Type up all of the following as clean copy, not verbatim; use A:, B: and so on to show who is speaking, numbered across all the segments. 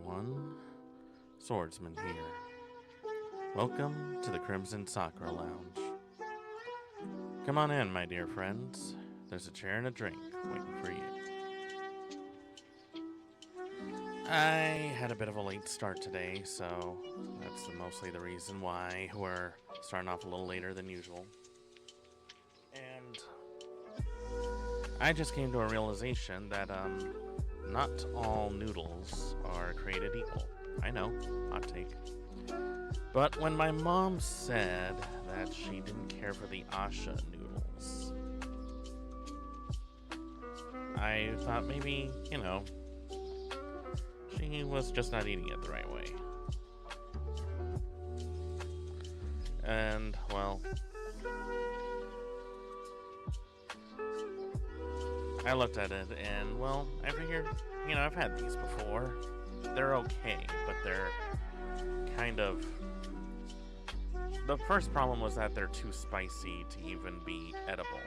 A: everyone. Swordsman here. Welcome to the Crimson Sakura Lounge. Come on in, my dear friends. There's a chair and a drink waiting for you. I had a bit of a late start today, so that's mostly the reason why we're starting off a little later than usual. And I just came to a realization that, not all noodles are created equal. I know, hot take. But when my mom said that she didn't care for the Asha noodles, I thought maybe, she was just not eating it the right way. And, well, I looked at it and, well, I figured, I've had these before. They're okay, but they're kind of... The first problem was that they're too spicy to even be edible.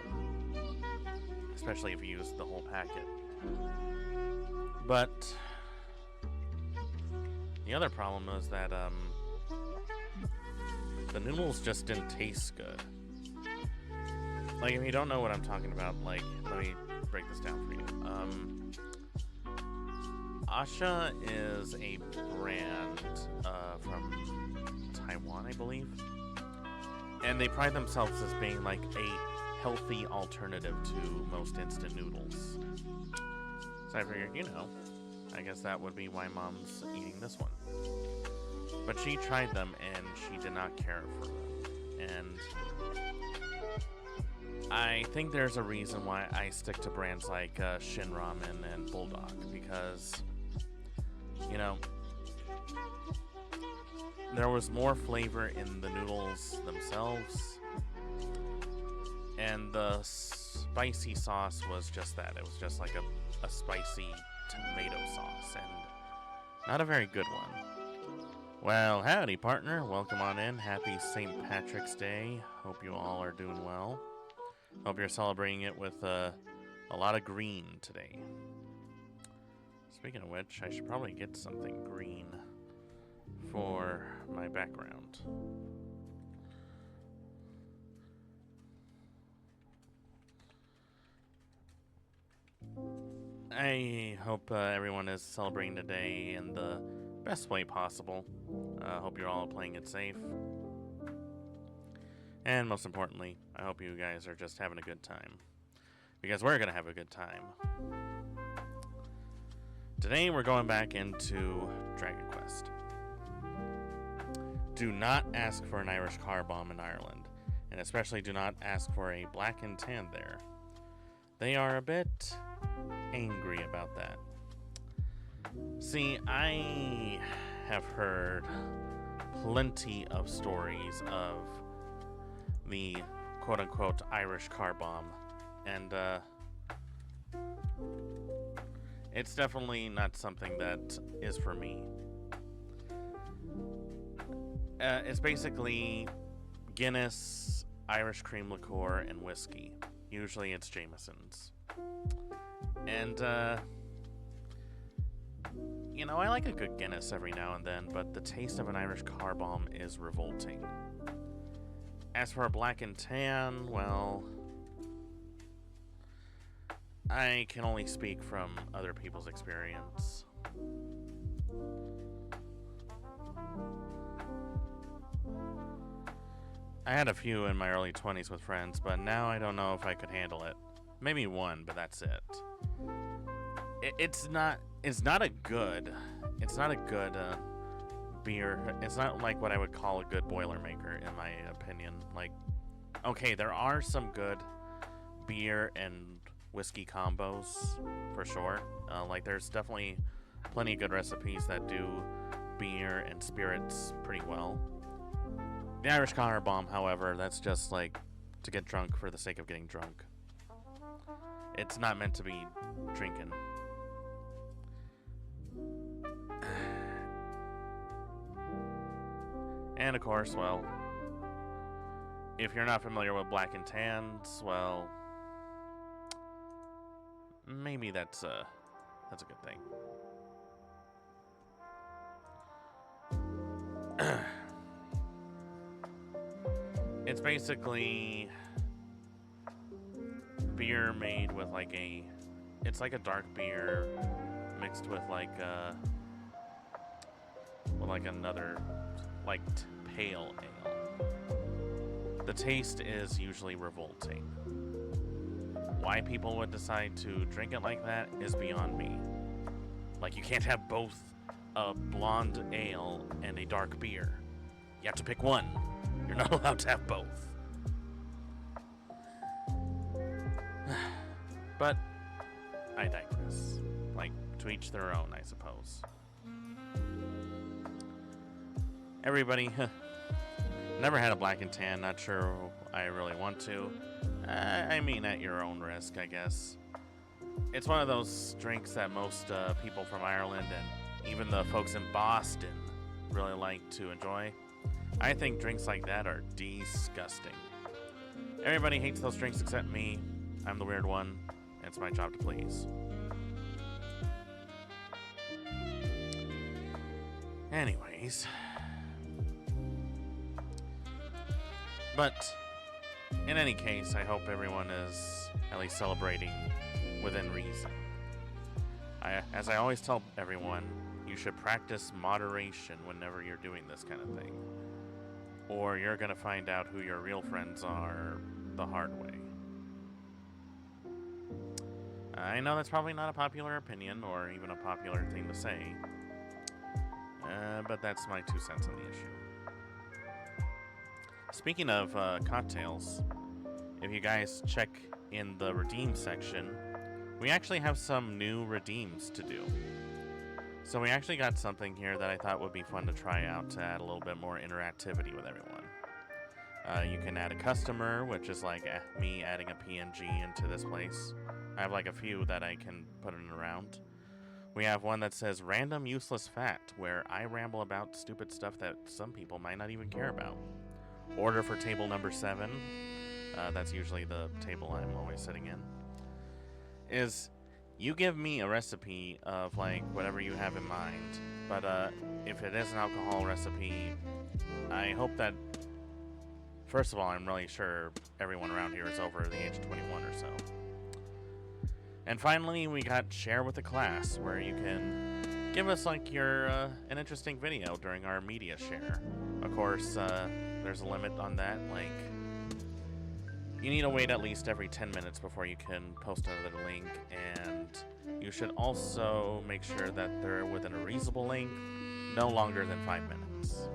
A: Especially if you use the whole packet. But the other problem was that, the noodles just didn't taste good. Like, if you don't know what I'm talking about, like, let me break this down for you. Asha is a brand from Taiwan, I believe. And they pride themselves as being like a healthy alternative to most instant noodles. So I figured, I guess that would be why Mom's eating this one. But she tried them and she did not care for them. And I think there's a reason why I stick to brands like Shin Ramen and Bulldog, because, there was more flavor in the noodles themselves, and the spicy sauce was just that. It was just like a spicy tomato sauce, and not a very good one. Well, howdy, partner. Welcome on in. Happy St. Patrick's Day. Hope you all are doing well. Hope you're celebrating it with a lot of green today. Speaking of which, I should probably get something green for my background. I hope everyone is celebrating today in the best way possible. Hope you're all playing it safe. And most importantly, I hope you guys are just having a good time. Because we're going to have a good time. Today we're going back into Dragon Quest. Do not ask for an Irish car bomb in Ireland. And especially do not ask for a black and tan there. They are a bit angry about that. See, I have heard plenty of stories of the quote-unquote Irish car bomb, and it's definitely not something that is for me. It's basically Guinness, Irish cream liqueur, and whiskey. Usually it's Jameson's. And, I like a good Guinness every now and then, but the taste of an Irish car bomb is revolting. As for a black and tan, well, I can only speak from other people's experience. I had a few in my early 20s with friends, but now I don't know if I could handle it. Maybe one, but that's it. It's not a good beer. It's not like what I would call a good Boilermaker, in my opinion. Like, okay, there are some good beer and whiskey combos, for sure. Like, there's definitely plenty of good recipes that do beer and spirits pretty well. The Irish car bomb, however, that's just like to get drunk for the sake of getting drunk. It's not meant to be drinking. And of course, well, if you're not familiar with black and tans, well, maybe that's a good thing. It's basically beer made with like it's like a dark beer mixed with like another like pale ale. The taste is usually revolting. Why people would decide to drink it like that is beyond me. Like, you can't have both a blonde ale and a dark beer. You have to pick one. You're not allowed to have both. But I digress. Like, to each their own, I suppose. Everybody, never had a black and tan, not sure I really want to. I mean, at your own risk, I guess. It's one of those drinks that most people from Ireland and even the folks in Boston really like to enjoy. I think drinks like that are disgusting. Everybody hates those drinks except me. I'm the weird one. It's my job to please. Anyways. But in any case, I hope everyone is at least celebrating within reason. As I always tell everyone, you should practice moderation whenever you're doing this kind of thing. Or you're going to find out who your real friends are the hard way. I know that's probably not a popular opinion or even a popular thing to say. But that's my 2 cents on the issue. Speaking of cocktails, if you guys check in the redeem section, we actually have some new redeems to do. So we actually got something here that I thought would be fun to try out to add a little bit more interactivity with everyone. You can add a customer, which is like me adding a PNG into this place. I have like a few that I can put in around. We have one that says random useless fact, where I ramble about stupid stuff that some people might not even care about. Order for table number 7. That's usually the table I'm always sitting in. Is you give me a recipe of like whatever you have in mind, but if it is an alcohol recipe, I hope that, first of all, I'm really sure everyone around here is over the age of 21 or so. And finally, we got share with the class, where you can give us like your an interesting video during our media share. Of course, there's a limit on that. Like, you need to wait at least every 10 minutes before you can post another link, and you should also make sure that they're within a reasonable length, no longer than 5 minutes.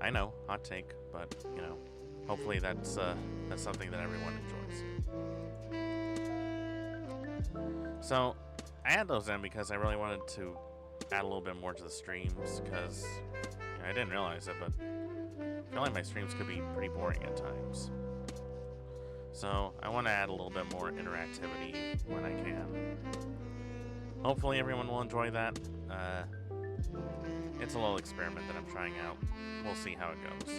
A: I know, hot take, but you know, hopefully that's something that everyone enjoys. So I add those in because I really wanted to add a little bit more to the streams, because I didn't realize it, but I feel like my streams could be pretty boring at times. So I want to add a little bit more interactivity when I can. Hopefully everyone will enjoy that. It's a little experiment that I'm trying out. We'll see how it goes.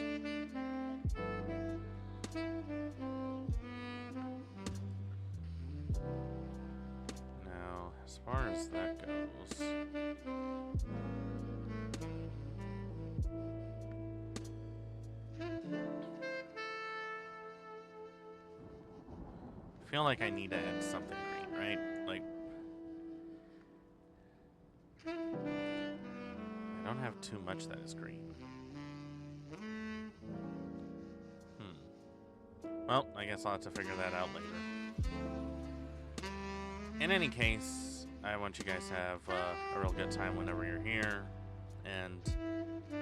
A: Now, as far as that goes, I feel like I need to add something green, right? Like, I don't have too much that is green. Well, I guess I'll have to figure that out later. In any case, I want you guys to have a real good time whenever you're here, and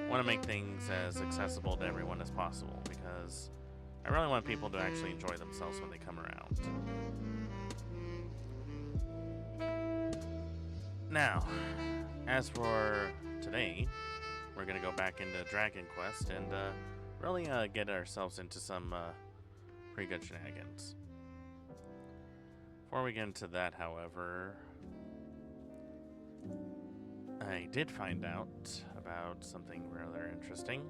A: want to make things as accessible to everyone as possible, because I really want people to actually enjoy themselves when they come around. Now, as for today, we're going to go back into Dragon Quest and really get ourselves into some pretty good shenanigans. Before we get into that, however, I did find out about something rather interesting.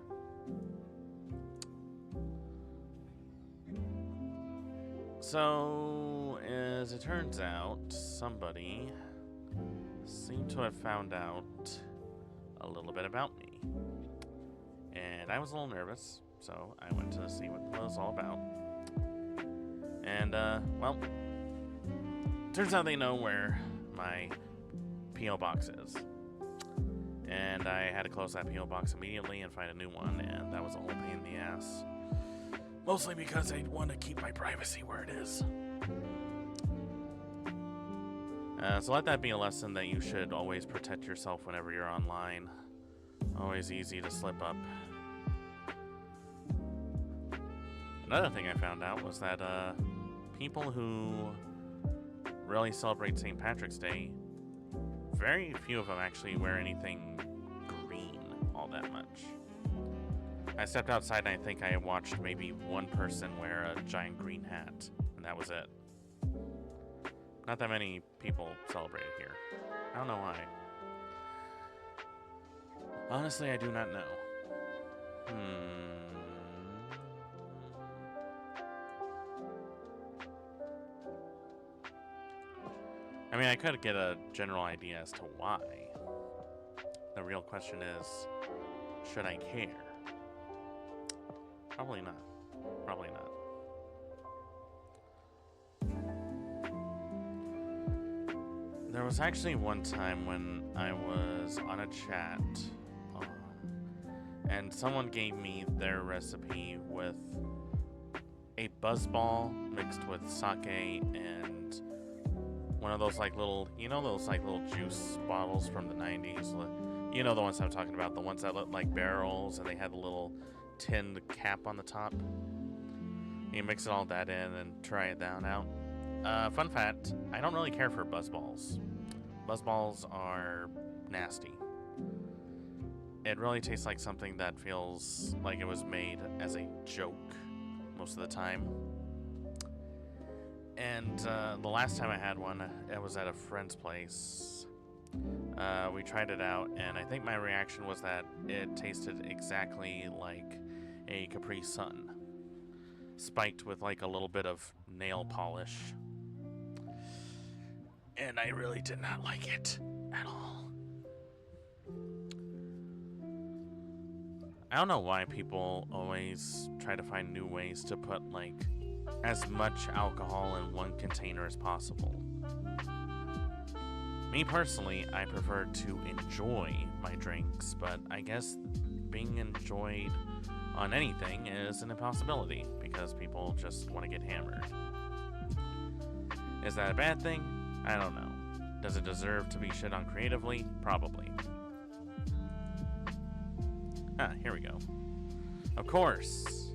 A: So, as it turns out, somebody seemed to have found out a little bit about me. And I was a little nervous, so I went to see what it was all about. And, well, turns out they know where my P.O. box is. And I had to close that P.O. box immediately and find a new one, and that was a whole pain in the ass. Mostly because I want to keep my privacy where it is. So let that be a lesson that you should always protect yourself whenever you're online. Always easy to slip up. Another thing I found out was that people who really celebrate St. Patrick's Day, very few of them actually wear anything green all that much. I stepped outside and I think I watched maybe one person wear a giant green hat, and that was it. Not that many people celebrate it here. I don't know why. Honestly, I do not know. I mean, I could get a general idea as to why. The real question is, should I care? Probably not. Probably not. There was actually one time when I was on a chat, and someone gave me their recipe with a buzzball mixed with sake and one of those like little, you know, those like little juice bottles from the 90s. You know the ones I'm talking about, the ones that look like barrels and they had the little tin cap on the top. You mix it all that in and try it down out. Fun fact, I don't really care for buzzballs. Buzzballs are nasty. It really tastes like something that feels like it was made as a joke most of the time. And the last time I had one, it was at a friend's place. We tried it out, and I think my reaction was that it tasted exactly like a Capri Sun, spiked with like a little bit of nail polish. And I really did not like it at all. I don't know why people always try to find new ways to put like as much alcohol in one container as possible. Me personally, I prefer to enjoy my drinks, but I guess being enjoyed on anything is an impossibility because people just want to get hammered. Is that a bad thing? I don't know. Does it deserve to be shit on creatively? Probably. Ah, here we go. Of course,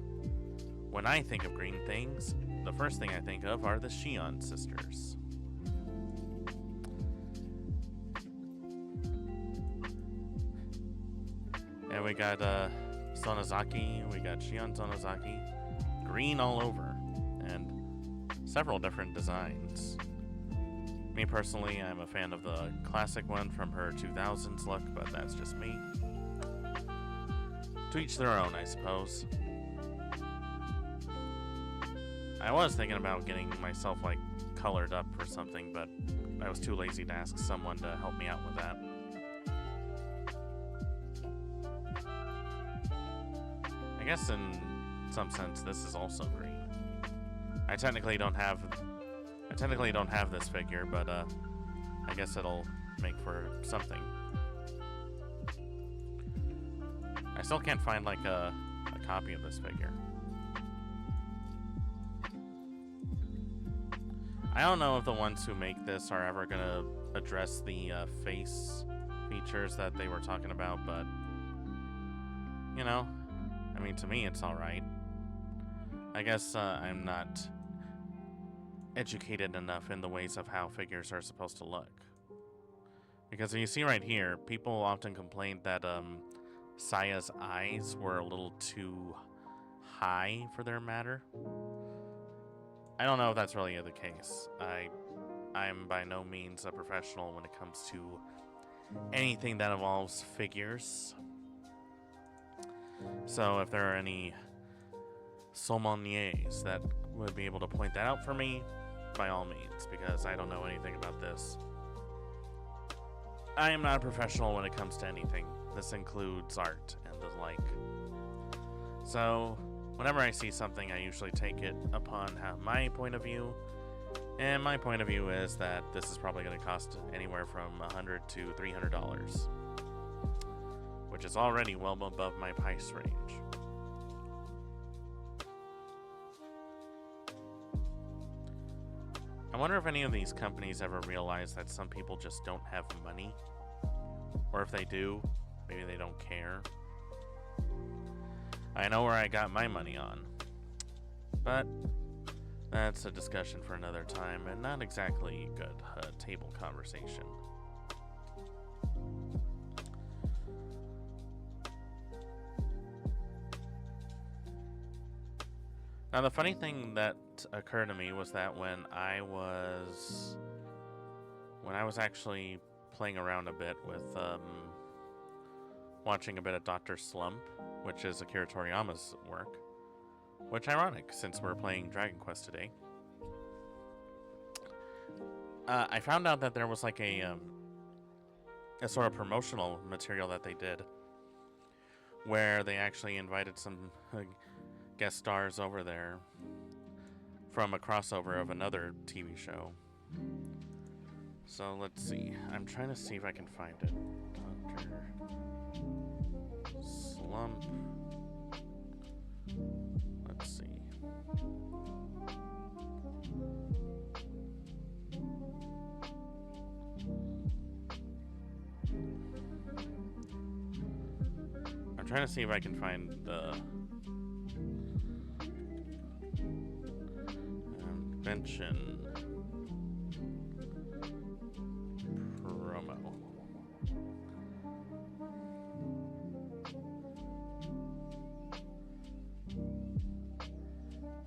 A: when I think of green things, the first thing I think of are the Shion sisters. And we got Sonozaki, we got Shion Sonozaki, green all over, and several different designs. Me personally, I'm a fan of the classic one from her 2000s look, but that's just me. To each their own, I suppose. I was thinking about getting myself like colored up or something, but I was too lazy to ask someone to help me out with that. I guess in some sense this is also green. I technically don't have this figure, but I guess it'll make for something. I still can't find like a copy of this figure. I don't know if the ones who make this are ever gonna address the face features that they were talking about, but you know, I mean, to me it's alright. I guess I'm not educated enough in the ways of how figures are supposed to look. Because you see right here, people often complained that Saya's eyes were a little too high for their matter. I don't know if that's really the case. I'm by no means a professional when it comes to anything that involves figures. So if there are any sommeliers that would be able to point that out for me, by all means, because I don't know anything about this. I am not a professional when it comes to anything this includes art and the like. So, whenever I see something, I usually take it upon my point of view. And my point of view is that this is probably going to cost anywhere from $100 to $300, which is already well above my price range. I wonder if any of these companies ever realize that some people just don't have money, or if they do, maybe they don't care. I know where I got my money on, but that's a discussion for another time, and not exactly a good table conversation. Now, the funny thing that occurred to me was that when I was actually playing around a bit with watching a bit of Dr. Slump, which is Akira Toriyama's work, which ironic since we're playing Dragon Quest today. I found out that there was like a sort of promotional material that they did, where they actually invited some guest stars over there from a crossover of another TV show. So let's see. I'm trying to see if I can find it. Dr. Slump. Let's see. I'm trying to see if I can find the convention promo.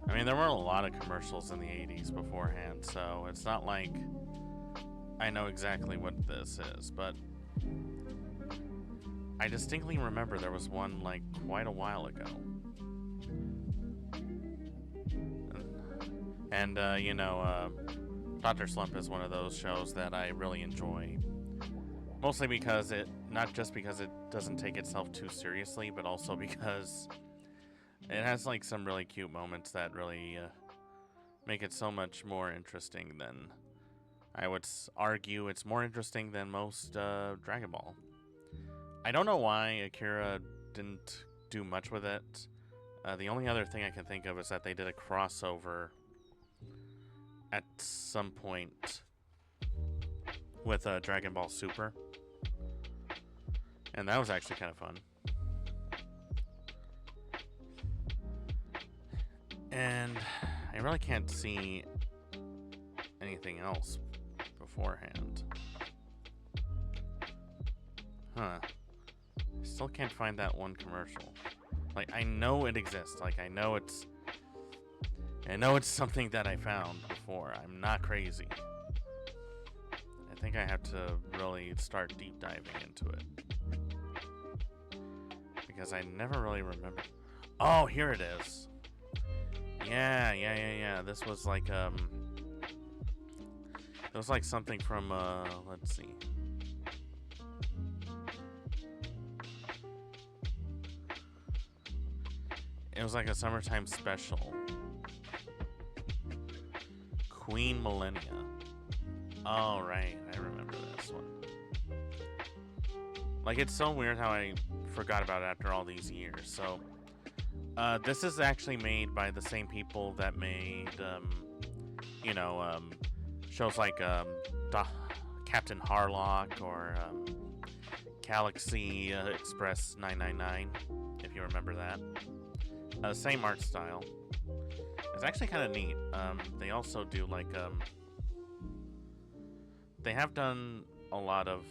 A: I mean, there weren't a lot of commercials in the 80s beforehand, so it's not like I know exactly what this is, but I distinctly remember there was one like quite a while ago. And, Dr. Slump is one of those shows that I really enjoy. Mostly because not just because it doesn't take itself too seriously, but also because it has like some really cute moments that really make it so much more interesting than, I would argue, it's more interesting than most Dragon Ball. I don't know why Akira didn't do much with it. The only other thing I can think of is that they did a crossover at some point with Dragon Ball Super, and that was actually kind of fun. And I really can't see anything else beforehand. Huh. I still can't find that one commercial. Like, I know it exists. Like, I know it's something that I found before. I'm not crazy. I think I have to really start deep diving into it, because I never really remember. Oh, here it is. Yeah. This was like it was like something from let's see. It was like a summertime special. Queen Millennia. Oh, right. I remember this one. Like, it's so weird how I forgot about it after all these years. So, this is actually made by the same people that made, shows like Captain Harlock or Galaxy Express 999, if you remember that. Same art style. It's actually kind of neat. They also do like they have done a lot of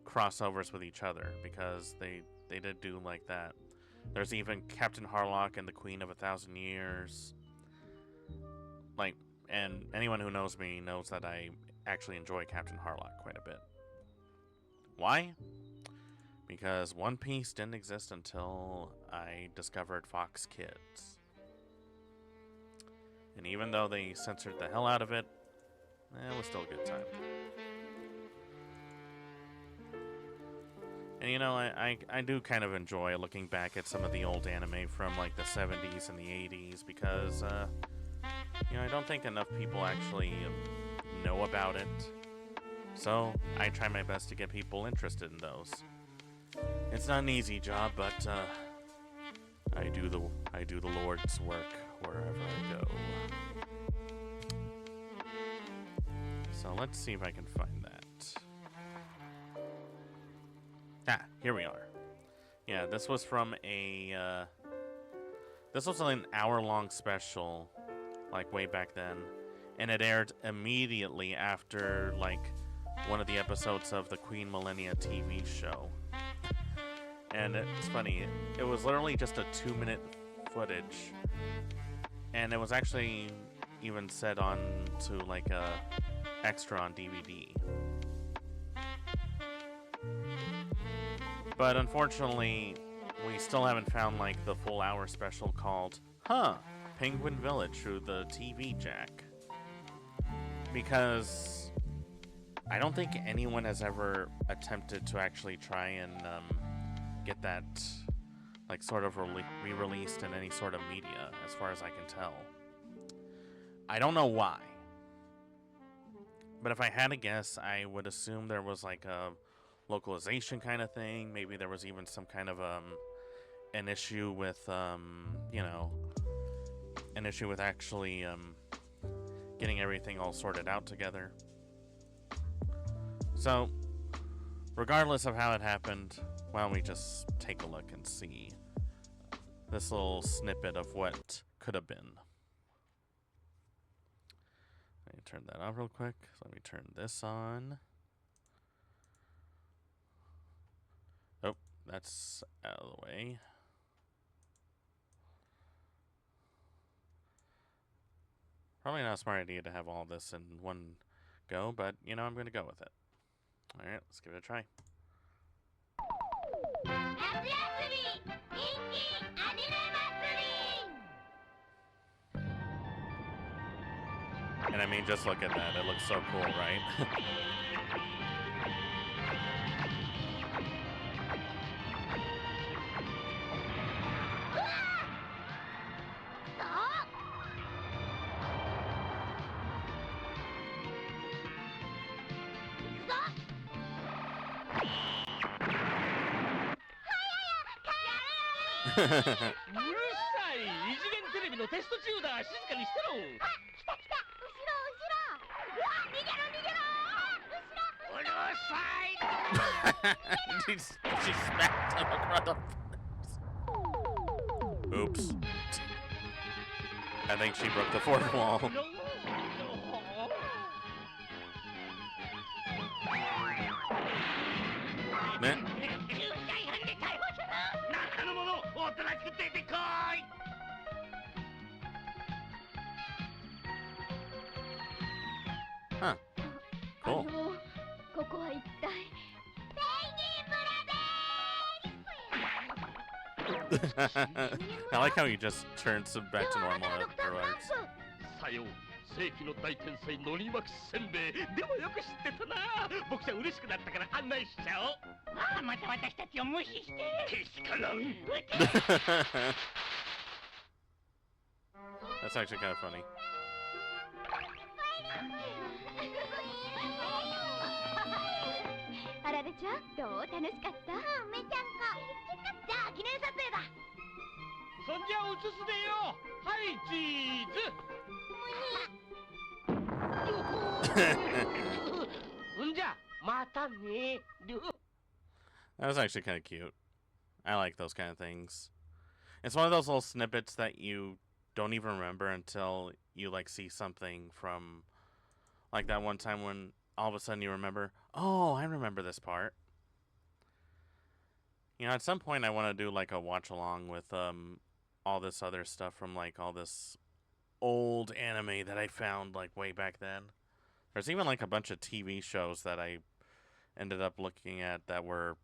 A: crossovers with each other, because they did do like that. There's even Captain Harlock and the Queen of 1,000 Years. Like, and anyone who knows me knows that I actually enjoy Captain Harlock quite a bit. Why? Because One Piece didn't exist until I discovered Fox Kids. And even though they censored the hell out of it, it was still a good time. And, you know, I do kind of enjoy looking back at some of the old anime from like the 70s and the 80s because, you know, I don't think enough people actually know about it. So I try my best to get people interested in those. It's not an easy job, but I do the Lord's work wherever I go. So let's see if I can find that. Ah, here we are. Yeah, this was from a this was an hour-long special, like way back then, and it aired immediately after like one of the episodes of the Queen Millennia TV show. And it's funny, it was literally just a 2-minute footage, and it was actually even set on to like a extra on DVD. But unfortunately, we still haven't found like the full hour special called Penguin Village through the TV Jack. Because I don't think anyone has ever attempted to actually try and get that like sort of re-released in any sort of media, as far as I can tell. I don't know why. But if I had to guess, I would assume there was like a localization kind of thing. Maybe there was even some kind of an issue with you know, an issue with actually getting everything all sorted out together. So regardless of how it happened, why don't we just take a look and see this little snippet of what could have been. Let me turn that off real quick. Let me turn this on. Oh, that's out of the way. Probably not a smart idea to have all this in one go, but, you know, I'm going to go with it. Alright, let's give it a try. And I mean, just look at that. It looks so cool, right? she smacked him across the face. Oops. I think she broke the fourth wall. Man. Huh. Cool. I like how he just turns him back to normal afterwards. That's actually kind of funny. That was actually kind of cute. I like those kind of things. It's one of those little snippets that you don't even remember until you like see something from like that one time when all of a sudden you remember, oh, I remember this part. You know, at some point I want to do like a watch along with all this other stuff from like all this old anime that I found like way back then. There's even like a bunch of TV shows that I ended up looking at that were,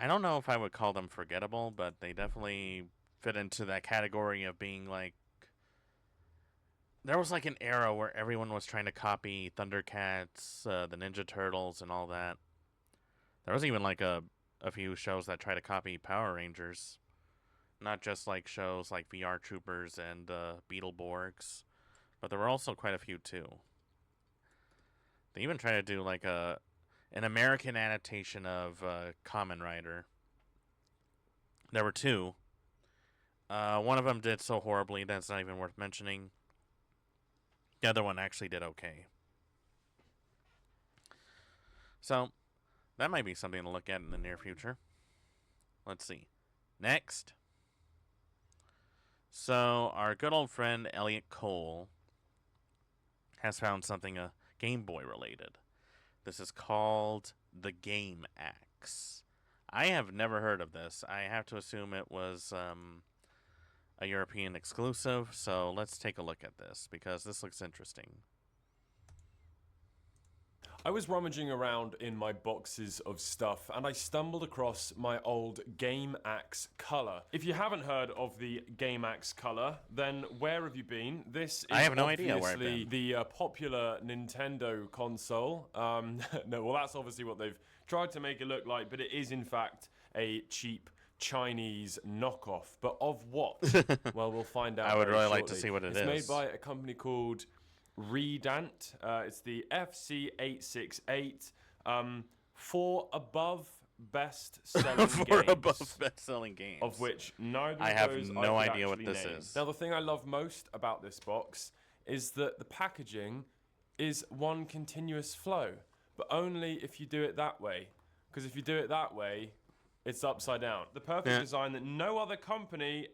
A: I don't know if I would call them forgettable, but they definitely fit into that category of being like, there was like an era where everyone was trying to copy Thundercats, the Ninja Turtles, and all that. There was even like a few shows that try to copy Power Rangers, not just like shows like VR Troopers and Beetleborgs, but there were also quite a few too. They even tried to do like an American adaptation of Kamen Rider. There were two. One of them did so horribly that's not even worth mentioning. The other one actually did okay. So, that might be something to look at in the near future. Let's see. Next. So, our good old friend Elliot Cole has found something Game Boy related. This is called the Game Axe. I have never heard of this. I have to assume it was a European exclusive, so let's take a look at this because this looks interesting.
B: I was rummaging around in my boxes of stuff and I stumbled across my old Game Axe Color. If you haven't heard of the Game Axe Color, then where have you been? This is
A: I have no idea where I've been.
B: The popular Nintendo console. No, well that's obviously what they've tried to make it look like, but it is in fact a cheap Chinese knockoff. But of what? Well, we'll find out.
A: I would really
B: shortly.
A: like to see what it is.
B: It's made by a company called Redant. It's the FC868 for above best-selling
A: for
B: games.
A: above best-selling games.
B: Of which neither
A: I
B: of
A: have
B: those
A: no
B: I could
A: idea what
B: actually
A: this
B: name.
A: is.
B: Now, the thing I love most about this box is that the packaging is one continuous flow, but only if you do it that way. Because if you do it that way, it's upside down. The perfect design that no other company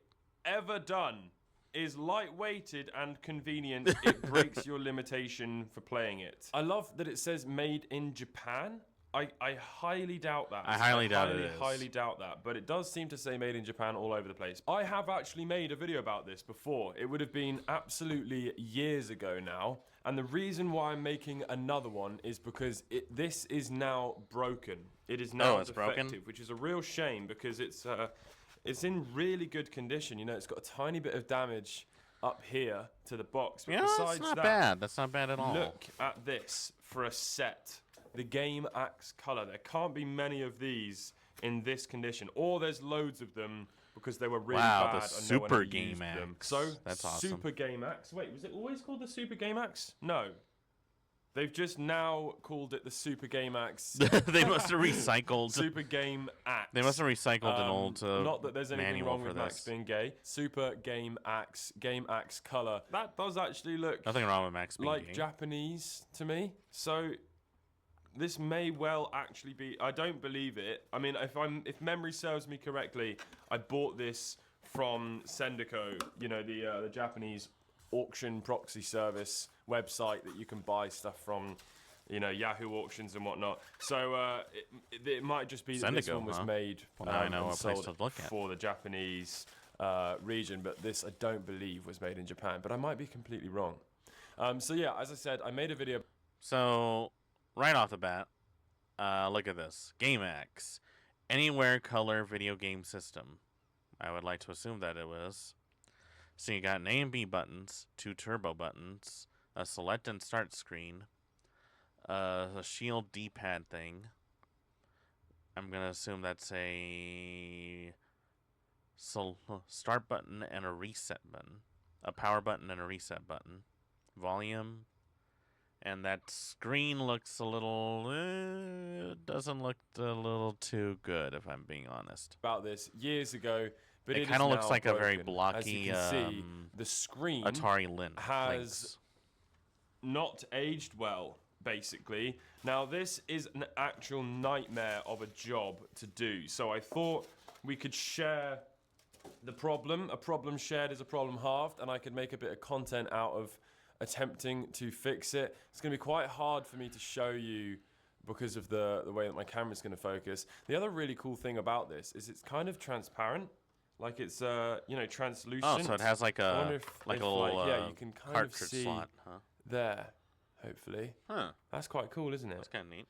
B: ever done is lightweighted and convenient. It breaks your limitation for playing it. I love that it says made in Japan. I highly doubt that.
A: I highly doubt it is.
B: Highly doubt that. But it does seem to say made in Japan all over the place. I have actually made a video about this before. It would have been absolutely years ago now. And the reason why I'm making another one is because this is now broken. It is now defective, broken? Which is a real shame because it's in really good condition. You know, it's got a tiny bit of damage up here to the box. But besides
A: that's not
B: that,
A: bad. That's not bad at all.
B: Look at this for a set. The Game Axe Color. There can't be many of these in this condition. Or there's loads of them because they were really bad.
A: The
B: and
A: Super
B: no one
A: Game
B: used
A: Axe.
B: them. So,
A: that's awesome.
B: Super Game Axe. Wait, was it always called the Super Game Axe? No. They've just now called it the Super Game Axe.
A: They must have recycled.
B: Super Game Axe.
A: They must have recycled an old
B: not that there's anything wrong with
A: this.
B: Max being gay. Super Game Axe Color. That does actually look
A: nothing wrong with Max being
B: like
A: gay.
B: Japanese to me. So this may well actually be. I don't believe it. I mean, if memory serves me correctly, I bought this from Sendico. You know, the Japanese auction proxy service website that you can buy stuff from, you know, Yahoo auctions and whatnot. So it might just be that this one was made
A: I know
B: and
A: a place
B: sold
A: to look at.
B: for the Japanese region, but this I don't believe was made in Japan, but I might be completely wrong. So yeah, as I said, I made a video.
A: So right off the bat, look at this. Game Axe. Anywhere color video game system. I would like to assume that it was. So you got an A and B buttons, 2 turbo buttons, a select and start screen, a shield D-pad thing. I'm going to assume that's a start button and a reset button. A power button and a reset button. Volume. And that screen looks a little... doesn't look a little too good, if I'm being honest.
B: About this years ago... But
A: it kind of looks like
B: broken.
A: a very blocky,
B: as you can see, the screen
A: Atari Lynx
B: has not aged well, basically. Now, this is an actual nightmare of a job to do. So I thought we could share the problem. A problem shared is a problem halved, and I could make a bit of content out of attempting to fix it. It's going to be quite hard for me to show you because of the way that my camera's going to focus. The other really cool thing about this is it's kind of transparent. Like it's you know, translucent.
A: Oh, so it has like a little
B: yeah, you can kind of see
A: slot, huh?
B: there. Hopefully, that's quite cool, isn't it?
A: That's kind of neat.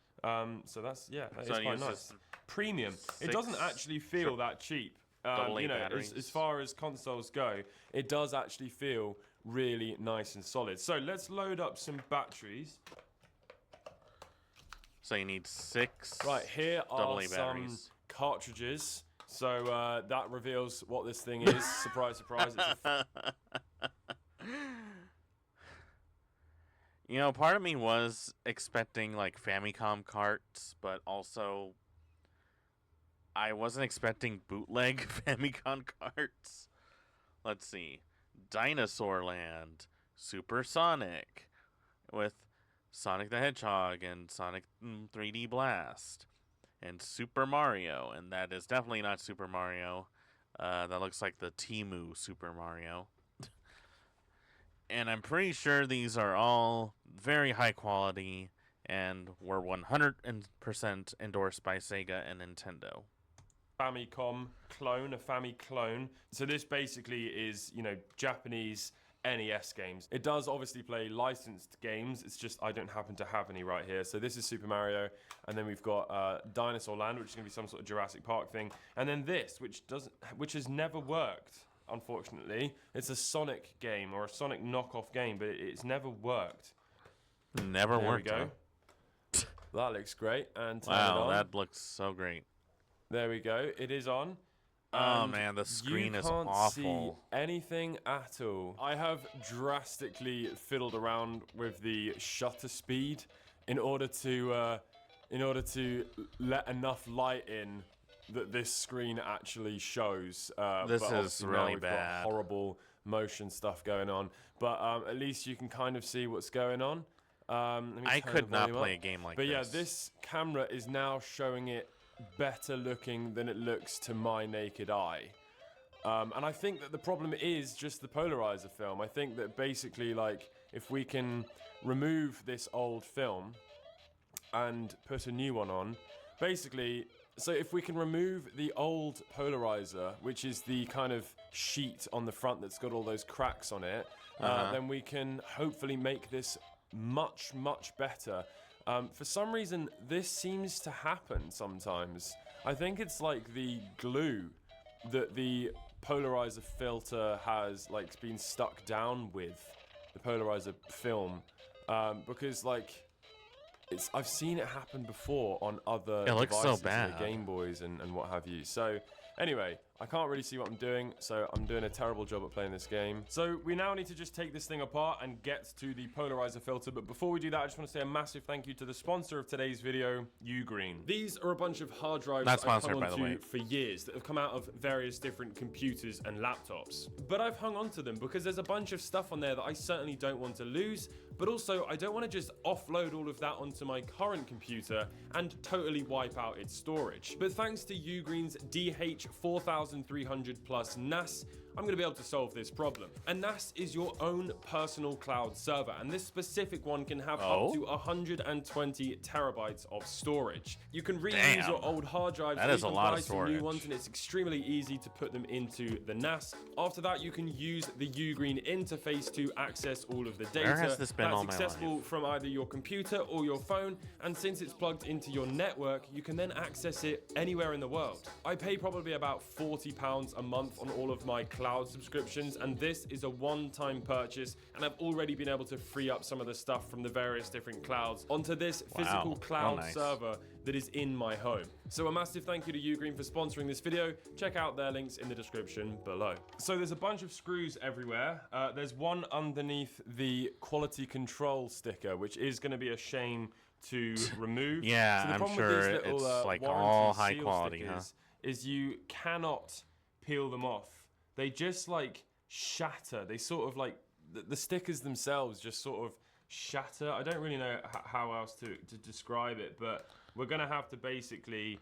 B: So that's that is quite nice. Premium. It doesn't actually feel that cheap. You know, as far as consoles go, it does actually feel really nice and solid. So let's load up some batteries.
A: So you need 6
B: Right, here are
A: AA
B: some
A: batteries.
B: cartridges. So that reveals what this thing is. Surprise, surprise. It's
A: You know, part of me was expecting like Famicom carts, but also I wasn't expecting bootleg Famicom carts. Let's see. Dinosaur Land, Supersonic, with Sonic the Hedgehog and Sonic 3D Blast, and Super Mario, and that is definitely not Super Mario. That looks like the Temu Super Mario. And I'm pretty sure these are all very high quality and were 100% endorsed by Sega and Nintendo.
B: Famicom clone, a Fami clone. So this basically is, you know, Japanese NES games. It does obviously play licensed games. It's just I don't happen to have any right here. So this is Super Mario, and then we've got Dinosaur Land, which is going to be some sort of Jurassic Park thing, and then this, which has never worked. Unfortunately, it's a Sonic game or a Sonic knockoff game, but it's never worked.
A: Never worked.
B: There we go. That looks great. And turn it
A: Wow,
B: on.
A: that looks so great.
B: There we go. It is on.
A: Oh man, the screen is awful.
B: You can't see anything at all. I have drastically fiddled around with the shutter speed in order to let enough light in that this screen actually shows.
A: This
B: but
A: is
B: now
A: really
B: we've
A: bad.
B: got horrible motion stuff going on. But at least you can kind of see what's going on.
A: I could not play a game like
B: this. But yeah,
A: this.
B: this camera is now showing it better looking than it looks to my naked eye. And I think that the problem is just the polarizer film. I think that basically, like, if we can remove this old film and put a new one on, basically, so if we can remove the old polarizer, which is the kind of sheet on the front that's got all those cracks on it, then we can hopefully make this much, much better. For some reason, this seems to happen sometimes. I think it's like the glue that the polarizer filter has like been stuck down with the polarizer film, because like I've seen it happen before on other
A: It looks so
B: devices,
A: bad.
B: like Game Boys and what have you. So anyway, I can't really see what I'm doing, so I'm doing a terrible job at playing this game. So we now need to just take this thing apart and get to the polarizer filter, but before we do that, I just want to say a massive thank you to the sponsor of today's video, UWgreen. These are a bunch of hard drives
A: Not
B: that I've
A: sponsored,
B: hung
A: by the way.
B: onto for years that have come out of various different computers and laptops. But I've hung onto them because there's a bunch of stuff on there that I certainly don't want to lose, but also I don't want to just offload all of that onto my current computer and totally wipe out its storage. But thanks to UWgreen's DH4300 plus NAS, I'm going to be able to solve this problem. A NAS is your own personal cloud server, and this specific one can have up to 120 terabytes of storage. You can reuse your old hard drives,
A: That
B: or
A: is
B: you
A: a
B: can
A: lot
B: buy
A: of
B: some new
A: storage.
B: ones, and it's extremely easy to put them into the NAS. After that, you can use the UWgreen interface to access all of the data.
A: Where has this been
B: That's
A: all my
B: accessible
A: life?
B: from either your computer or your phone, and since it's plugged into your network, you can then access it anywhere in the world. I pay probably about £40 a month on all of my cloud subscriptions, and this is a one-time purchase, and I've already been able to free up some of the stuff from the various different clouds onto this physical
A: Wow,
B: cloud
A: nice.
B: server that is in my home. So a massive thank you to UWgreen for sponsoring this video. Check out their links in the description below. So there's a bunch of screws everywhere. There's one underneath the quality control sticker, which is going to be a shame to remove.
A: Yeah,
B: so the
A: I'm
B: problem
A: sure
B: with these little,
A: it's like
B: warranty
A: all high
B: seal
A: quality,
B: stickers is you cannot peel them off. They just like shatter. They sort of like, the stickers themselves just sort of shatter. I don't really know how else to describe it, but we're gonna have to basically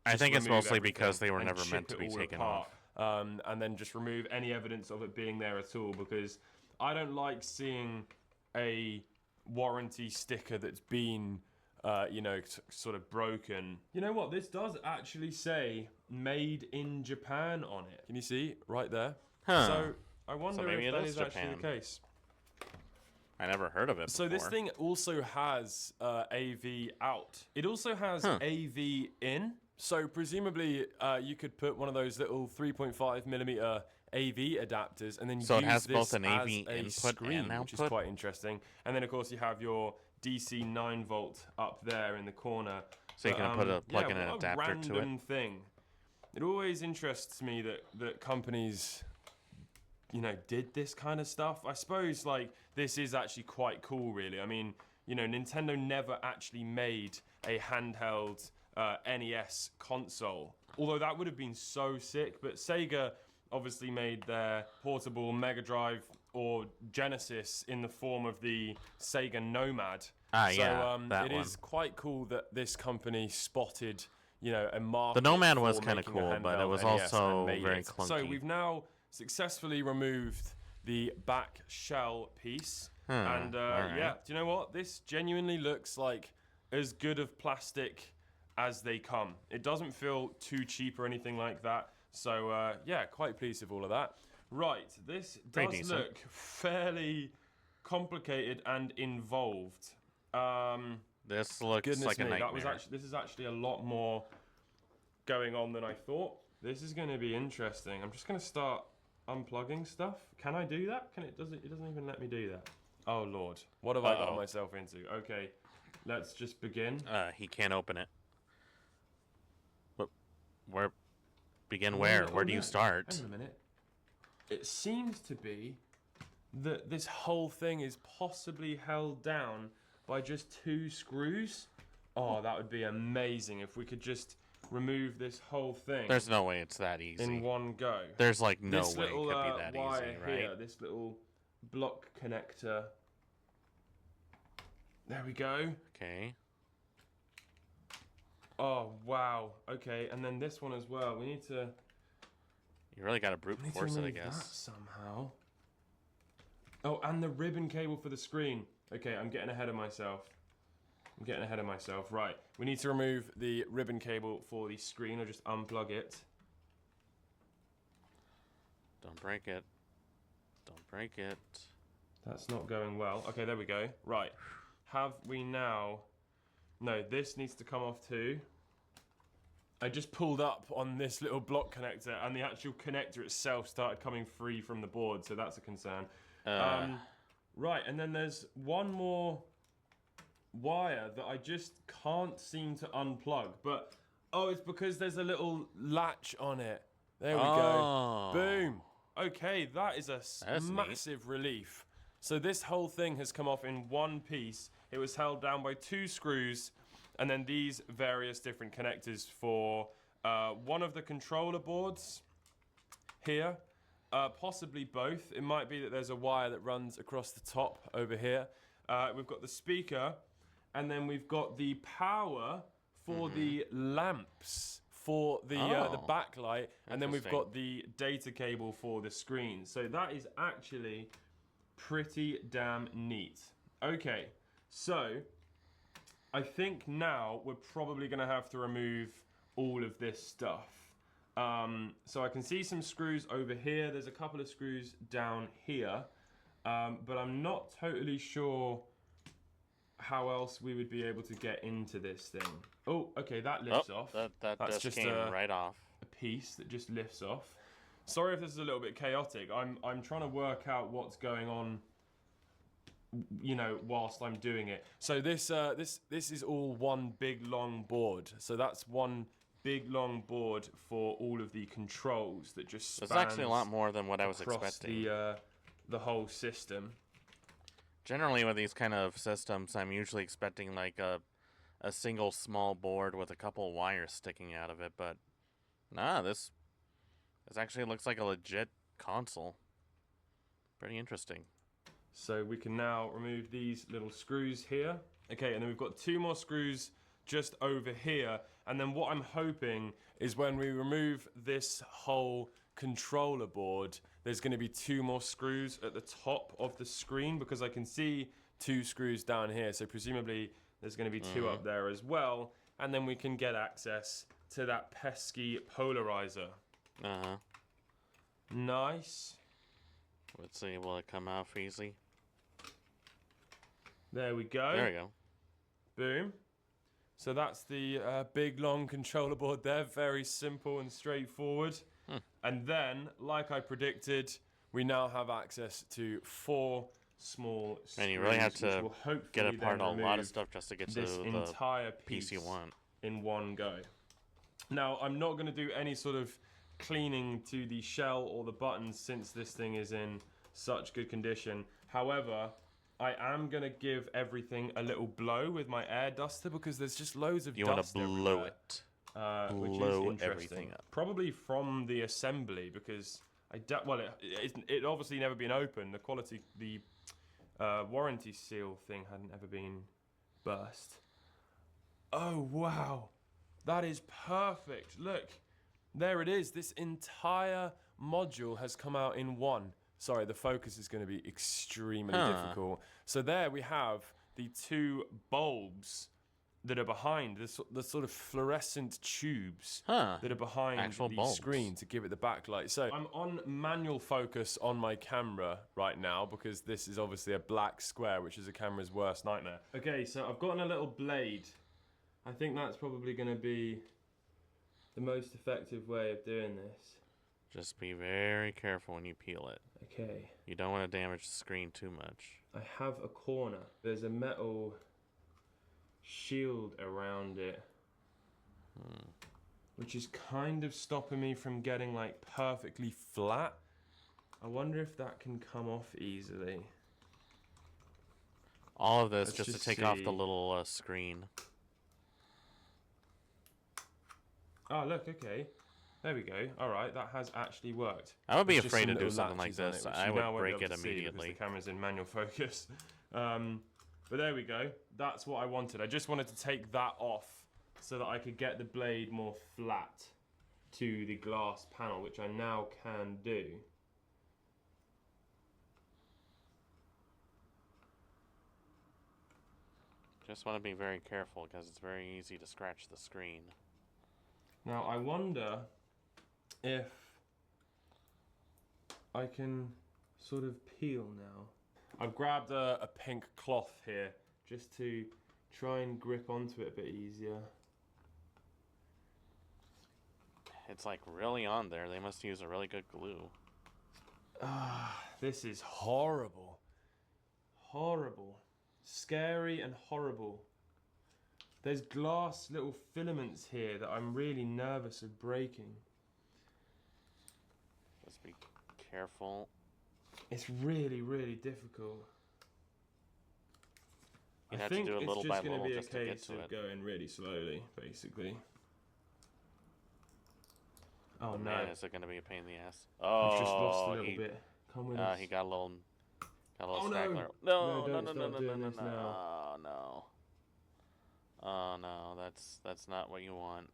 A: I think it's
B: remove
A: mostly
B: everything
A: because they were
B: and
A: never
B: chip
A: meant to
B: it
A: be
B: all
A: taken
B: apart,
A: off.
B: and then just remove any evidence of it being there at all, because I don't like seeing a warranty sticker that's been you know, sort of broken. You know what? This does actually say "Made in Japan" on it. Can you see right there?
A: Huh.
B: So I wonder
A: maybe
B: if
A: it
B: that
A: is
B: is actually
A: Japan.
B: the case.
A: I never heard of it
B: So
A: before.
B: this thing also has AV out. It also has AV in. So presumably you could put one of those little 3.5mm AV adapters and then
A: So
B: use
A: it has
B: this
A: both an AV
B: as a
A: input
B: screen,
A: and
B: which is
A: output?
B: quite interesting. And then of course you have your DC 9-volt up there in the corner.
A: So you can plug in an
B: what a
A: adapter to it.
B: random thing. It always interests me that companies, did this kind of stuff. I suppose like this is actually quite cool, really. I mean, Nintendo never actually made a handheld NES console, although that would have been so sick. But Sega obviously made their portable Mega Drive or Genesis in the form of the Sega Nomad. It is quite cool that this company spotted, a market.
A: The Nomad was
B: kind of
A: cool, but it was also very clunky.
B: So we've now successfully removed the back shell piece. And
A: right.
B: do you know what? This genuinely looks like as good of plastic as they come. It doesn't feel too cheap or anything like that. So quite pleased with all of that. Right, this does look fairly complicated and involved.
A: This looks like a nightmare.
B: This is actually a lot more going on than I thought. This is going to be interesting. I'm just going to start unplugging stuff. Can I do that? It doesn't even let me do that. Oh Lord, what have I got myself into? Okay, let's just begin.
A: He can't open it. But where? Begin where? Where do you start?
B: Hang on a minute. It seems to be that this whole thing is possibly held down by just 2 screws. Oh, that would be amazing if we could just remove this whole thing.
A: There's no way it's that easy.
B: In one go.
A: There's like no way it could be that easy, right?
B: Here, this little block connector. There we go.
A: Okay.
B: Oh, wow. Okay, and then this one as well. We need to...
A: You really got to brute force it, I guess.
B: That somehow. Oh, and the ribbon cable for the screen. Okay, I'm getting ahead of myself. Right, we need to remove the ribbon cable for the screen, or just unplug it.
A: Don't break it. Don't break it.
B: That's not going well. Okay, there we go. Right, have we now... No, this needs to come off too. I just pulled up on this little block connector, and the actual connector itself started coming free from the board, so that's a concern. Right, and then there's one more wire that I just can't seem to unplug. But, it's because there's a little latch on it. There we go. Boom. Okay, that is a massive relief. So this whole thing has come off in one piece. It was held down by 2 screws, and then these various different connectors for one of the controller boards here. Possibly both. It might be that there's a wire that runs across the top over here. We've got the speaker, and then we've got the power for the lamps for the backlight, and then we've got the data cable for the screen. So that is actually pretty damn neat. Okay, so I think now we're probably going to have to remove all of this stuff. So I can see some screws over here. There's a couple of screws down here, but I'm not totally sure how else we would be able to get into this thing. Oh, okay, that lifts off.
A: That's just came right off.
B: A piece that just lifts off. Sorry if this is a little bit chaotic. I'm trying to work out what's going on, whilst I'm doing it. So this is all one big long board. So that's one big long board for all of the controls that just spans.
A: It's actually a lot more than what I was expecting.
B: The whole system.
A: Generally, with these kind of systems, I'm usually expecting like a single small board with a couple wires sticking out of it, but nah, this actually looks like a legit console. Pretty interesting.
B: So we can now remove these little screws here. Okay, and then we've got 2 more screws just over here. And then what I'm hoping is when we remove this whole controller board, there's going to be 2 more screws at the top of the screen, because I can see 2 screws down here. So presumably there's going to be 2 up there as well. And then we can get access to that pesky polarizer.
A: Uh-huh.
B: Nice.
A: Let's see, will it come off easy?
B: There we go.
A: There we go.
B: Boom. So that's the big long controller board there. Very simple and straightforward. And then, like I predicted, we now have access to 4 small screws,
A: And you really have
B: which
A: to
B: will hopefully
A: get apart
B: then
A: a lot of
B: remove
A: stuff just to get to
B: this
A: the
B: entire
A: piece you
B: piece
A: want.
B: in one go. Now, I'm not going to do any sort of cleaning to the shell or the buttons since this thing is in such good condition. However, I am going to give everything a little blow with my air duster because there's just loads of
A: You want
B: dust
A: to blow
B: everywhere,
A: it.
B: which is
A: Blow
B: interesting.
A: everything up.
B: Probably from the assembly because it obviously never been opened. The quality, the warranty seal thing hadn't ever been burst. Oh wow, that is perfect. Look, there it is. This entire module has come out in one. Sorry, the focus is going to be extremely difficult. So there we have the two bulbs that are behind, the sort of fluorescent tubes that are behind
A: Actual
B: the
A: bulbs.
B: screen to give it the backlight. So I'm on manual focus on my camera right now because this is obviously a black square, which is a camera's worst nightmare. Okay, so I've gotten a little blade. I think that's probably going to be the most effective way of doing this.
A: Just be very careful when you peel it.
B: Okay.
A: You don't want to damage the screen too much.
B: I have a corner. There's a metal shield around it, which is kind of stopping me from getting like perfectly flat. I wonder if that can come off easily.
A: All of this
B: Let's
A: just to take off the
B: see.
A: little screen.
B: Oh, look, okay. There we go. All right, that has actually worked.
A: I would be
B: There's just
A: afraid
B: some
A: to do
B: little
A: something like
B: latches on
A: this.
B: it, which
A: I
B: you
A: would
B: now won't be
A: break
B: able
A: it
B: to see because
A: immediately.
B: the camera's in manual focus. But there we go. That's what I wanted. I just wanted to take that off so that I could get the blade more flat to the glass panel, which I now can do.
A: Just want to be very careful because it's very easy to scratch the screen.
B: Now I wonder if I can sort of peel now. I've grabbed a pink cloth here just to try and grip onto it a bit easier.
A: It's like really on there. They must use a really good glue.
B: This is horrible. Horrible. Scary and horrible. There's glass little filaments here that I'm really nervous of breaking.
A: Just be careful.
B: It's really, really difficult.
A: You'd
B: I
A: have to
B: think
A: do it
B: it's
A: little
B: just
A: by
B: going to
A: little
B: be a
A: just to get
B: case
A: to
B: of
A: it.
B: going really slowly, basically. Oh no.
A: Man, is it going to be a pain in the ass?
B: I've just lost a
A: Oh,
B: little bit. Come with us.
A: he got a little
B: Oh, no.
A: straggler.
B: No,
A: No,
B: don't
A: no,
B: start
A: no,
B: doing
A: no,
B: this
A: no,
B: now.
A: Oh, no. Oh, no, that's not what you want.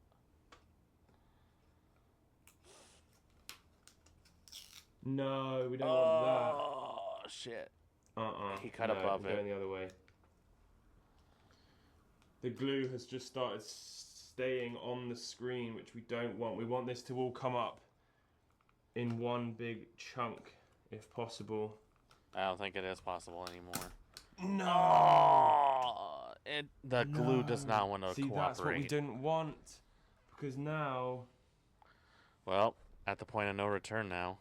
B: No, we don't want that.
A: Oh, shit. He cut
B: no,
A: above
B: I'm
A: it.
B: going the other way. The glue has just started staying on the screen, which we don't want. We want this to all come up in one big chunk, if possible.
A: I don't think it is possible anymore.
B: No!
A: Oh, the glue does not want to
B: See,
A: cooperate.
B: that's what we didn't want. Because now...
A: Well, at the point of no return now.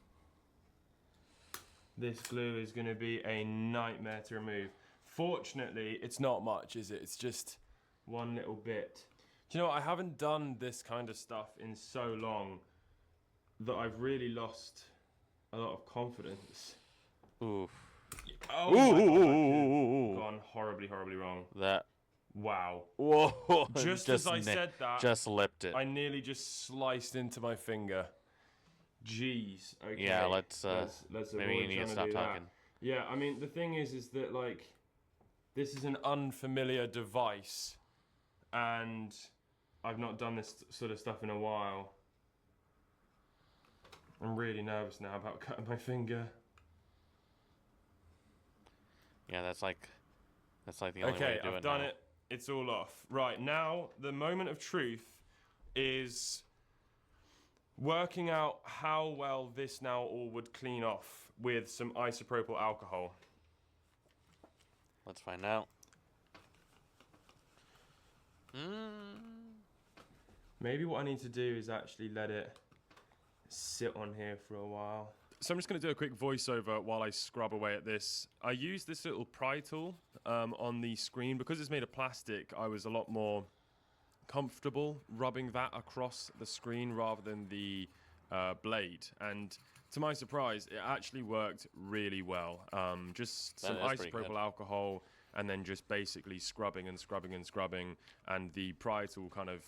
B: this glue is going to be a nightmare to remove. Fortunately, it's not much, is it? It's just one little bit. Do you know what? I haven't done this kind of stuff in so long that I've really lost a lot of confidence.
A: Oof.
B: Oh my God, that could have gone horribly, horribly wrong.
A: That.
B: Wow.
A: Whoa.
B: Just as I said that,
A: just lipped it.
B: I nearly just sliced into my finger. Jeez. Okay.
A: Yeah, let's
B: avoid
A: maybe you need to
B: trying
A: stop
B: do that.
A: talking.
B: Yeah, I mean, the thing is that, like, this is an unfamiliar device, and I've not done this sort of stuff in a while. I'm really nervous now about cutting my finger.
A: Yeah, that's like the only way
B: Okay,
A: to do
B: I've
A: it
B: done
A: now.
B: it. It's all off. Right, now, the moment of truth is working out how well this now all would clean off with some isopropyl alcohol.
A: Let's find out.
B: Maybe what I need to do is actually let it sit on here for a while. So I'm just going to do a quick voiceover while I scrub away at this. I used this little pry tool on the screen. Because it's made of plastic, I was a lot more comfortable rubbing that across the screen rather than the blade. And to my surprise, it actually worked really well. Just some isopropyl alcohol and then just basically scrubbing and scrubbing and scrubbing. And the pry tool kind of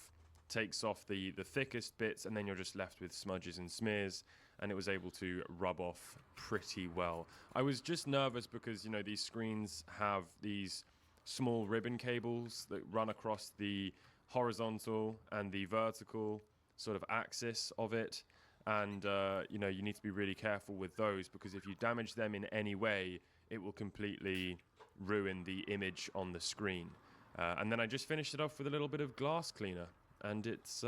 B: takes off the thickest bits, and then you're just left with smudges and smears. And it was able to rub off pretty well. I was just nervous because, you know, these screens have these small ribbon cables that run across the horizontal and the vertical sort of axis of it. And, you know, you need to be really careful with those, because if you damage them in any way, it will completely ruin the image on the screen. And then I just finished it off with a little bit of glass cleaner, and it's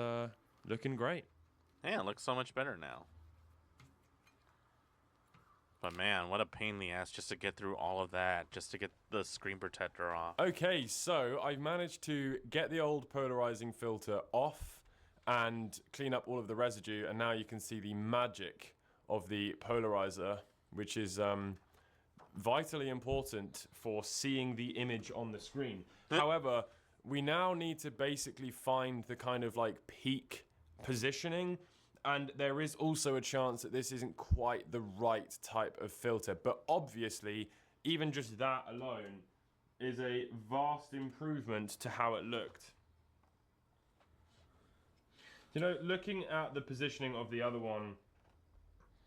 B: looking great.
A: Yeah, it looks so much better now. But man, what a pain in the ass just to get through all of that, just to get the screen protector off.
B: Okay, so I've managed to get the old polarizing filter off and clean up all of the residue, and now you can see the magic of the polarizer, which is vitally important for seeing the image on the screen. However, we now need to basically find the kind of like peak positioning. And there is also a chance that this isn't quite the right type of filter. But obviously, even just that alone is a vast improvement to how it looked. You know, looking at the positioning of the other one,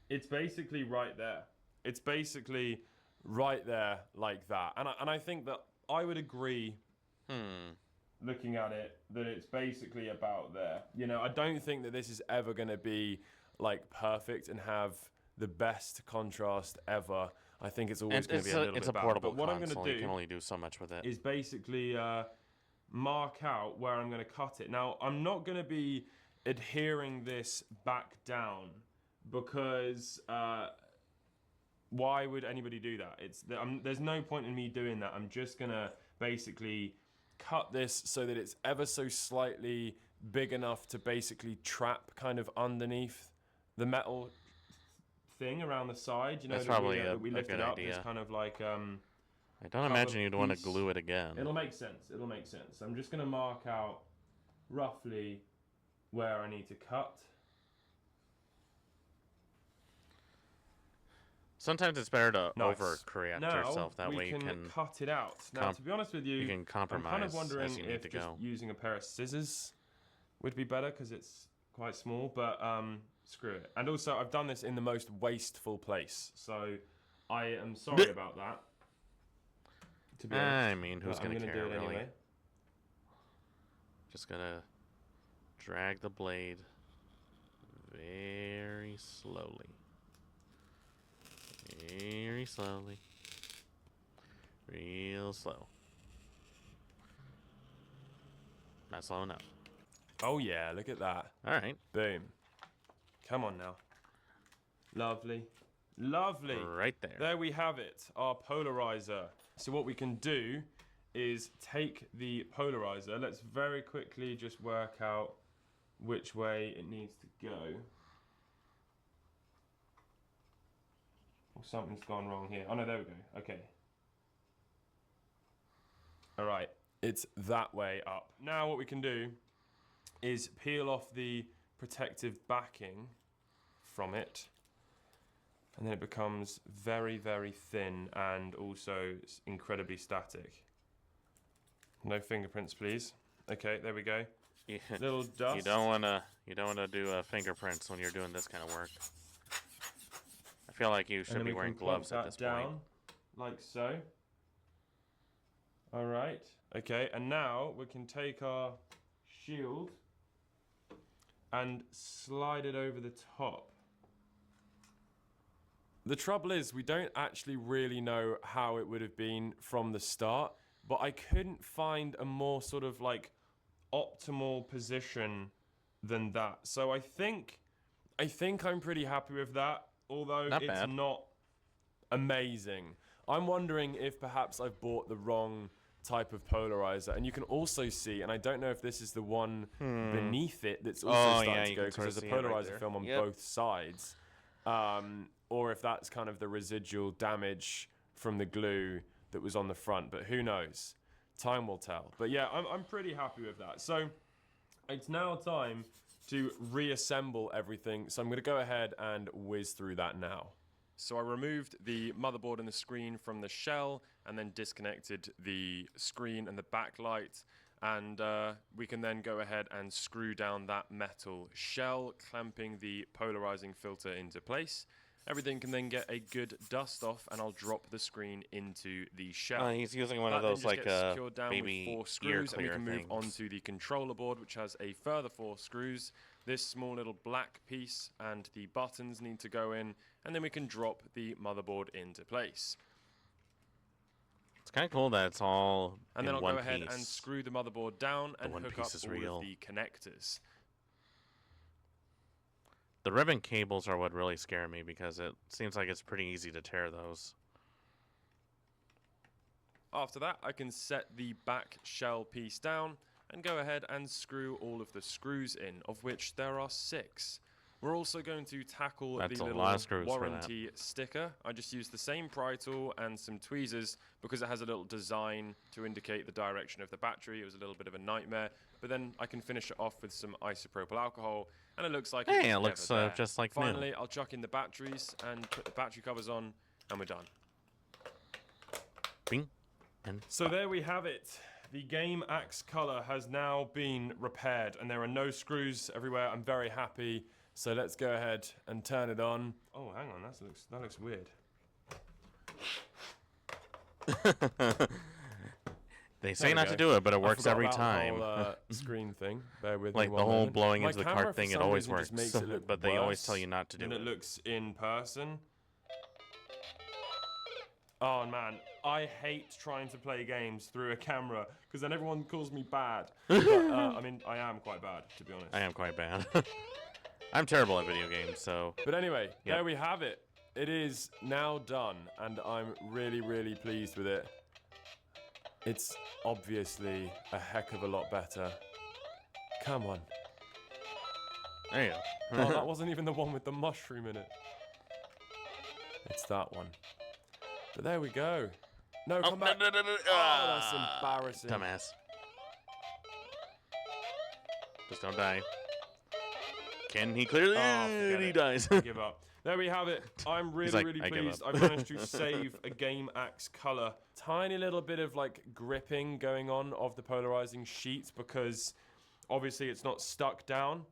B: it's basically right there. It's basically right there like that. And I think that I would agree, looking at it, that it's basically about there. You know, I don't think that this is ever going to be like perfect and have the best contrast ever. I think it's always going to be a little bit bad.
A: It's a portable
B: but what
A: console.
B: I'm going to do,
A: you can only do so much with it.
B: Is basically mark out where I'm going to cut it. Now, I'm not going to be adhering this back down, because why would anybody do that? There's no point in me doing that. I'm just going to basically cut this so that it's ever so slightly big enough to basically trap kind of underneath the metal thing around the side. You know,
A: that's probably a
B: we
A: good
B: lifted up.
A: idea.
B: It's kind of like
A: I don't imagine you'd want to glue it again.
B: It'll make sense. It'll make sense. I'm just going to mark out roughly where I need to cut.
A: Sometimes it's better to overcorrect yourself. That way you can
B: cut it out. Now, to be honest with you,
A: can compromise.
B: I'm kind of wondering if
A: to
B: just using a pair of scissors would be better, because it's quite small. But screw it. And also, I've done this in the most wasteful place, so I am sorry about that. To be honest,
A: I mean, who's going to care,
B: do it
A: really?
B: anyway.
A: Just gonna drag the blade very slowly. Very slowly. Real slow. Not slow enough.
B: Oh yeah, look at that.
A: Alright.
B: Boom. Come on now. Lovely. Lovely.
A: Right there.
B: There we have it, our polarizer. So what we can do is take the polarizer. Let's very quickly just work out which way it needs to go. Oh, something's gone wrong here. Oh no, there we go. Okay. Alright, it's that way up. Now what we can do is peel off the protective backing from it, and then it becomes very, very thin and also incredibly static. No fingerprints, please. Okay, there we go.
A: Yeah.
B: Little dust.
A: You don't wanna do fingerprints when you're doing this kind of work. I feel like you should be wearing gloves at this point.
B: Like so. All right. Okay, and now we can take our shield and slide it over the top. The trouble is, we don't actually really know how it would have been from the start, but I couldn't find a more sort of like optimal position than that. So I think I'm pretty happy with that, although it's not amazing. I'm wondering if perhaps I've bought the wrong type of polarizer, and you can also see, and I don't know if this is the one beneath it that's also starting to go, because there's a polarizer film on both sides. or if that's kind of the residual damage from the glue that was on the front, but who knows? Time will tell. But yeah, I'm pretty happy with that. So it's now time to reassemble everything. So I'm going to go ahead and whiz through that now. So I removed the motherboard and the screen from the shell and then disconnected the screen and the backlight. And we can then go ahead and screw down that metal shell, clamping the polarizing filter into place. Everything can then get a good dust off, and I'll drop the screen into the shell.
A: He's using one of those like
B: secured down
A: baby
B: with 4 screws, and we can move
A: things.
B: on to the controller board, which has a further 4 screws. This small little black piece and the buttons need to go in, and then we can drop the motherboard into place.
A: It's kind of cool that it's all
B: and
A: in
B: then I'll
A: one
B: go ahead
A: piece.
B: and screw the motherboard down and
A: one
B: hook
A: piece
B: up
A: is
B: all
A: real.
B: of the connectors.
A: The ribbon cables are what really scare me because it seems like it's pretty easy to tear those.
B: After that, I can set the back shell piece down and go ahead and screw all of the screws in, of which there are 6. We're also going to tackle
A: That's
B: the
A: a
B: little
A: lot of screws for that.
B: warranty sticker. I just used the same pry tool and some tweezers because it has a little design to indicate the direction of the battery. It was a little bit of a nightmare, but then I can finish it off with some isopropyl alcohol, and it looks like
A: Hey, it
B: was
A: looks
B: never there.
A: just like
B: Finally,
A: new.
B: I'll chuck in the batteries and put the battery covers on, and we're done.
A: Bing. And
B: So there we have it. The game axe color has now been repaired, and there are no screws everywhere. I'm very happy. So let's go ahead and turn it on. Oh, hang on, that looks weird.
A: they say not to do it, but it works every time.
B: The whole, screen thing. Bear with
A: Like
B: me
A: the
B: one
A: whole
B: moment.
A: blowing
B: My
A: into the
B: camera,
A: cart
B: for
A: thing, it
B: some
A: always
B: reason, just
A: works.
B: makes it look
A: But they always
B: worse
A: tell you not to do
B: than
A: it.
B: it looks in person. Oh man, I hate trying to play games through a camera because then everyone calls me bad. But, I mean, I am quite bad, to be honest.
A: I am quite bad. I'm terrible at video games, so...
B: But anyway,
A: Yep.
B: there we have it. It is now done, and I'm really, really pleased with it. It's obviously a heck of a lot better. Come on.
A: There you
B: Oh,
A: go.
B: that wasn't even the one with the mushroom in it. It's that one. But there we go. No,
A: Oh,
B: come back.
A: no.
B: Oh, that's embarrassing.
A: Dumbass. Just don't die. Can he clearly?
B: forget
A: he
B: it.
A: dies.
B: I give up. There we have it. I'm really,
A: like,
B: really
A: "I give
B: pleased.
A: up."
B: I've managed to save a game axe color. Tiny little bit of like gripping going on of the polarizing sheet because obviously it's not stuck down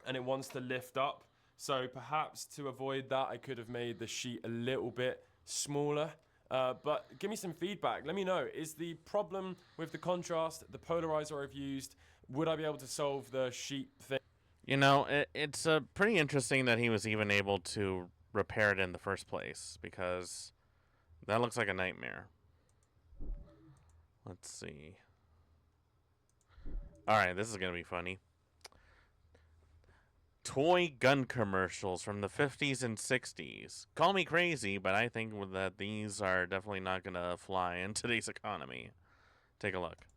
B: and it wants to lift up. So perhaps to avoid that, I could have made the sheet a little bit smaller. But give me some feedback. Let me know. Is the problem with the contrast, the polarizer I've used, would I be able to solve the sheet thing?
A: You know, it's pretty interesting that he was even able to repair it in the first place, because that looks like a nightmare. Let's see. Alright, this is going to be funny. Toy gun commercials from the 50s and 60s. Call me crazy, but I think that these are definitely not going to fly in today's economy. Take a look.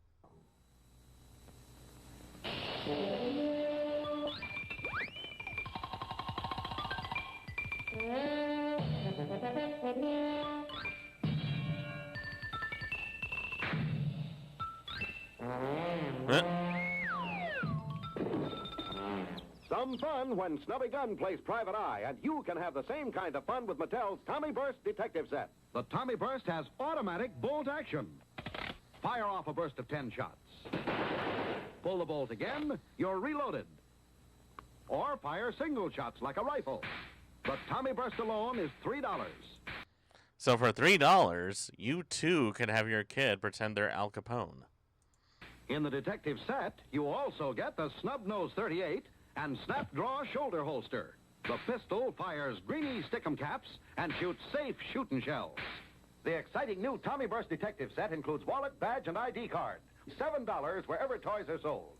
A: Huh?
C: Some fun when Snubby Gun plays Private Eye, and you can have the same kind of fun with Mattel's Tommy Burst Detective Set. The Tommy Burst has automatic bolt action. Fire off a burst of 10 shots. Pull the bolt again, you're reloaded. Or fire single shots like a rifle. The Tommy Burst alone is $3.
A: So for $3, you too can have your kid pretend they're Al Capone.
C: In the Detective Set, you also get the Snub Nose 38 and Snap Draw Shoulder Holster. The pistol fires greeny stickum caps and shoots safe shooting shells. The exciting new Tommy Burst Detective Set includes wallet, badge, and ID card. $7 wherever toys are sold.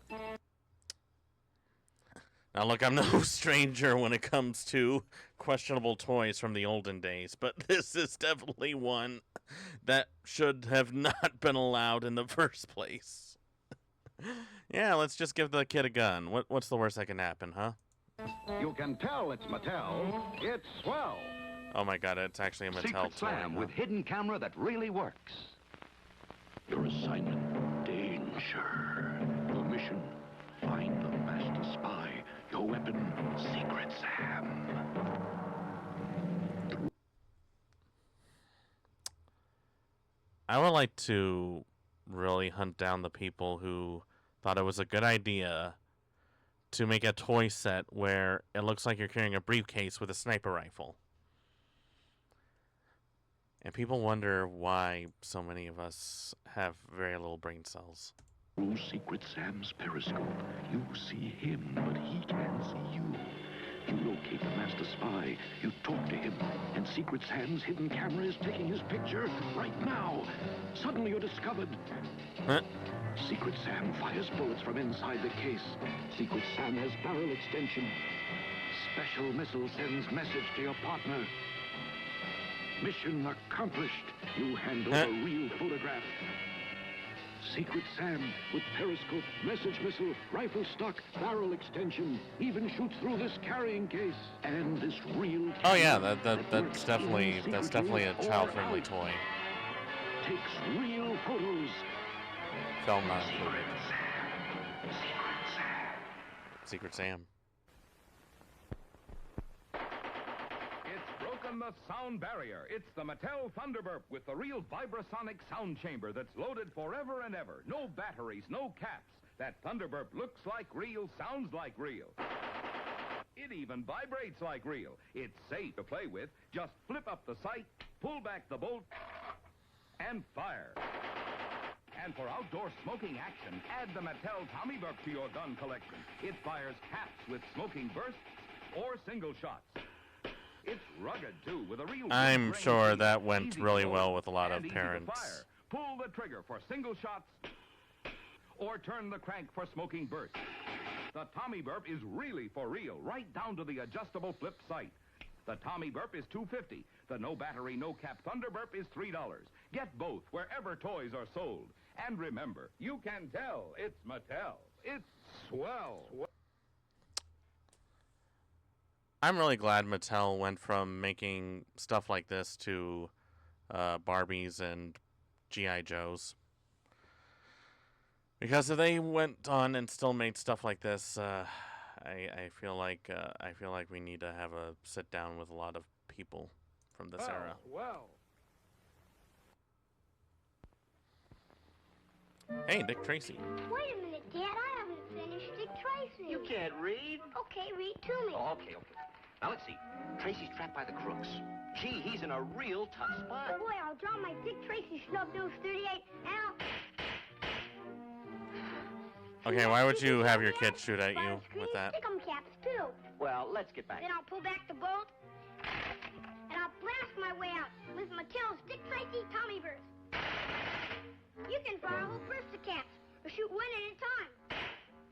A: Now look, I'm no stranger when it comes to questionable toys from the olden days, but this is definitely one that should have not been allowed in the first place. Yeah, let's just give the kid a gun. What's the worst that can happen, huh?
C: You can tell it's Mattel. It's swell.
A: Oh my god, it's actually a Mattel
C: Secret
A: toy.
C: Slam
A: Huh?
C: with hidden camera that really works.
D: Your assignment, danger. Your mission, find the master spy. Your weapon, Secret Sam.
A: I would like to really hunt down the people who thought it was a good idea to make a toy set where it looks like you're carrying a briefcase with a sniper rifle. And people wonder why so many of us have very little brain cells.
D: Through Secret Sam's periscope, you see him, but he can't see you. You locate the master spy, you talk to him, and Secret Sam's hidden camera is taking his picture right now. Suddenly you're discovered.
A: Huh?
D: Secret Sam fires bullets from inside the case. Secret Sam has barrel extension. Special missile sends message to your partner. Mission accomplished. You hand over a real photograph. Secret Sam with periscope, message missile, rifle stock, barrel extension, even shoots through this carrying case. And this real
A: Oh yeah,
D: camera
A: that's definitely a child-friendly toy.
D: Takes real photos.
A: Film not
D: Secret
A: included.
D: Sam. Secret Sam.
A: Secret Sam.
E: It's broken the sound barrier. It's the Mattel Thunderburp with the real vibrasonic sound chamber that's loaded forever and ever. No batteries, no caps. That Thunderburp looks like real, sounds like real. It even vibrates like real. It's safe to play with. Just flip up the sight, pull back the bolt, and fire. And for outdoor smoking action, add the Mattel Tommy Burp to your gun collection. It fires caps with smoking bursts or single shots. It's rugged, too, with a real...
A: I'm sure that went
E: easy
A: really
E: to load
A: well with a lot
E: and
A: of
E: easy to
A: parents.
E: fire. Pull the trigger for single shots or turn the crank for smoking bursts. The Tommy Burp is really for real, right down to the adjustable flip sight. The Tommy Burp is $2.50. The no battery, no cap Thunderburp is $3. Get both wherever toys are sold. And remember, you can tell it's Mattel. It's swell.
A: I'm really glad Mattel went from making stuff like this to Barbies and G.I. Joes. Because if they went on and still made stuff like this, I feel like we need to have a sit down with a lot of people from this era.
E: Well.
A: Hey, Dick Tracy.
F: Wait a minute, Dad. I haven't finished Dick Tracy.
G: You can't read.
F: Okay, read to me.
G: Oh, okay. Now, let's see. Tracy's trapped by the crooks. Gee, he's in a real tough spot.
F: Boy, I'll draw my Dick Tracy snub-nose 38, and I'll...
A: Okay, why would you have your kid shoot at you with that?
F: Stick 'em caps, too.
G: Well, let's get back.
F: Then I'll pull back the bolt, and I'll blast my way out with Mattel's Dick Tracy Tommy Burst. You can fire a whole burst of caps, or shoot one at a time.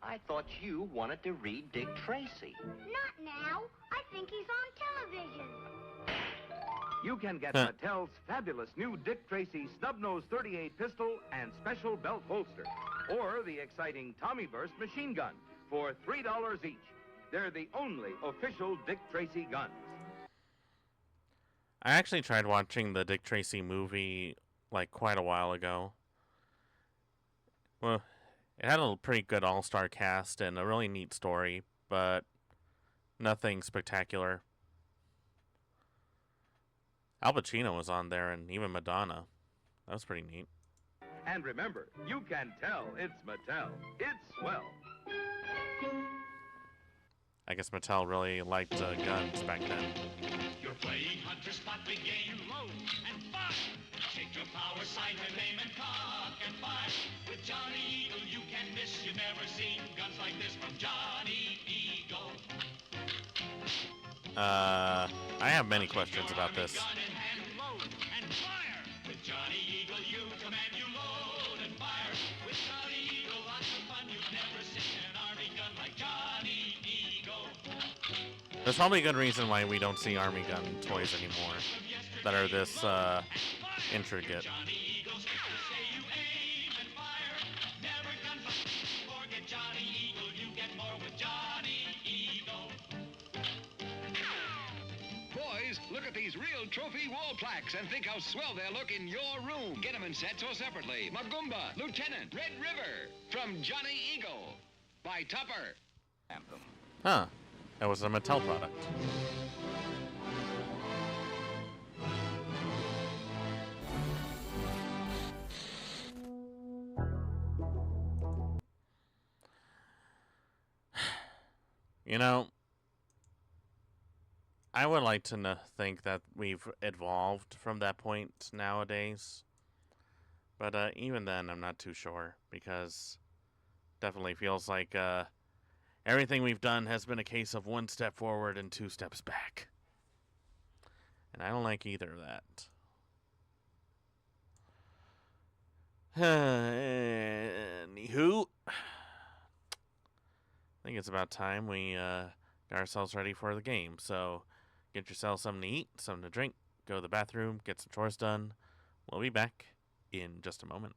G: I thought you wanted to read Dick Tracy.
F: Not now. I think he's on television.
E: You can get Mattel's fabulous new Dick Tracy Snub-Nose 38 pistol and special belt holster, or the exciting Tommy Burst machine gun for $3 each. They're the only official Dick Tracy guns.
A: I actually tried watching the Dick Tracy movie like quite a while ago. Well, it had a pretty good all-star cast and a really neat story, but nothing spectacular. Al Pacino was on there, and even Madonna. That was pretty neat.
E: And remember, you can tell it's Mattel. It's swell.
A: I guess Mattel really liked guns back then.
H: You're playing hunter, spot the game, load and fire. Take your power, sign your name and cock and fire. With Johnny Eagle you can miss. You've never seen guns like this from Johnny Eagle.
A: I have many questions about this.
H: Gun in hand, load and fire. With Johnny Eagle you command, you load and fire. With Johnny Eagle lots of fun. You've never seen an army gun like Johnny Eagle.
A: There's probably a good reason why we don't see Army gun toys anymore that are this intricate.
H: Johnny Eagle's say you aim and fire. Never guns forget Johnny Eagle. You get more with Johnny Eagle.
C: Boys, Look at these real trophy wall plaques and think how swell they'll look in your room. Get them in sets or separately. Magumba, Lieutenant, Red River, from Johnny Eagle, by Tupper. Anthem.
A: Huh. That was a Mattel product. You know, I would like to think that we've evolved from that point nowadays. But even then, I'm not too sure, because definitely feels like everything we've done has been a case of 1 step forward and 2 steps back. And I don't like either of that. Anywho, I think it's about time we got ourselves ready for the game. So get yourself something to eat, something to drink, go to the bathroom, get some chores done. We'll be back in just a moment.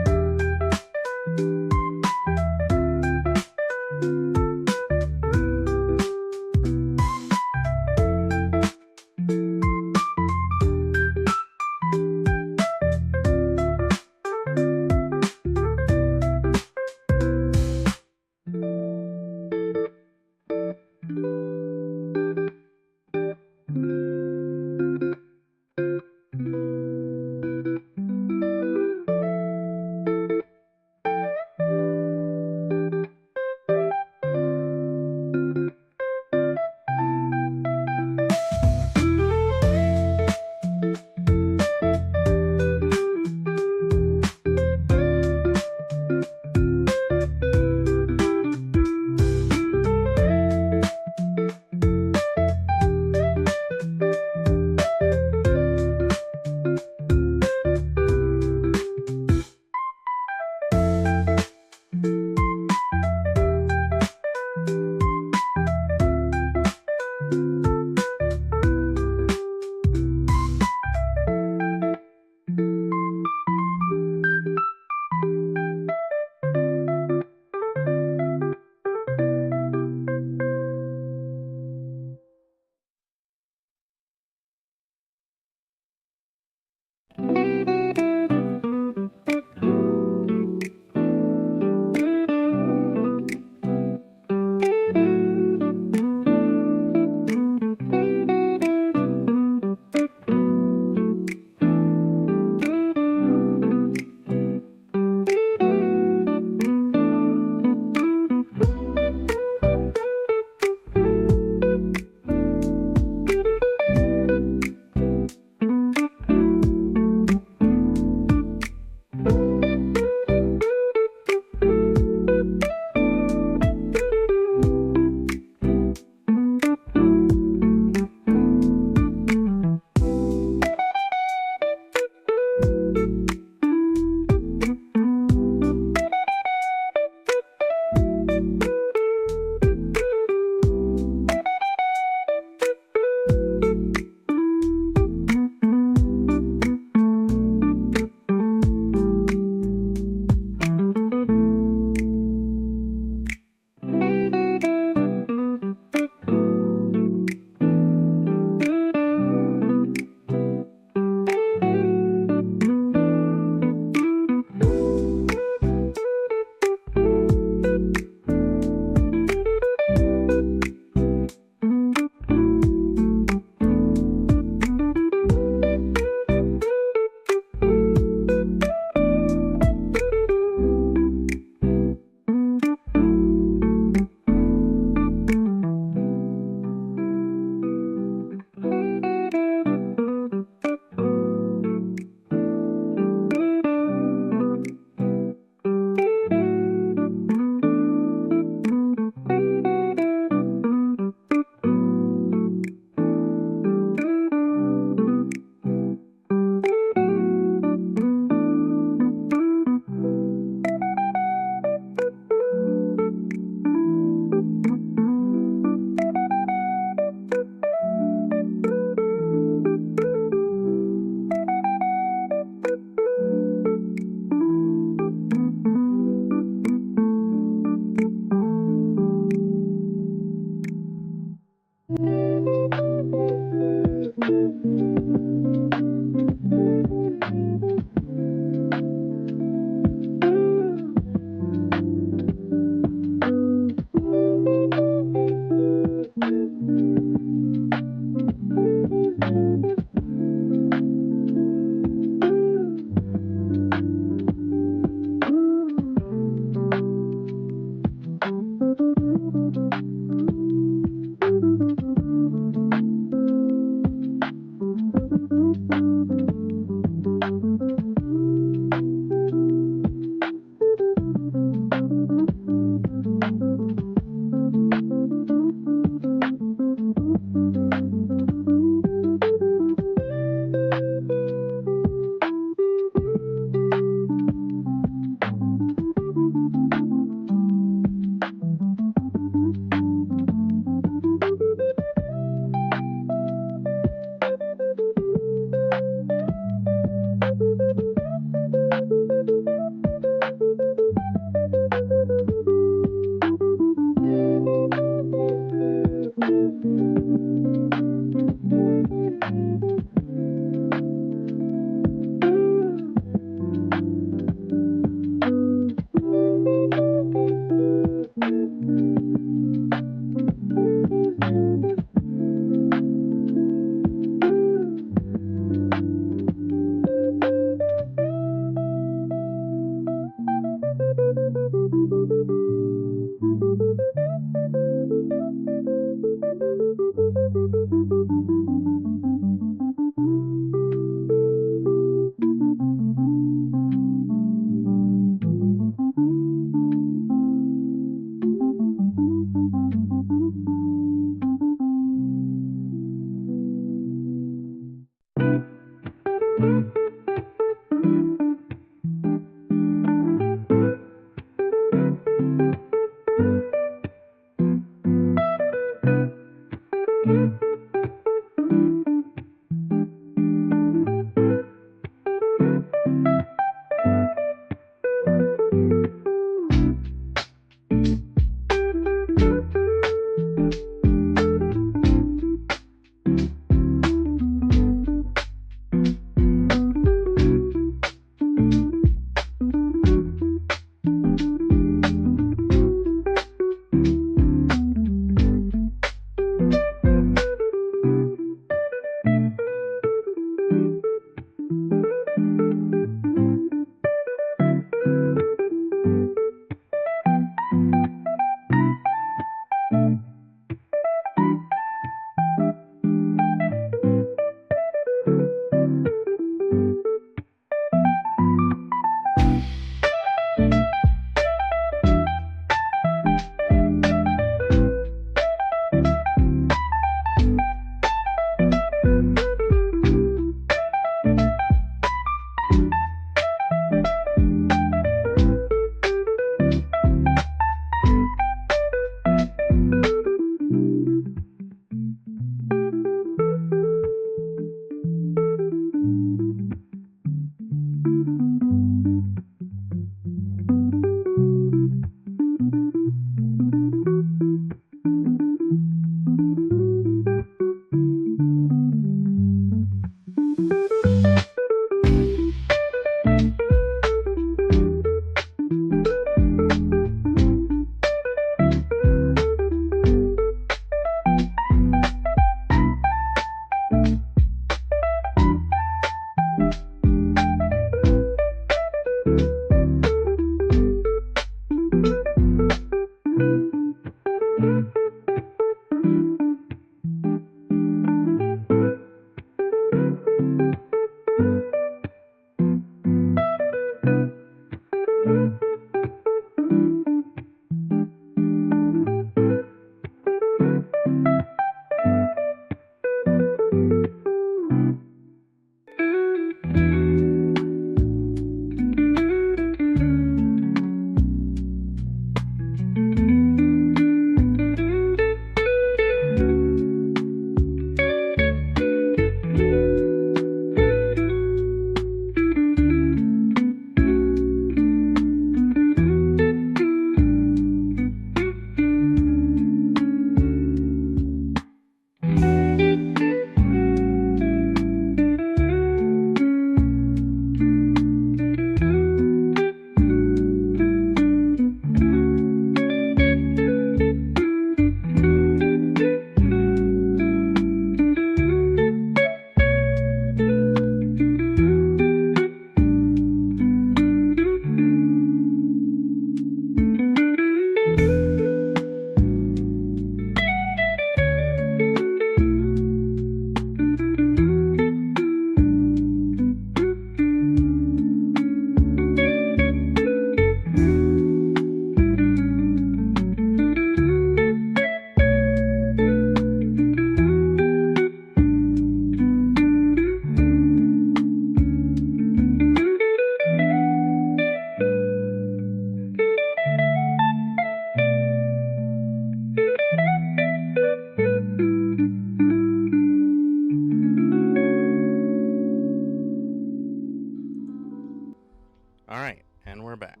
A: Alright, and we're back.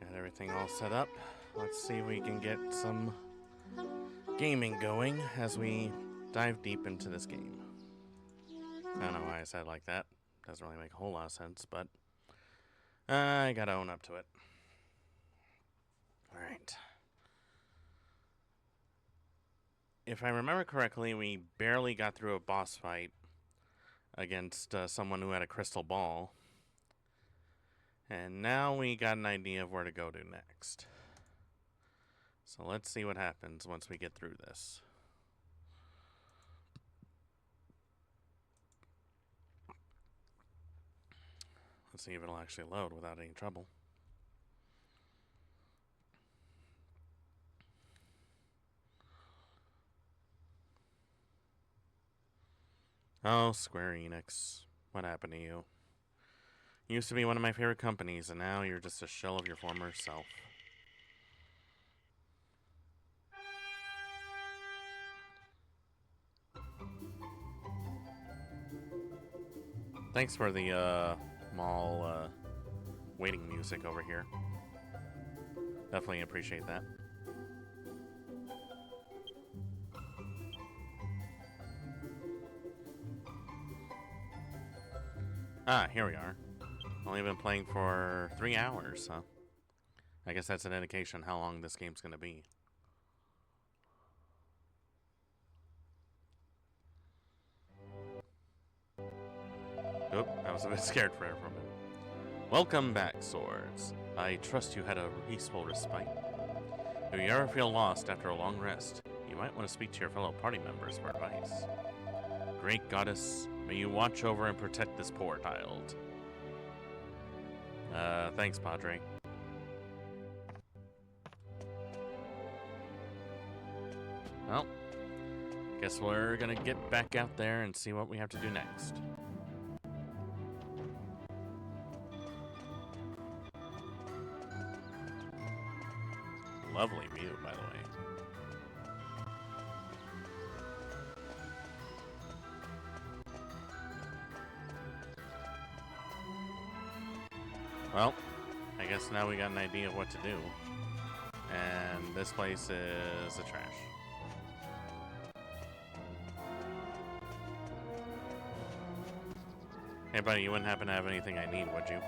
A: Got everything all set up. Let's see if we can get some gaming going as we dive deep into this game. I don't know why I said it like that. Doesn't really make a whole lot of sense, but I gotta own up to it. Alright. If I remember correctly, we barely got through a boss fight against someone who had a crystal ball. And now we got an idea of where to go to next. So let's see what happens once we get through this. Let's see if it'll actually load without any trouble. Oh, Square Enix. What happened to you? You used to be one of my favorite companies, and now you're just a shell of your former self. Thanks for the mall waiting music over here. Definitely appreciate that. Ah, here we are. Only been playing for 3 hours, so I guess that's an indication how long this game's gonna be. Oop, I was a bit scared for a minute. Welcome back, Swords. I trust you had a peaceful respite. If you ever feel lost after a long rest, you might want to speak to your fellow party members for advice. Great Goddess, may you watch over and protect this poor child. Thanks, Padre. Well, guess we're gonna get back out there and see what we have to do next. Lovely view, by the way. Well, I guess so now we got an idea of what to do. And this place is the trash. Hey buddy, you wouldn't happen to have anything I need, would you?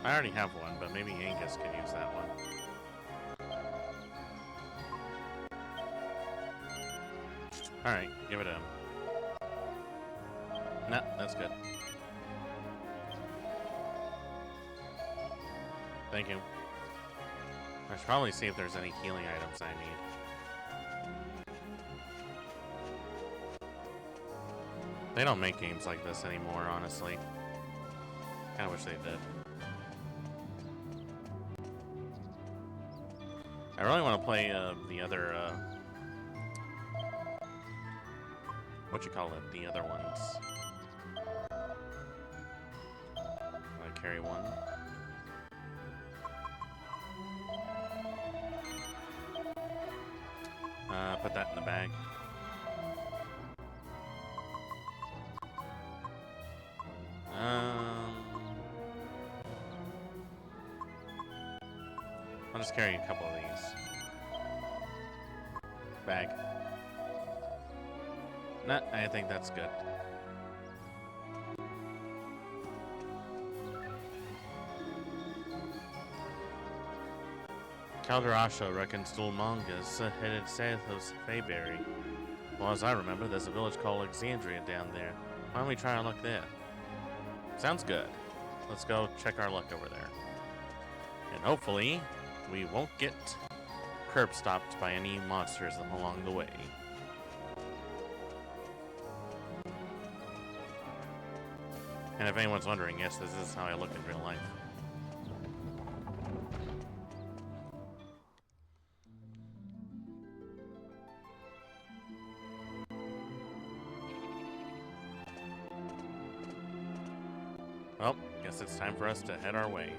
A: I already have one, but maybe Angus could use that one. Alright, give it to him. Nah, that's good. Thank you. I should probably see if there's any healing items I need. They don't make games like this anymore, honestly. Kinda wish they did. I really want to play the other, what you call it, the other ones. I carry one. Put that in the bag. I'll just carry a couple of these. Bag. Nah, I think that's good. Calderasho reckons Dulmonga's headed south of Fayberry. Well, as I remember, there's a village called Alexandria down there. Why don't we try our luck there? Sounds good. Let's go check our luck over there. And hopefully, we won't get curb stopped by any monsters along the way. And if anyone's wondering, yes, this is how I look in real life. Well, guess it's time for us to head our way.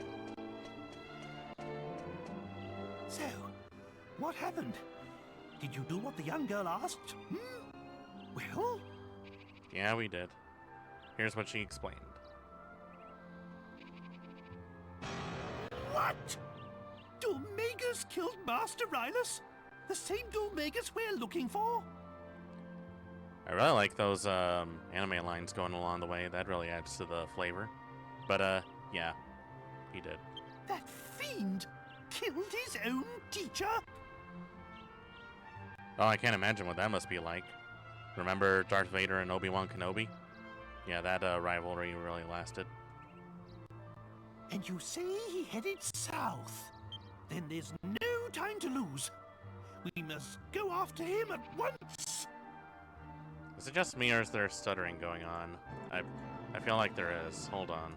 I: So, what happened? Did you do what the young girl asked? Well?
A: Yeah, we did. Here's what she explained.
I: What? Dulmagus killed Master Rylus? The same Dulmagus we're looking for?
A: I really like those anime lines going along the way. That really adds to the flavor. But, yeah, he did.
I: That fiend killed his own teacher?
A: Oh, I can't imagine what that must be like. Remember Darth Vader and Obi-Wan Kenobi? Yeah, that rivalry really lasted.
I: And you say he headed south? Then there's no time to lose. We must go after him at once.
A: Is it just me or is there stuttering going on? I feel like there is. Hold on.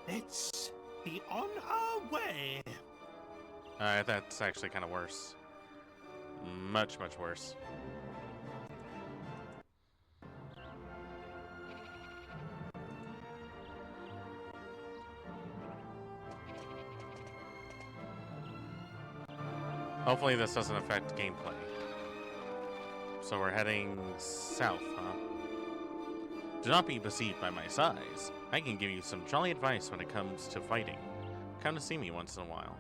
I: Let's be on our way.
A: That's actually kind of worse. Much, much worse. Hopefully this doesn't affect gameplay. So we're heading south, huh? Do not be deceived by my size. I can give you some jolly advice when it comes to fighting. Come to see me once in a while.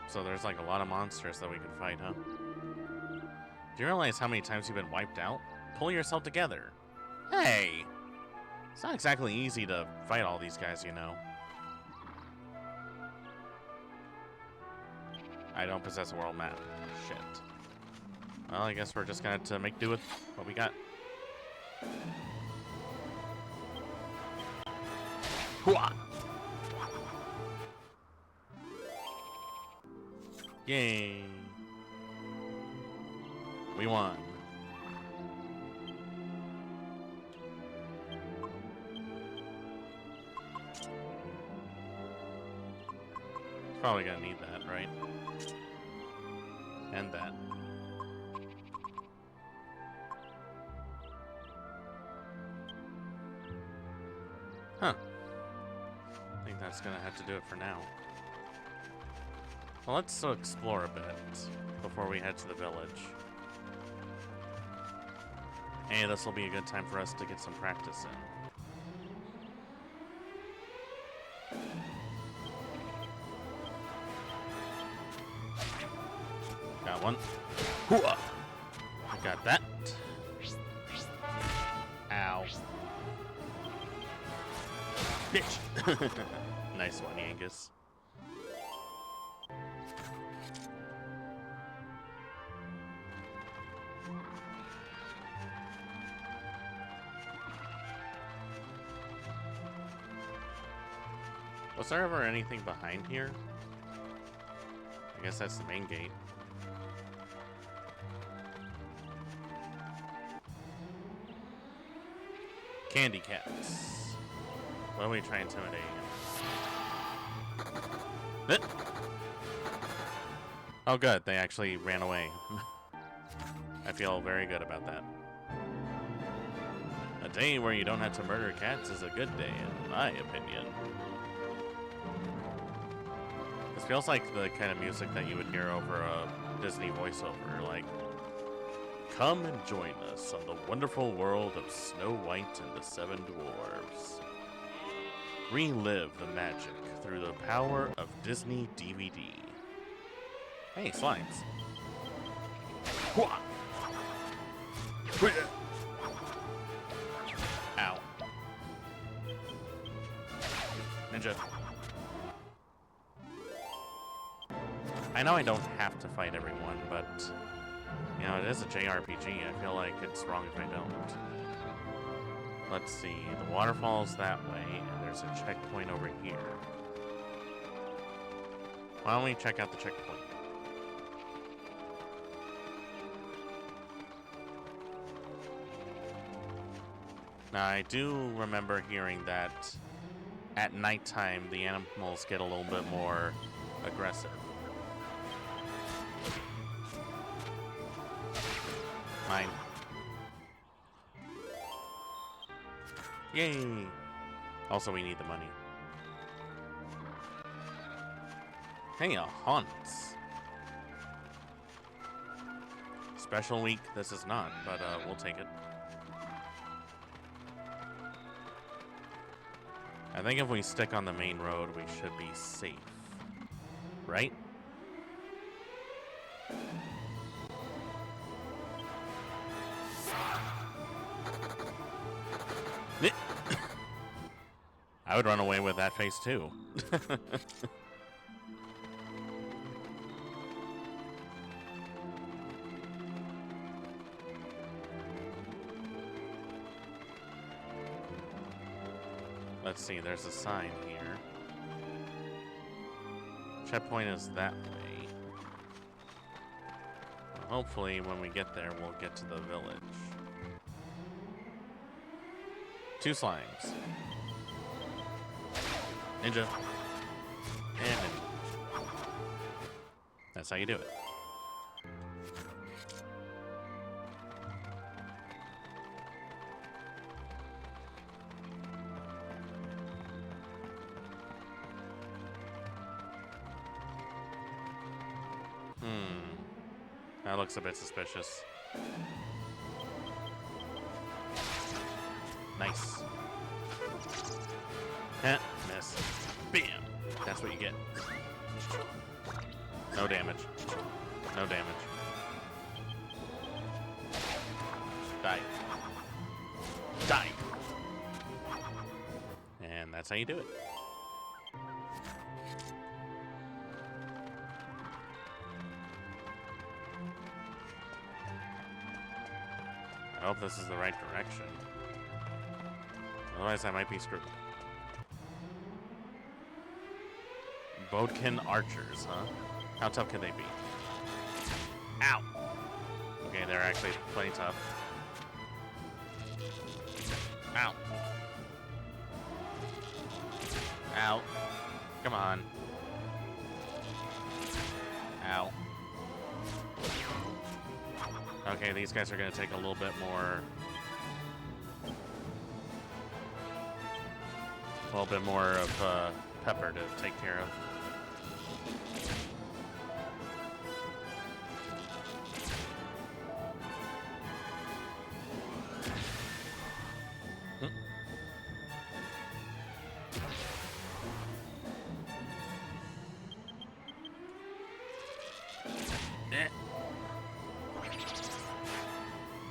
A: So there's like a lot of monsters that we can fight, huh? Do you realize how many times you've been wiped out? Pull yourself together. Hey! It's not exactly easy to fight all these guys, you know. I don't possess a world map. Shit. Well, I guess we're just gonna have to make do with what we got. Hooah! Yay! We won. Probably gonna need that, right? And that. Huh. I think that's gonna have to do it for now. Well, let's still explore a bit before we head to the village. Hey, this will be a good time for us to get some practice in. Got one. Hooah! I got that. Ow. Bitch! Nice one, Angus. Was there ever anything behind here? I guess that's the main gate. Candy cats. Why don't we try intimidating him? Oh good, they actually ran away. I feel very good about that. A day where you don't have to murder cats is a good day, in my opinion. This feels like the kind of music that you would hear over a Disney voiceover, like, come and join us on the wonderful world of Snow White and the Seven Dwarves. Relive the magic through the power of Disney DVD. Hey, slimes. Ow. Ninja. I know I don't have to fight everyone, but, you know, it is a JRPG. I feel like it's wrong if I don't. Let's see. The waterfall's that way, and there's a checkpoint over here. Why don't we check out the checkpoint? Now, I do remember hearing that at nighttime, the animals get a little bit more aggressive. Mine. Yay! Also, we need the money. Hey, a haunt. Special week, this is not, but we'll take it. I think if we stick on the main road, we should be safe. Right? I would run away with that face too. Let's see, there's a sign here. Checkpoint is that way. Hopefully, when we get there, we'll get to the village. 2 slimes. Ninja. And ninja. That's how you do it. That looks a bit suspicious. Nice. Miss. Bam! That's what you get. No damage. No damage. Die. Die! And that's how you do it. I hope this is the right direction. Otherwise, I might be screwed. Bodkin archers, huh? How tough can they be? Ow! Okay, they're actually plenty tough. Ow! Ow! Come on. Okay, these guys are going to take a little bit more... A little bit more of pepper to take care of.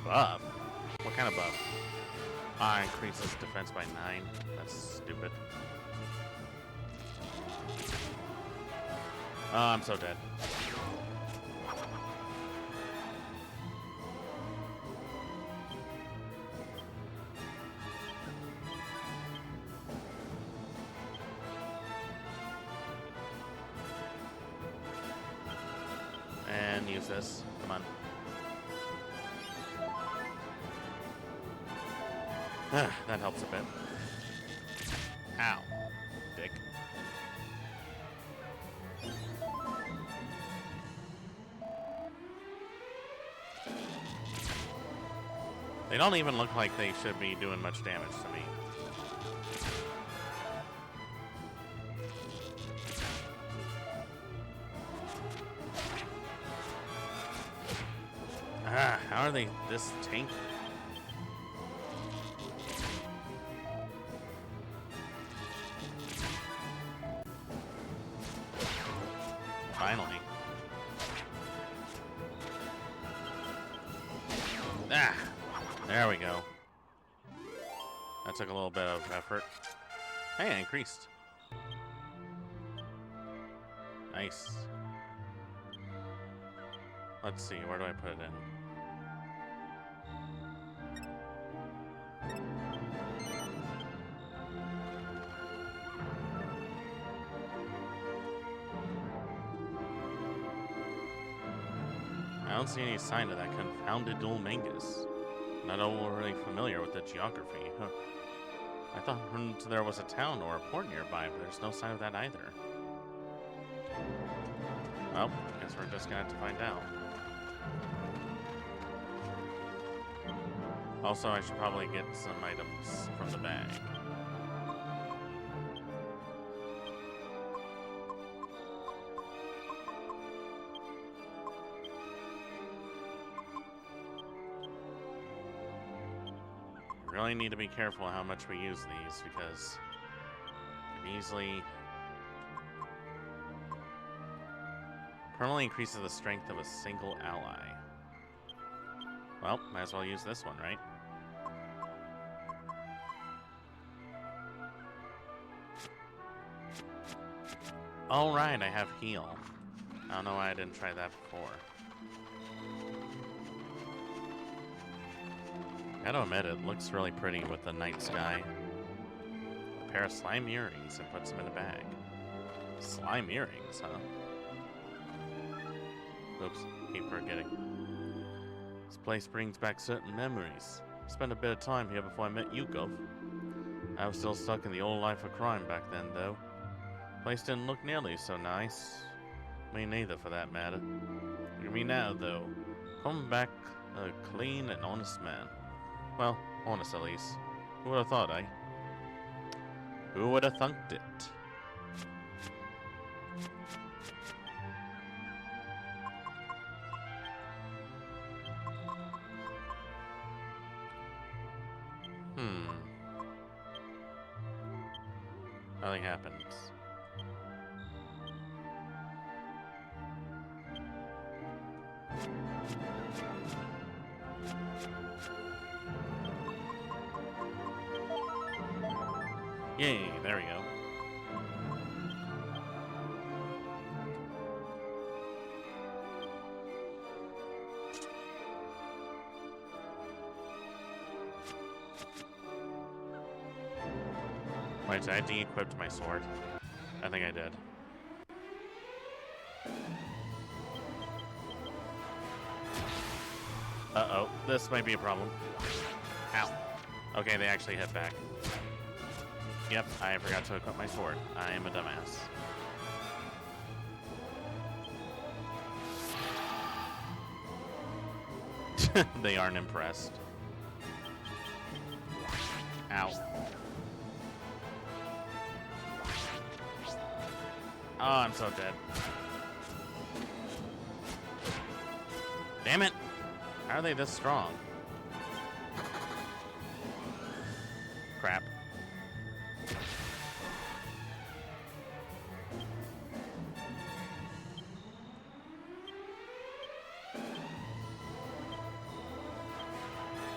A: Buff? What kind of buff? Ah, increases defense by 9. That's stupid. Oh, I'm so dead. And use this. Come on. That helps a bit. Ow. Dick. They don't even look like they should be doing much damage to me. How are they this tanky? Finally. There we go. That took a little bit of effort. Hey, it increased. Nice. Let's see, where do I put it in? I don't see any sign of that confounded dual mangus. Not overly familiar with the geography. Huh. I thought there was a town or a port nearby, but there's no sign of that either. Well, guess we're just gonna have to find out. Also, I should probably get some items from the bag. Really need to be careful how much we use these because it can easily permanently increases the strength of a single ally. Well, might as well use this one, right? Alright, I have heal. I don't know why I didn't try that before. Gotta admit, it looks really pretty with the night sky. A pair of slime earrings and puts them in a bag. Slime earrings, huh? Oops, keep forgetting. This place brings back certain memories. I spent a bit of time here before I met you, Gov. I was still stuck in the old life of crime back then, though. The place didn't look nearly so nice. Me neither, for that matter. Look at me now, though. Coming back a clean and honest man. Well, honest at least. Who would have thought, eh? Who would have thunked it? Nothing happens. Yay, there we go. Wait, did I de-equip my sword? I think I did. Uh-oh, this might be a problem. Ow. Okay, they actually hit back. Yep, I forgot to equip my sword. I am a dumbass. They aren't impressed. Ow. Oh, I'm so dead. Damn it! How are they this strong? Crap.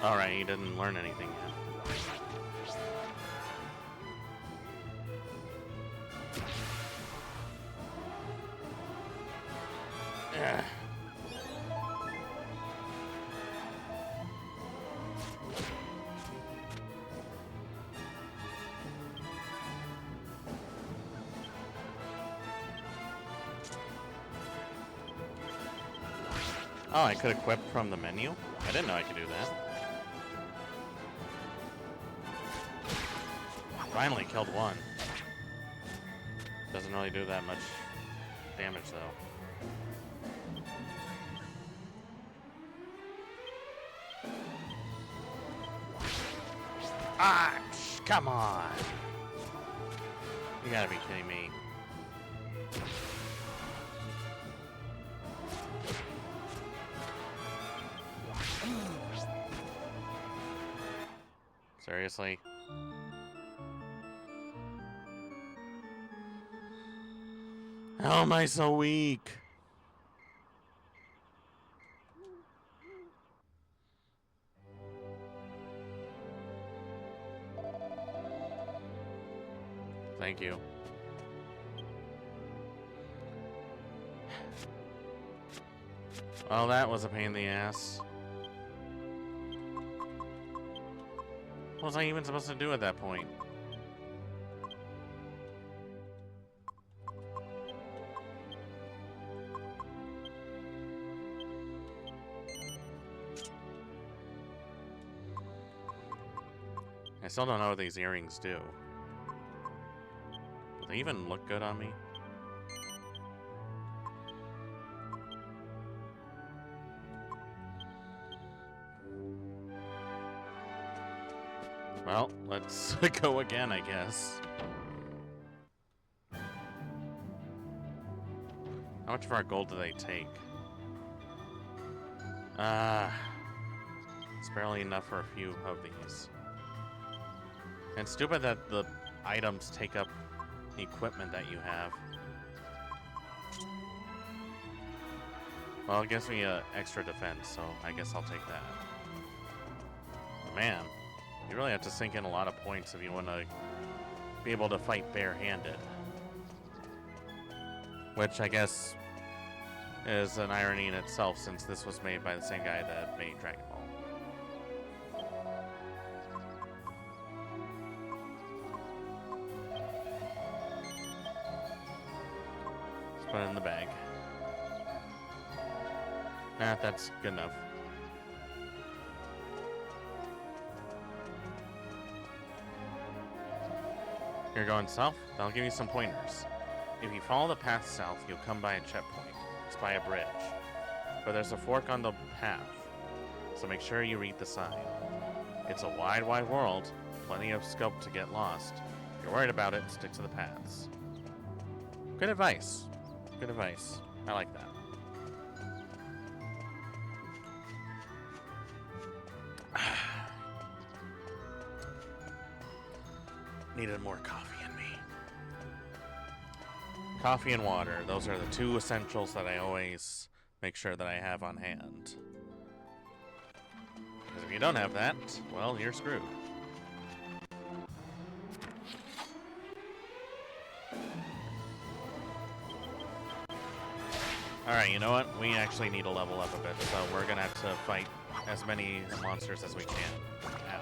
A: Alright, he didn't learn anything yet. Ugh. Oh, I could equip from the menu? I didn't know I could do that. Finally killed one. Doesn't really do that much damage, though. Ah, come on. You gotta be kidding me. Seriously? How am I so weak? Thank you. Well, that was a pain in the ass. What was I even supposed to do at that point? I still don't know what these earrings do. Do they even look good on me? Well, let's go again, I guess. How much of our gold do they take? It's barely enough for a few of these. And it's stupid that the items take up the equipment that you have. Well, it gives me extra defense, so I guess I'll take that. But man, you really have to sink in a lot of points if you want to be able to fight barehanded. Which I guess is an irony in itself, since this was made by the same guy that made Dragon Ball. Let's put it in the bag. Nah, that's good enough. You're going south? I'll give you some pointers. If you follow the path south, you'll come by a checkpoint. It's by a bridge. But there's a fork on the path, so make sure you read the sign. It's a wide, wide world. Plenty of scope to get lost. If you're worried about it, stick to the paths. Good advice. Good advice. I like that. Needed more coffee in me. Coffee and water. Those are the two essentials that I always make sure that I have on hand. Because if you don't have that, well, you're screwed. Alright, you know what? We actually need to level up a bit, so we're gonna have to fight as many monsters as we can. Ow.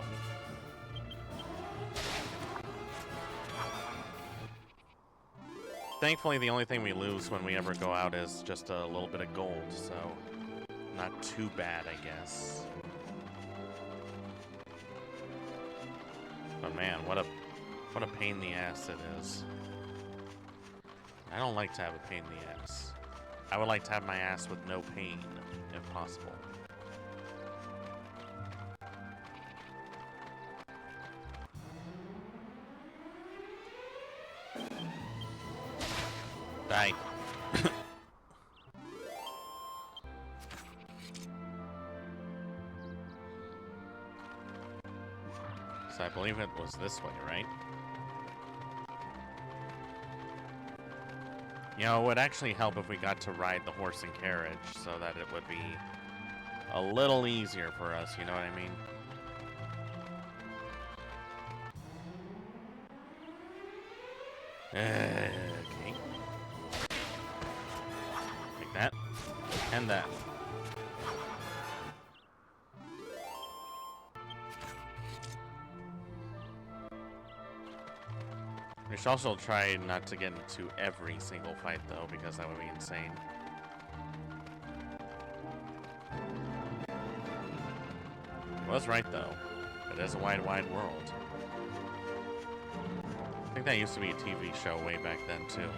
A: Thankfully, the only thing we lose when we ever go out is just a little bit of gold, so not too bad, I guess. But man, what a pain in the ass it is. I don't like to have a pain in the ass. I would like to have my ass with no pain, if possible. So I believe it was this way, right? You know, it would actually help if we got to ride the horse and carriage so that it would be a little easier for us, you know what I mean? Okay. Like that. And that. We should also try not to get into every single fight, though, because that would be insane. He was right, though. It is a wide, wide world. I think that used to be a TV show way back then, too.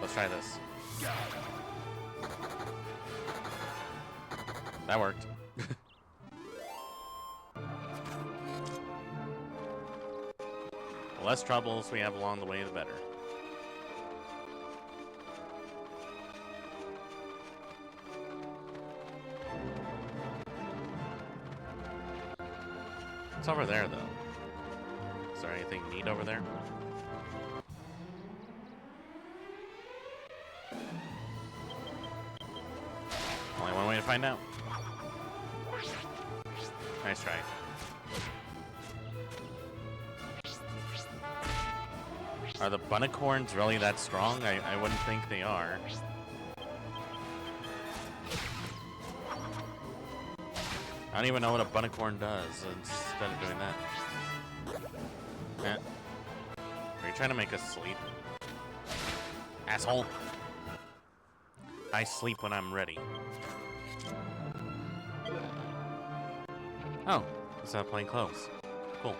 A: Let's try this. That worked. The less troubles we have along the way, the better. What's over there, though? Is there anything neat over there? Only one way to find out. Nice try. Are the bunnicorns really that strong? I wouldn't think they are. I don't even know what a bunnicorn does instead of doing that. Eh. Are you trying to make us sleep? Asshole! I sleep when I'm ready. Oh, it's not plain clothes. Cool.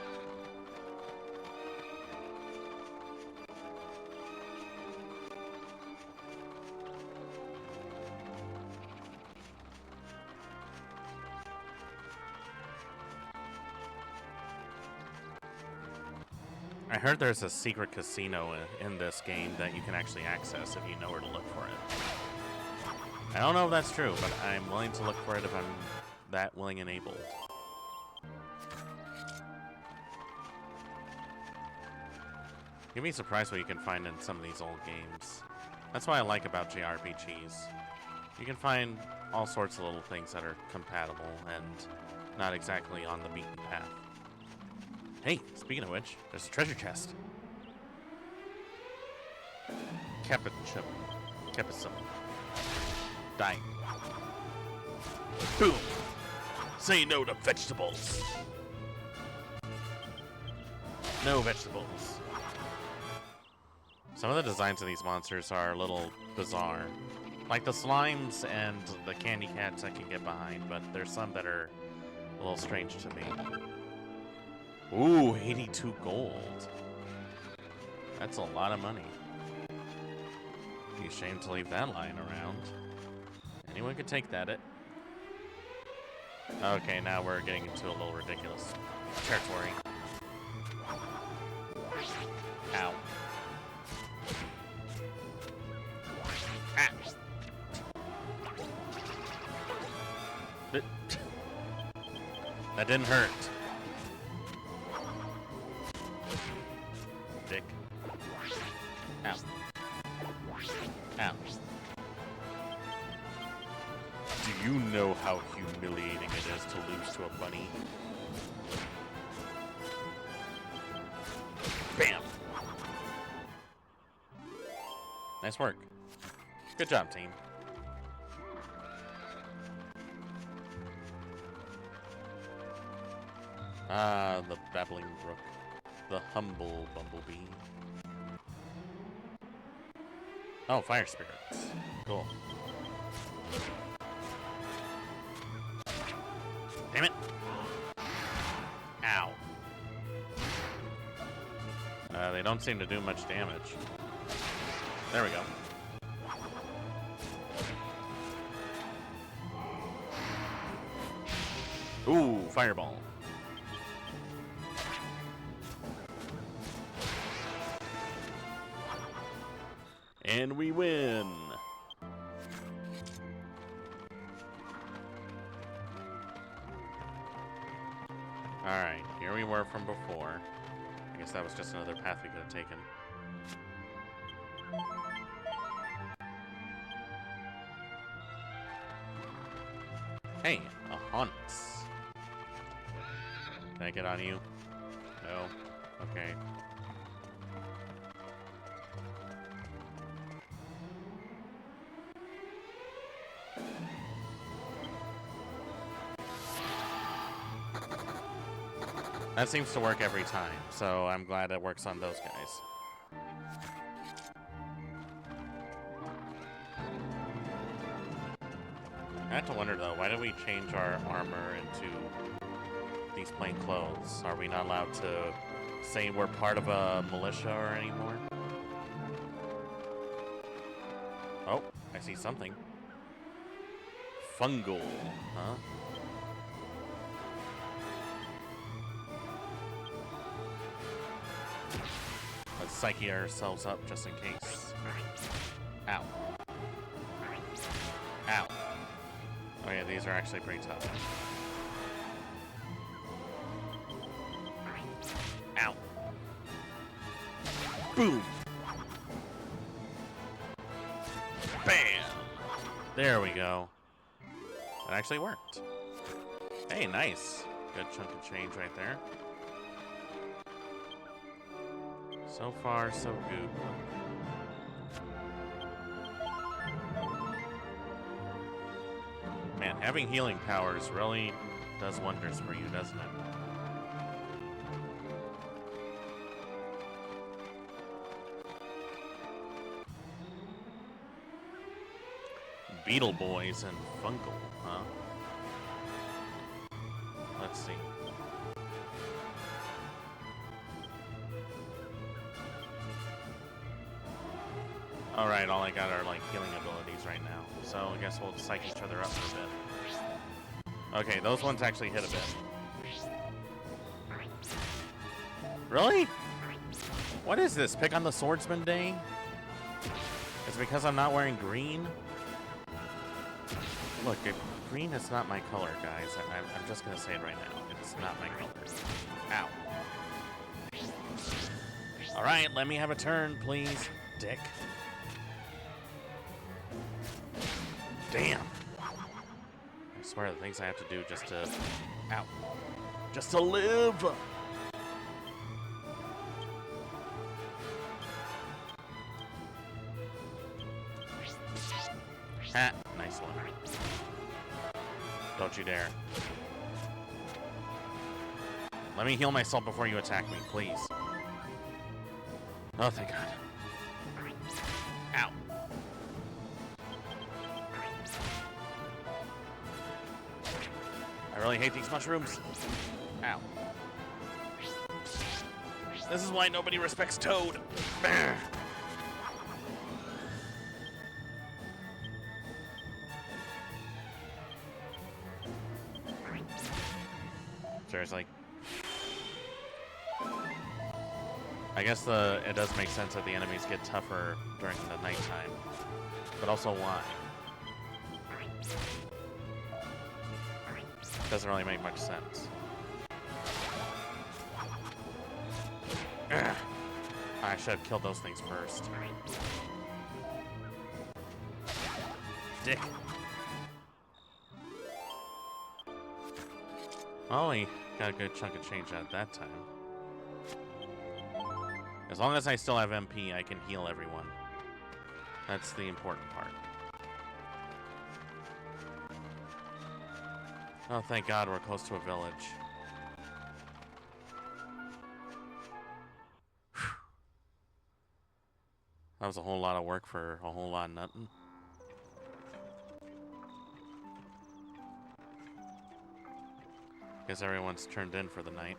A: I heard there's a secret casino in this game that you can actually access if you know where to look for it. I don't know if that's true, but I'm willing to look for it if I'm that willing and able. You'd be surprised what you can find in some of these old games. That's what I like about JRPGs. You can find all sorts of little things that are compatible and not exactly on the beaten path. Hey, speaking of which, there's a treasure chest. Capitalism. Die. Boom! Say no to vegetables. No vegetables. Some of the designs of these monsters are a little bizarre. Like the slimes and the candy cats I can get behind, but there's some that are a little strange to me. Ooh, 82 gold. That's a lot of money. Be ashamed to leave that lying around. Anyone could take that. Okay, now we're getting into a little ridiculous territory. Ow. Ah. That didn't hurt. Dick. Ow. Ow. Do you know how humiliating it is to lose to a bunny? Bam! Nice work. Good job, team. Ah, the babbling brook. The humble bumblebee. Oh, fire spirits. Cool. Damn it! Ow. They don't seem to do much damage. There we go. Ooh, fireball. And we win. Alright, here we were from before. I guess that was just another path we could have taken. Hey, a hunt. Can I get on you? No? Okay. That seems to work every time, so I'm glad it works on those guys. I have to wonder though, why did we change our armor into these plain clothes? Are we not allowed to say we're part of a militia or anymore? Oh, I see something. Fungal, huh? Let's psyche ourselves up just in case. Ow. Ow. Oh yeah, these are actually pretty tough. Ow. Boom. Bam. There we go. That actually worked. Hey, nice. Good chunk of change right there. So far, so good. Man, having healing powers really does wonders for you, doesn't it? Beetle Boys and Fungal, huh? Let's see. Alright, all I got are like healing abilities right now. So I guess we'll psych each other up for a bit. Okay, those ones actually hit a bit. Really? What is this? Pick on the Swordsman Day? Is it because I'm not wearing green? Look, green is not my color, guys. I'm just gonna say it right now. It's not my color. Ow. Alright, let me have a turn, please, dick. Damn. I swear the things I have to do just to... Ow. Just to live! Ha! Nice one. Don't you dare. Let me heal myself before you attack me, please. Oh, thank God. Ow. I really hate these mushrooms. Ow. This is why nobody respects Toad. Seriously. I guess it does make sense that the enemies get tougher during the nighttime. But also why? Doesn't really make much sense. Ugh. I should have killed those things first. Dick. Well, we got a good chunk of change at that time. As long as I still have MP, I can heal everyone. That's the important part. Oh, thank God we're close to a village. Whew. That was a whole lot of work for a whole lot of nothing. Guess everyone's turned in for the night.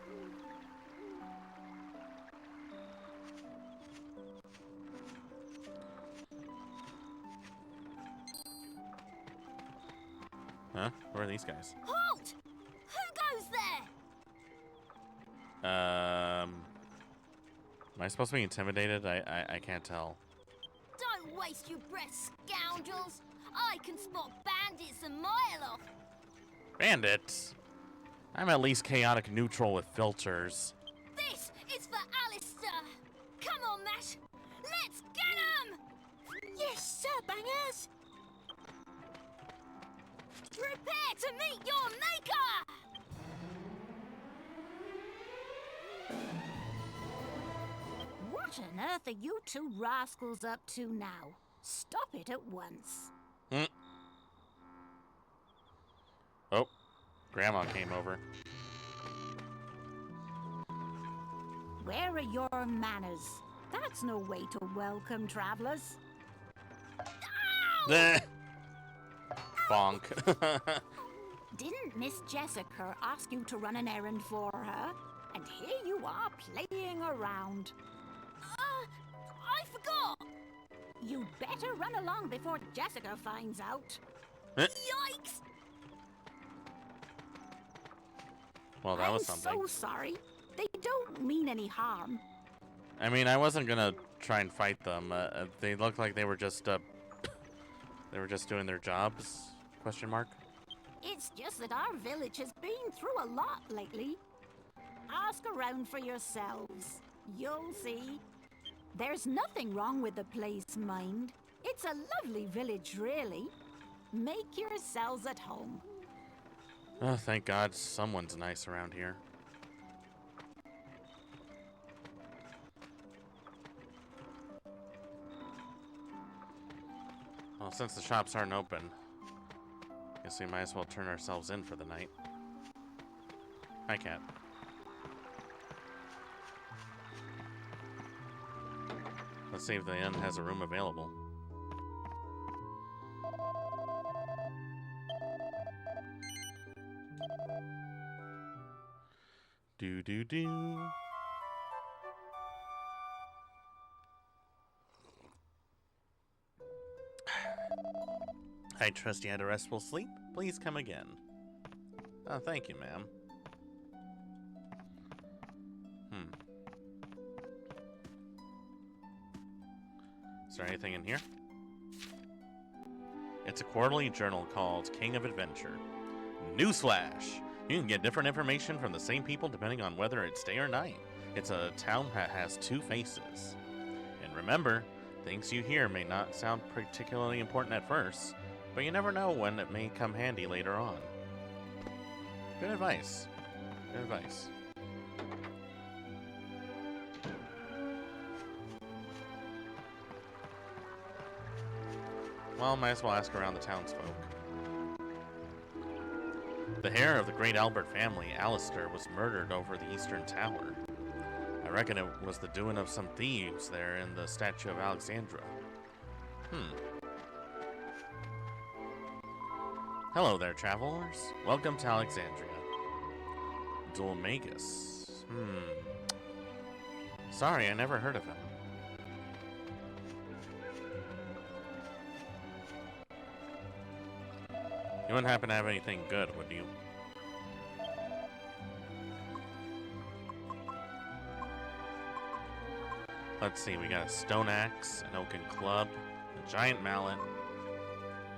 A: Huh? Where are these guys?
J: Halt! Who goes there?
A: Am I supposed to be intimidated? I can't tell.
J: Don't waste your breath, scoundrels. I can spot bandits a mile off.
A: Bandits? I'm at least chaotic neutral with filters.
J: This is for Alistair. Come on, Matt. Let's get him!
I: Yes, sir, bangers.
J: Prepare to meet your maker! What on earth are you two rascals up to now? Stop it at once.
A: Oh, Grandma came over.
J: Where are your manners? That's no way to welcome travelers.
A: Bleh. Bonk.
J: Didn't Miss Jessica ask you to run an errand for her? And here you are playing around. I forgot. You'd better run along before Jessica finds out. Yikes!
A: Well, that was something.
J: I'm so sorry. They don't mean any harm.
A: I mean, I wasn't gonna try and fight them. They looked like they were just doing their jobs? Question mark.
J: It's just that our village has been through a lot lately. Ask around for yourselves. You'll see. There's nothing wrong with the place, mind. It's a lovely village, really. Make yourselves at home.
A: Oh, thank God someone's nice around here. Well, since the shops aren't open, guess we might as well turn ourselves in for the night. Hi, Cat. Let's see if the inn has a room available. Do. I trust you had a restful sleep. Please come again. Oh, thank you, ma'am. Is there anything in here? It's a quarterly journal called King of Adventure. Newsflash! You can get different information from the same people depending on whether it's day or night. It's a town that has two faces. And remember, things you hear may not sound particularly important at first, but you never know when it may come handy later on. Good advice. Good advice. Well, might as well ask around the townsfolk. The heir of the great Albert family, Alistair, was murdered over the Eastern Tower. I reckon it was the doing of some thieves there in the statue of Alexandra. Hello there, travelers. Welcome to Alexandria. Dulmagus. Sorry, I never heard of him. You wouldn't happen to have anything good, would you? Let's see, we got a stone axe, an oaken club, a giant mallet.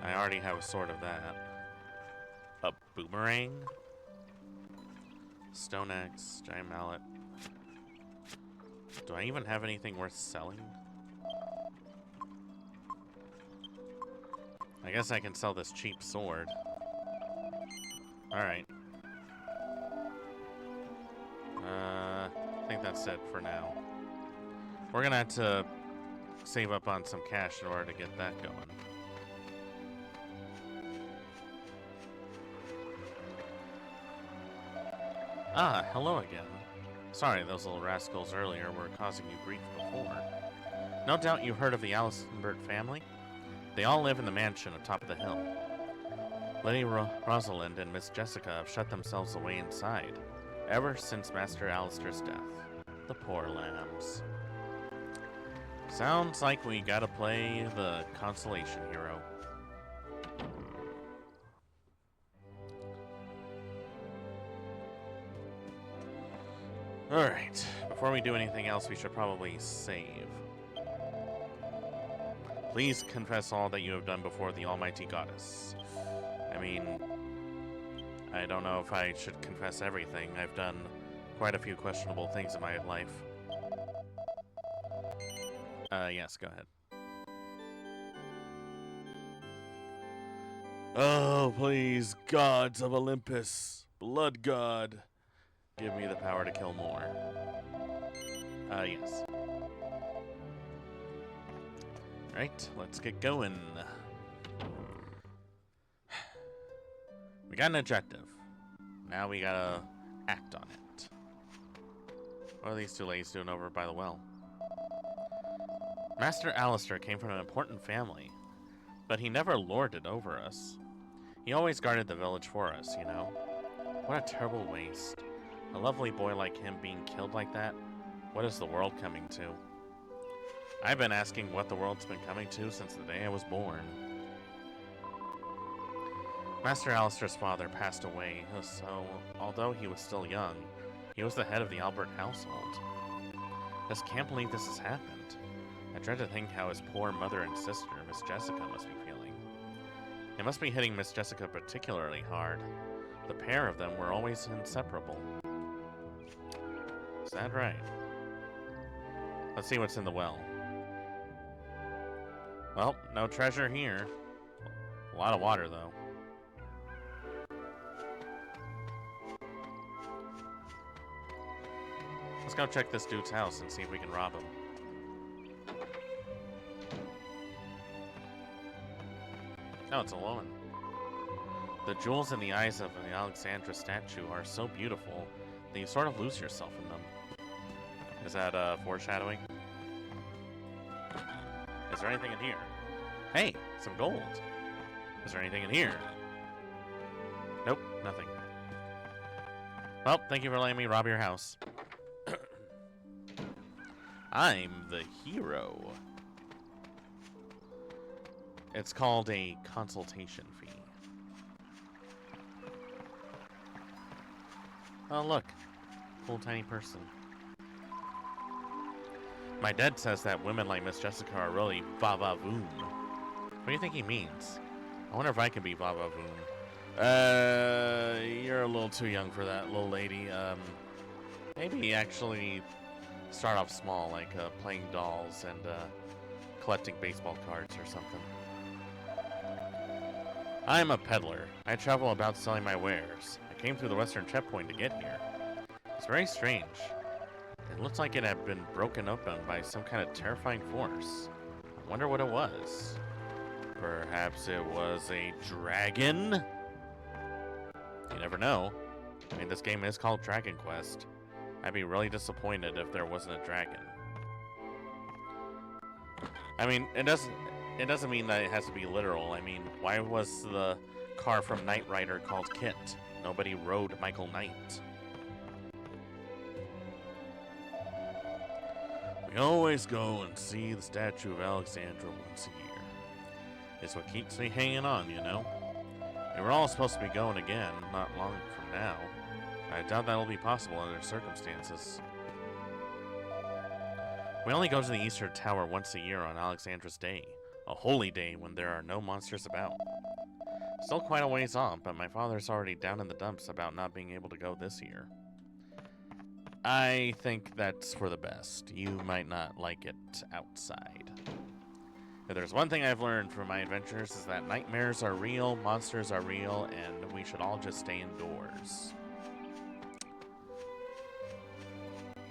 A: I already have a sword of that. A boomerang? Stone axe, giant mallet. Do I even have anything worth selling? I guess I can sell this cheap sword. Alright. I think that's it for now. We're gonna have to save up on some cash in order to get that going. Ah, hello again. Sorry, those little rascals earlier were causing you grief before. No doubt you heard of the Albert family? They all live in the mansion atop of the hill. Lady Rosalind and Miss Jessica have shut themselves away inside, ever since Master Alistair's death. The poor lambs. Sounds like we gotta play the consolation hero. Alright, before we do anything else, we should probably save. Please confess all that you have done before the Almighty Goddess. I mean, I don't know if I should confess everything. I've done quite a few questionable things in my life. Yes, go ahead. Oh, please, gods of Olympus, blood god, give me the power to kill more. Yes. Right, let's get going. We got an objective. Now we gotta act on it. What are these two ladies doing over by the well? Master Alistair came from an important family, but he never lorded over us. He always guarded the village for us, you know? What a terrible waste. A lovely boy like him being killed like that? What is the world coming to? I've been asking what the world's been coming to since the day I was born. Master Alistair's father passed away, so although he was still young, he was the head of the Albert household. Just can't believe this has happened. I dread to think how his poor mother and sister, Miss Jessica, must be feeling. It must be hitting Miss Jessica particularly hard. The pair of them were always inseparable. Is that right? Let's see what's in the well. Well, no treasure here. A lot of water, though. Let's go check this dude's house and see if we can rob him. Oh, it's a woman. The jewels in the eyes of the Alexandra statue are so beautiful that you sort of lose yourself in them. Is that foreshadowing? Is there anything in here? Hey, some gold. Is there anything in here? Nope, nothing. Well, thank you for letting me rob your house. I'm the hero. It's called a consultation fee. Oh, look. Cool tiny person. My dad says that women like Miss Jessica are really va-va-voom. What do you think he means? I wonder if I can be va-va-voom. You're a little too young for that, little lady. Maybe actually start off small, like playing dolls and collecting baseball cards or something. I'm a peddler. I travel about selling my wares. I came through the western checkpoint to get here. It's very strange. It looks like it had been broken open by some kind of terrifying force. I wonder what it was. Perhaps it was a dragon? You never know. I mean, this game is called Dragon Quest. I'd be really disappointed if there wasn't a dragon. I mean, it doesn't mean that it has to be literal. I mean, why was the car from Knight Rider called Kit? Nobody rode Michael Knight. We always go and see the statue of Alexandra once a year. It's what keeps me hanging on, you know? We were all supposed to be going again not long from now. I doubt that'll be possible under circumstances. We only go to the Eastern Tower once a year on Alexandra's Day, a holy day when there are no monsters about. Still quite a ways off, but my father's already down in the dumps about not being able to go this year. I think that's for the best. You might not like it outside. If there's one thing I've learned from my adventures is that nightmares are real, monsters are real, and we should all just stay indoors.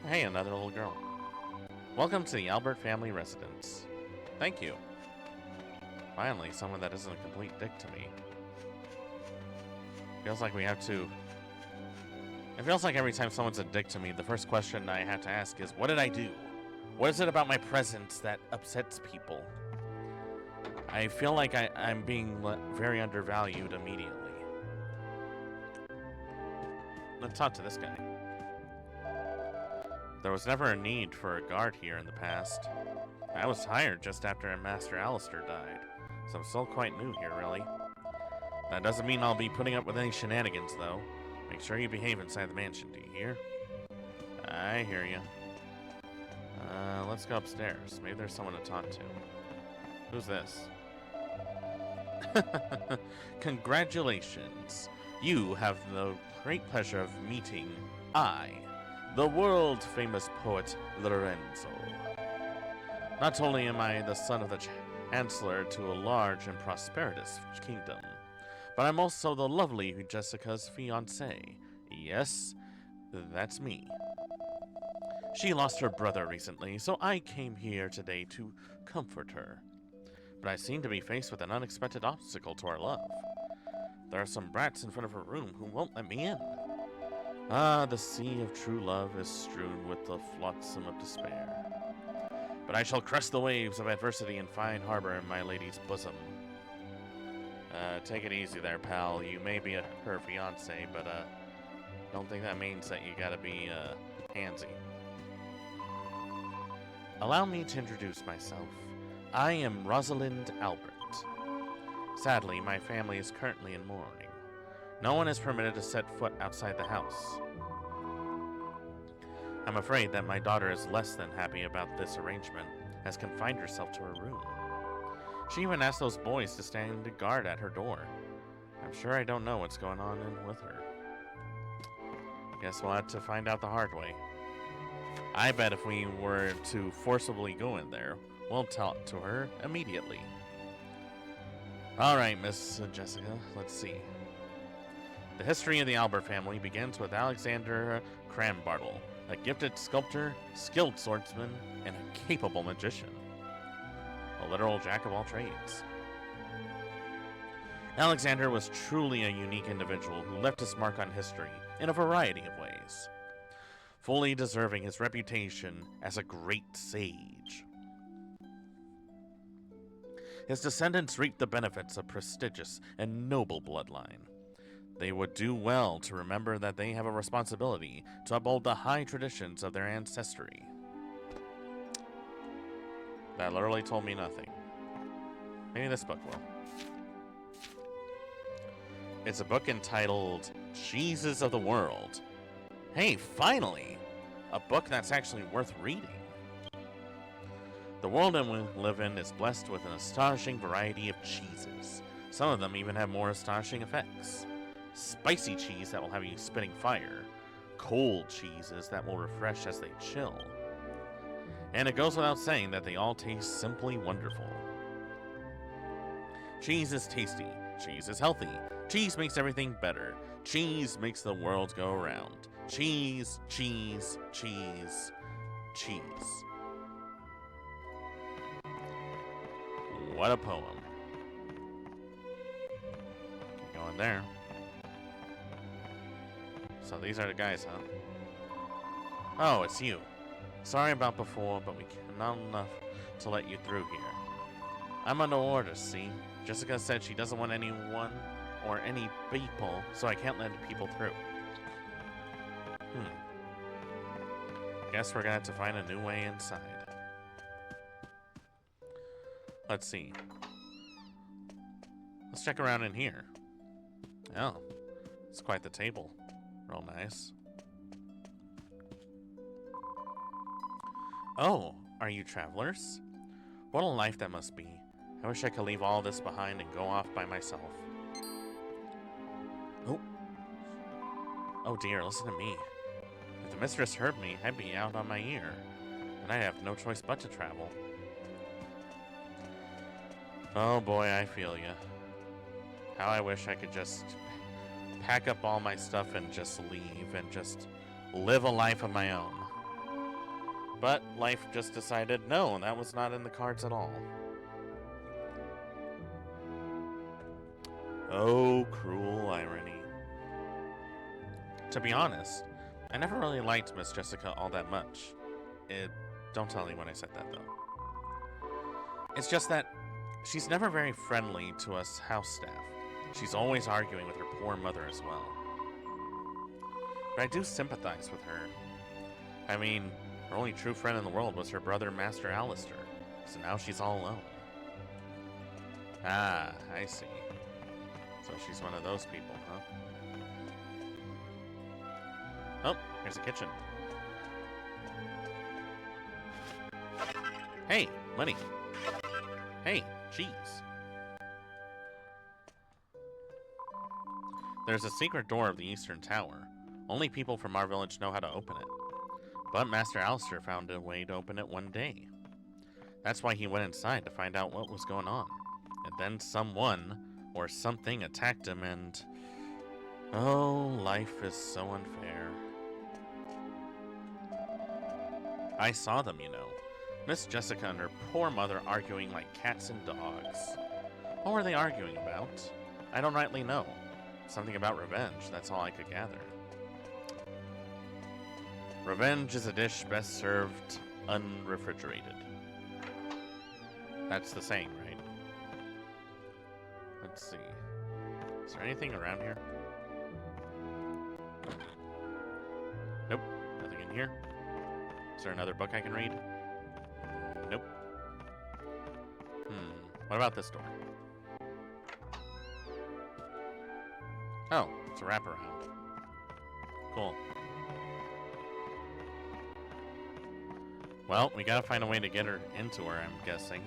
A: Hey, another little girl. Welcome to the Albert family residence. Thank you. Finally, someone that isn't a complete dick to me. Feels like we have to... It feels like every time someone's a dick to me, the first question I have to ask is, what did I do? What is it about my presence that upsets people? I feel like I'm being very undervalued immediately. Let's talk to this guy. There was never a need for a guard here in the past. I was hired just after Master Alistair died, so I'm still quite new here, really. That doesn't mean I'll be putting up with any shenanigans, though. Make sure you behave inside the mansion, do you hear? I hear you. Let's go upstairs. Maybe there's someone to talk to. Who's this? Congratulations. You have the great pleasure of meeting I, the world-famous poet Lorenzo. Not only am I the son of the chancellor to a large and prosperous kingdom, but I'm also the lovely Jessica's fiancé. Yes, that's me. She lost her brother recently, so I came here today to comfort her. But I seem to be faced with an unexpected obstacle to our love. There are some brats in front of her room who won't let me in. Ah, the sea of true love is strewn with the flotsam of despair. But I shall crest the waves of adversity and find harbor in my lady's bosom. Take it easy there, pal. You may be her fiancé, but, don't think that means that you gotta be, handsy. Allow me to introduce myself. I am Rosalind Albert. Sadly, my family is currently in mourning. No one is permitted to set foot outside the house. I'm afraid that my daughter is less than happy about this arrangement, has confined herself to her room. She even asked those boys to stand guard at her door. I'm sure I don't know what's going on with her. Guess we'll have to find out the hard way. I bet if we were to forcibly go in there, we'll talk to her immediately. Alright, Miss Jessica, let's see. The history of the Albert family begins with Alexander Crambartle, a gifted sculptor, skilled swordsman, and a capable magician. A literal jack of all trades. Alexander was truly a unique individual who left his mark on history in a variety of ways, fully deserving his reputation as a great sage. His descendants reaped the benefits of prestigious and noble bloodline. They would do well to remember that they have a responsibility to uphold the high traditions of their ancestry. That literally told me nothing. Maybe this book will. It's a book entitled Jesus of the World. Hey, finally! A book that's actually worth reading. The world we live in is blessed with an astonishing variety of cheeses. Some of them even have more astonishing effects. Spicy cheese that will have you spitting fire. Cold cheeses that will refresh as they chill. And it goes without saying that they all taste simply wonderful. Cheese is tasty. Cheese is healthy. Cheese makes everything better. Cheese makes the world go round. Cheese, cheese, cheese, cheese. What a poem. Keep going there. So these are the guys, huh? Oh, it's you. Sorry about before, but we not enough to let you through here. I'm under orders, see? Jessica said she doesn't want anyone or any people, so I can't let people through. Guess we're gonna have to find a new way inside. Let's see. Let's check around in here. Oh, it's quite the table. Real nice. Oh, are you travelers? What a life that must be. I wish I could leave all this behind and go off by myself. Oh. Oh dear, listen to me. If the mistress heard me, I'd be out on my ear. And I'd have no choice but to travel. Oh boy, I feel ya. How I wish I could just pack up all my stuff and just leave and just live a life of my own. But life just decided, no, that was not in the cards at all. Oh, cruel irony. To be honest, I never really liked Miss Jessica all that much. Don't tell anyone I said that, though. It's just that she's never very friendly to us house staff. She's always arguing with her poor mother as well. But I do sympathize with her. I mean, her only true friend in the world was her brother, Master Alistair. So now she's all alone. Ah, I see. So she's one of those people, huh? Oh, here's a kitchen. Hey, money. Hey, cheese. There's a secret door of the Eastern Tower. Only people from our village know how to open it. But Master Alistair found a way to open it one day. That's why he went inside to find out what was going on. And then someone or something attacked him and... Oh, life is so unfair. I saw them, you know. Miss Jessica and her poor mother arguing like cats and dogs. What were they arguing about? I don't rightly know. Something about revenge, that's all I could gather. Revenge is a dish best served unrefrigerated. That's the saying, right? Let's see. Is there anything around here? Nope. Nothing in here. Is there another book I can read? Nope. What about this door? Oh, it's a wraparound. Cool. Well, we gotta find a way to get her into her, I'm guessing.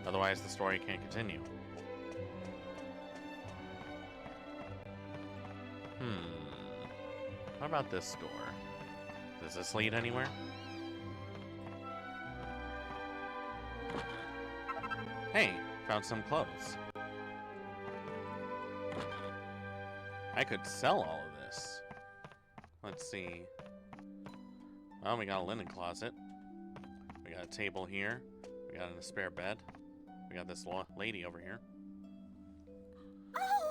A: Otherwise, the story can't continue. What about this door? Does this lead anywhere? Hey, found some clothes. I could sell all of this. Let's see. Well, we got a linen closet. We got a table here. We got a spare bed. We got this lady over here.
J: Oh,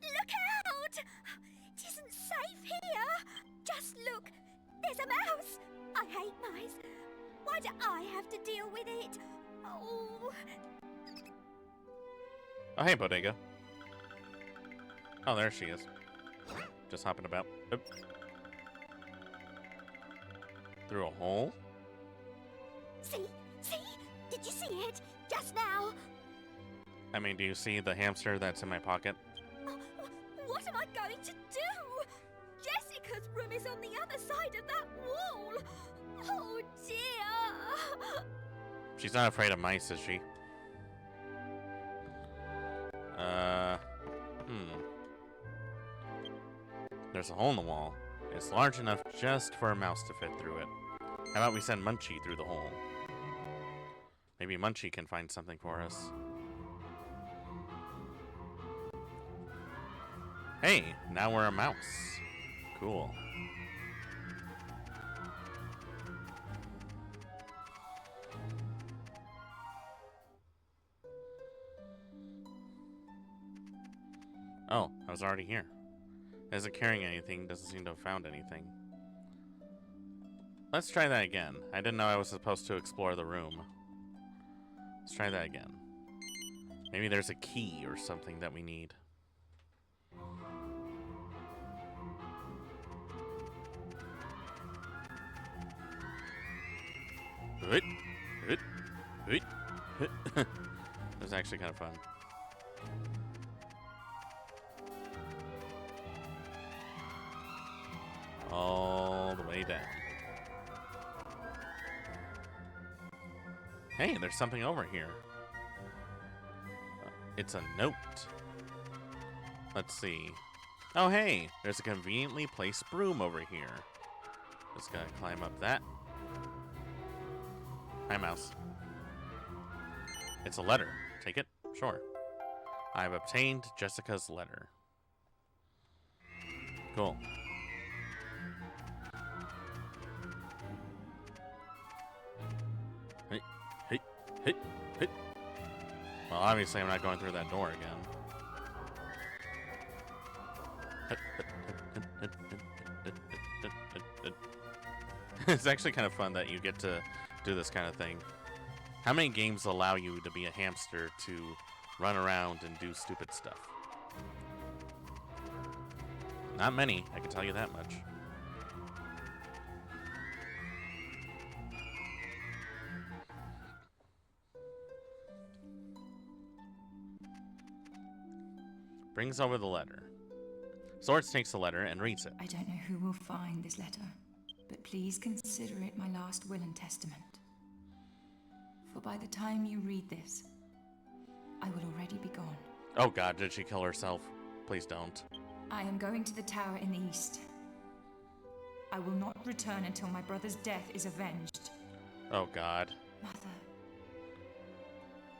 J: look out! It isn't safe here. Just look. There's a mouse. I hate mice. Why do I have to deal with it? Oh.
A: Oh, hey, Bodega. Oh, there she is. Just hopping about. Oop. Through a hole?
J: See? See? Did you see it? Just now.
A: I mean, do you see the hamster that's in my pocket?
J: Oh, what am I going to do? Jessica's room is on the other side of that wall. Oh, dear.
A: She's not afraid of mice, is she? There's a hole in the wall. It's large enough just for a mouse to fit through it. How about we send Munchie through the hole? Maybe Munchie can find something for us. Hey, now we're a mouse. Cool. Oh, I was already here. Isn't carrying anything, doesn't seem to have found anything. Let's try that again. I didn't know I was supposed to explore the room. Let's try that again. Maybe there's a key or something that we need. It was actually kind of fun. All the way down. Hey, there's something over here. It's a note. Let's see. Oh, hey, there's a conveniently placed broom over here. Just gotta climb up that. Hi, mouse. It's a letter. Take it? Sure. I've obtained Jessica's letter. Cool. Hey. Well, obviously I'm not going through that door again. It's actually kind of fun that you get to do this kind of thing. How many games allow you to be a hamster to run around and do stupid stuff? Not many, I can tell you that much. Brings over the letter. Swords takes the letter and reads it.
K: I don't know who will find this letter, but please consider it my last will and testament. For by the time you read this, I will already be gone.
A: Oh god, did she kill herself? Please don't.
K: I am going to the tower in the east. I will not return until my brother's death is avenged.
A: Oh, God.
K: Mother,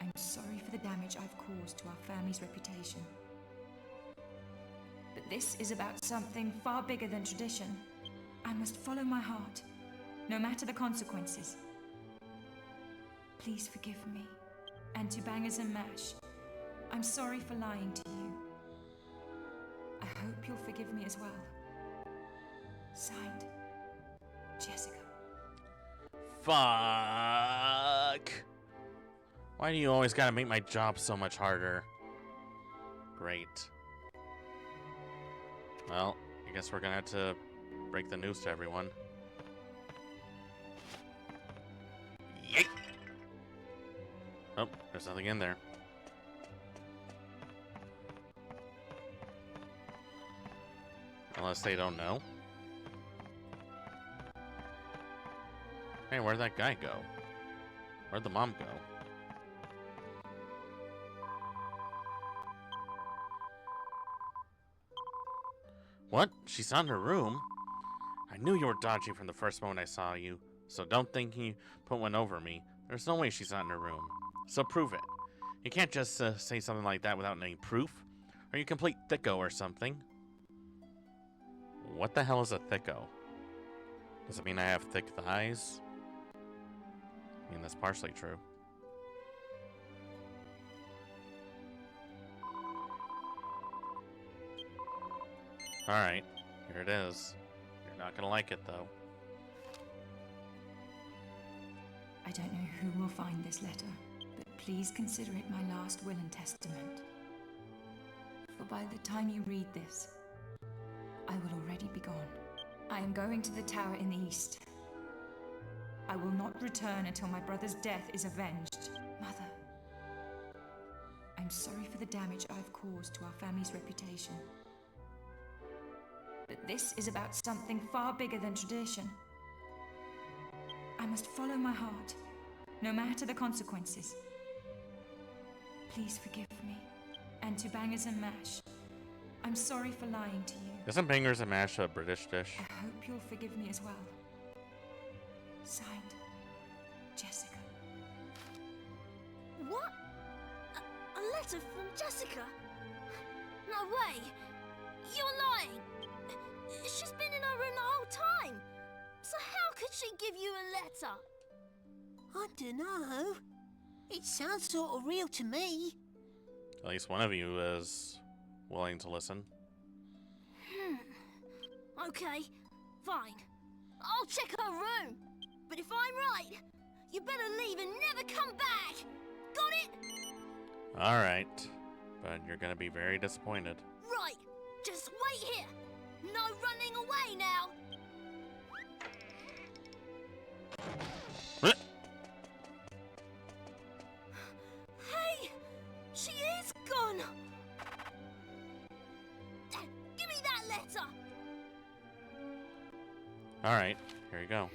K: I'm sorry for the damage I've caused to our family's reputation. But this is about something far bigger than tradition. I must follow my heart, no matter the consequences. Please forgive me. And to Bangers and Mash, I'm sorry for lying to you. I hope you'll forgive me as well. Signed, Jessica.
A: Fuck. Why do you always gotta make my job so much harder? Great. Well, I guess we're gonna have to break the news to everyone. Yay! Oh, there's nothing in there. Unless they don't know. Hey, where'd that guy go? Where'd the mom go? What? She's not in her room? I knew you were dodging from the first moment I saw you, so don't think you put one over me. There's no way she's not in her room. So prove it. You can't just say something like that without any proof. Are you complete thicko or something? What the hell is a thicko? Does it mean I have thick thighs? I mean, that's partially true. Alright, here it is. You're not gonna like it, though.
K: I don't know who will find this letter, but please consider it my last will and testament. For by the time you read this, I will already be gone. I am going to the tower in the east. I will not return until my brother's death is avenged. Mother, I'm sorry for the damage I've caused to our family's reputation. But this is about something far bigger than tradition. I must follow my heart, no matter the consequences. Please forgive me. And to Bangers and Mash, I'm sorry for lying to you.
A: Isn't Bangers and Mash a British dish?
K: I hope you'll forgive me as well. Signed, Jessica.
L: What? A letter from Jessica? No way! You're lying! She's been in her room the whole time! So how could she give you a letter?
M: I dunno. It sounds sort of real to me.
A: At least one of you is willing to listen.
L: Okay, fine. I'll check her room. But if I'm right, you better leave and never come back. Got it?
A: Alright. But you're gonna be very disappointed.
L: Right. Just wait here. No running away now. Hey! She is gone! Give me that letter!
A: Alright, here you go.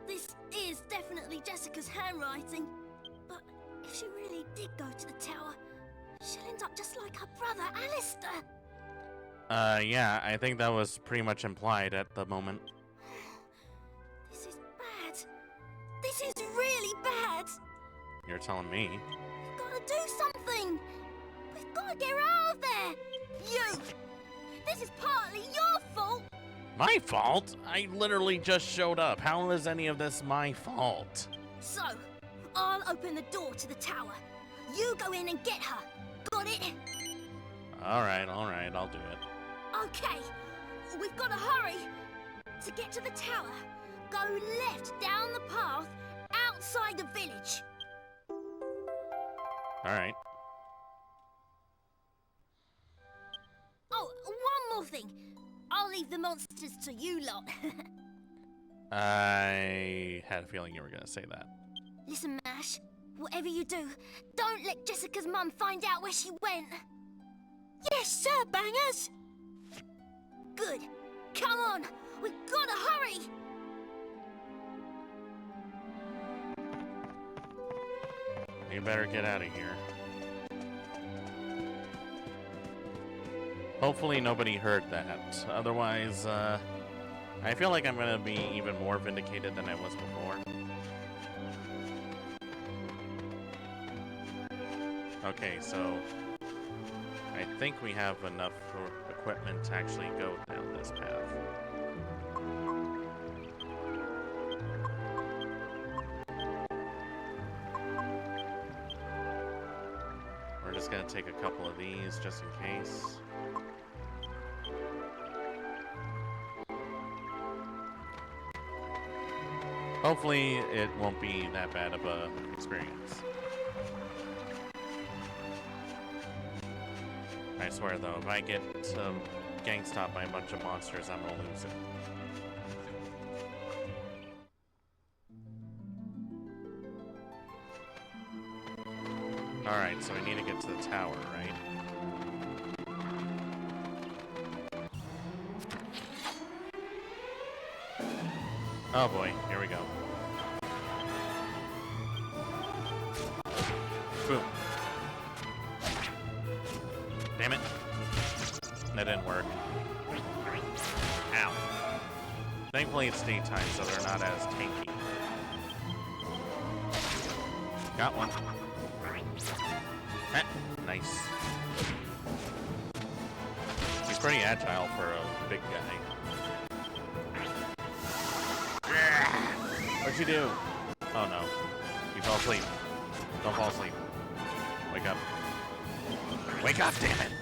L: This is definitely Jessica's handwriting. But if she really did go to the tower, she'll end up just like her brother, Alistair.
A: Yeah, I think that was pretty much implied at the moment.
L: This is bad. This is really bad.
A: You're telling me.
L: We've got to do something. We've got to get her out of there. You! This is partly your fault.
A: My fault? I literally just showed up. How is any of this my fault?
L: So, I'll open the door to the tower. You go in and get her. Got it?
A: Alright, I'll do it.
L: Okay, we've got to hurry. To get to the tower, go left down the path outside the village.
A: Alright.
L: Oh, one more thing. I'll leave the monsters to you lot.
A: I had a feeling you were gonna say that.
L: Listen, Mash. Whatever you do, don't let Jessica's mum find out where she went.
M: Yes, sir, Bangers.
L: Good. Come on. We've got to hurry.
A: You better get out of here. Hopefully nobody heard that. Otherwise, I feel like I'm gonna be even more vindicated than I was before. Okay, so I think we have enough equipment to actually go down this path. We're just gonna take a couple of these just in case. Hopefully it won't be that bad of a experience. I swear though, if I get gang stopped by a bunch of monsters, I'm gonna lose it. Alright, so we need to get to the tower, right? Oh boy, here we go. Boom. Damn it. That didn't work. Ow. Thankfully it's daytime, so they're not as tanky. Got one. Nice. He's pretty agile for a big guy. What'd you do? Oh no. You fell asleep. Don't fall asleep. Wake up. Wake up, damn it!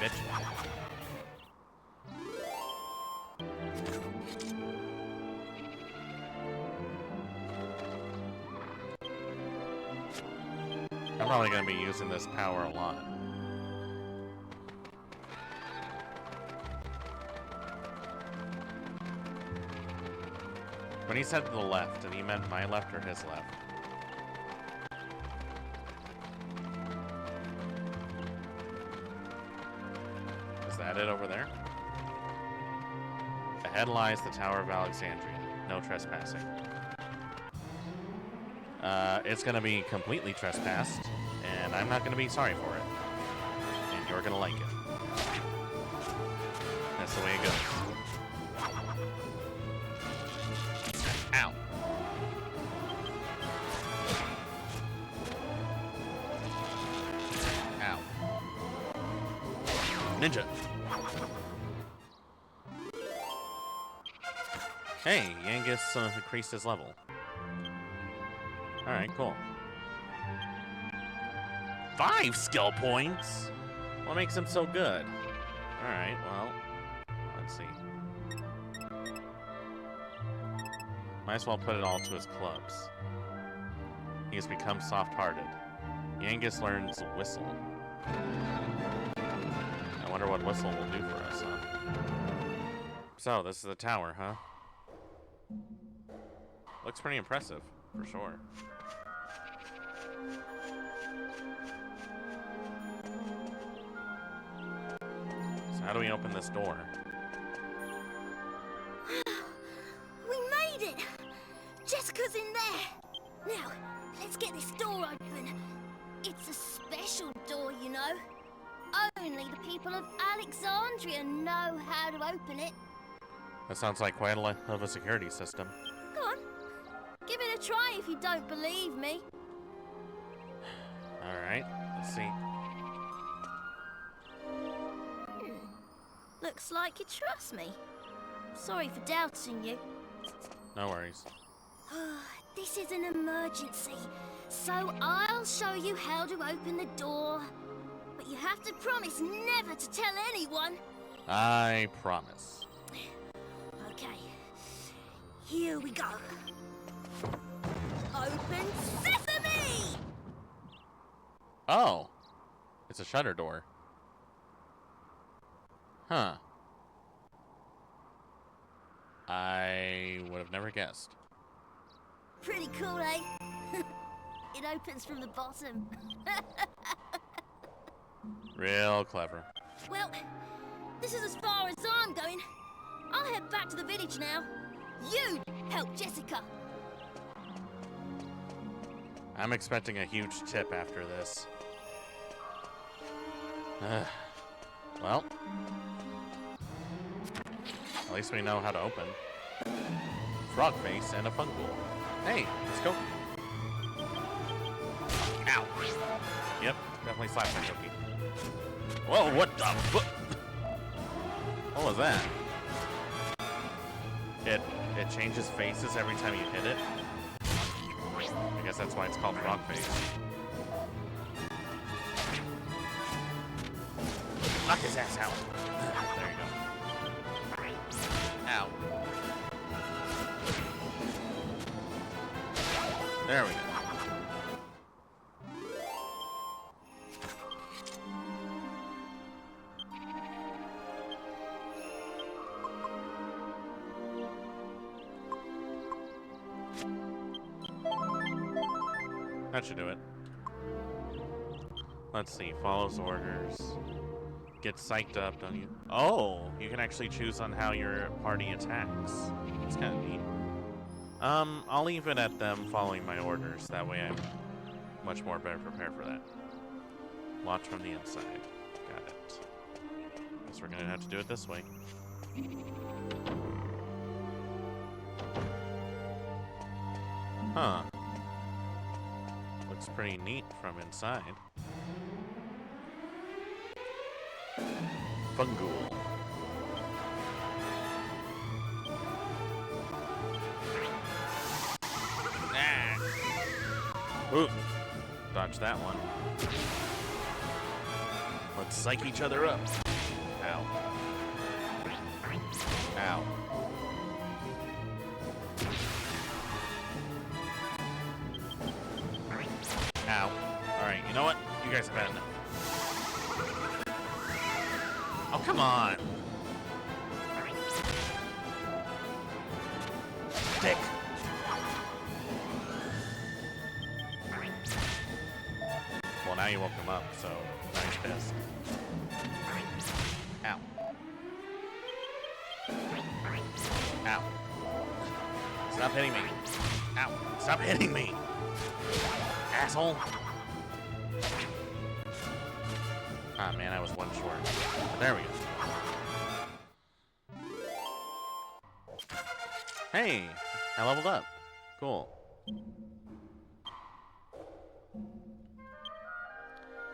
A: Bitch. I'm probably gonna be using this power a lot. When he said to the left, did he meant my left or his left? Is that it over there? Ahead lies the Tower of Alexandria. No trespassing. It's gonna be completely trespassed, and I'm not gonna be sorry for it. And you're gonna like it. That's the way it goes. Ow. Ow. Ninja. Hey, Yangus increased his level. Alright, cool. 5 skill points? What makes him so good? Alright, well, let's see. Might as well put it all to his clubs. He has become soft-hearted. Yangus learns Whistle. I wonder what Whistle will do for us, huh? So, this is the tower, huh? Looks pretty impressive, for sure. So how do we open this door?
L: We made it! Jessica's in there! Now, let's get this door open. It's a special door, you know. Only the people of Alexandria know how to open it.
A: That sounds like quite a lot of a security system.
L: Go on. Give it a try if you don't believe me.
A: Alright, let's see.
L: Looks like you trust me. Sorry for doubting you.
A: No worries.
L: This is an emergency, so I'll show you how to open the door. But you have to promise never to tell anyone.
A: I promise.
L: Okay, here we go. Open sesame!
A: Oh, it's a shutter door. Huh. I would have never guessed.
L: Pretty cool, eh? It opens from the bottom.
A: Real clever.
L: Well, this is as far as I'm going. I'll head back to the village now. You help Jessica.
A: I'm expecting a huge tip after this. Well, at least we know how to open. Frog face and a fungal. Hey, let's go. Ow. Yep, definitely slapped my cookie. Whoa, what the fuck? What was that? It changes faces every time you hit it. I guess that's why it's called frog face. Knock his ass out. There you go. Ow. There we go. That should do it. Let's see. Follows orders. Get psyched up, don't you? Oh, you can actually choose on how your party attacks. That's kind of neat. I'll leave it at them following my orders. That way I'm much more better prepared for that. Watch from the inside. Got it. Guess we're gonna have to do it this way. Huh. Looks pretty neat from inside. Fungal. Ah. Ooh. Dodge that one. Let's psych each other up. Ow. Ow. Ow. Alright, you know what? You guys have had enough. Oh, come on. Dick. Well, now you woke him up, so now he's pissed. Ow. Ow. Stop hitting me. Ow. Stop hitting me. Asshole. Ah, man, I was one short. There we go. Hey, I leveled up. Cool.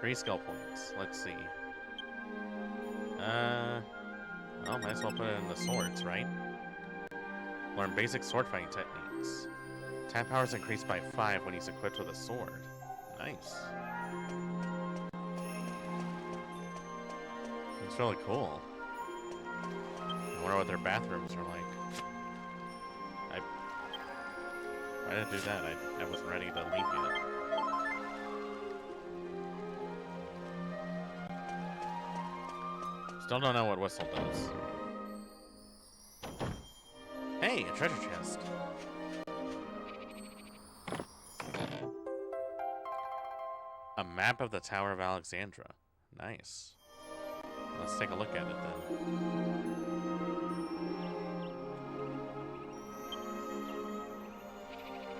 A: 3 skill points. Let's see. Well, might as well put it in the swords, right? Learn basic sword fighting techniques. Attack power is increased by 5 when he's equipped with a sword. Nice. It's really cool. I wonder what their bathrooms are like. I didn't do that. I wasn't ready to leave yet. Still don't know what whistle does. Hey, a treasure chest. A map of the Tower of Alexandra. Nice. Let's take a look at it then.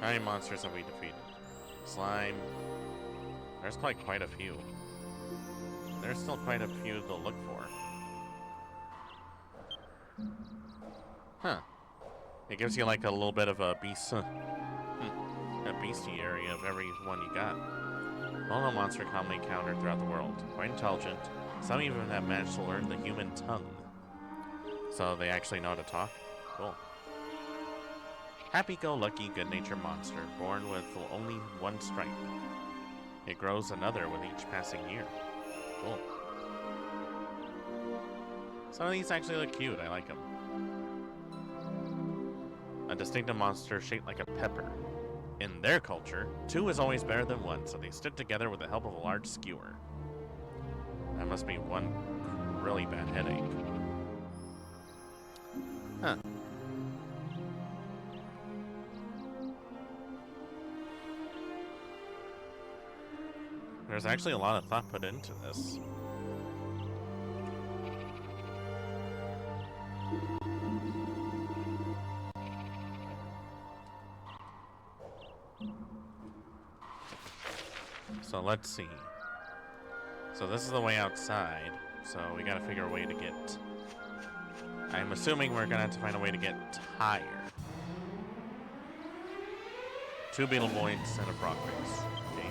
A: How many monsters have we defeated? Slime. There's quite a few. There's still quite a few to look for. Huh. It gives you like a little bit of a beast, a beastie area of every one you got. Well-known monster commonly encountered throughout the world. Quite intelligent. Some even have managed to learn the human tongue. So they actually know how to talk? Cool. Happy-go-lucky, good-natured monster, born with only one stripe. It grows another with each passing year. Cool. Some of these actually look cute. I like them. A distinctive monster shaped like a pepper. In their culture, 2 is always better than 1, so they stick together with the help of a large skewer. That must be one really bad headache. Huh. There's actually a lot of thought put into this. So let's see. So this is the way outside. So we gotta figure a way to get... I'm assuming we're gonna have to find a way to get higher. 2 beetle voids and a frog face. Okay.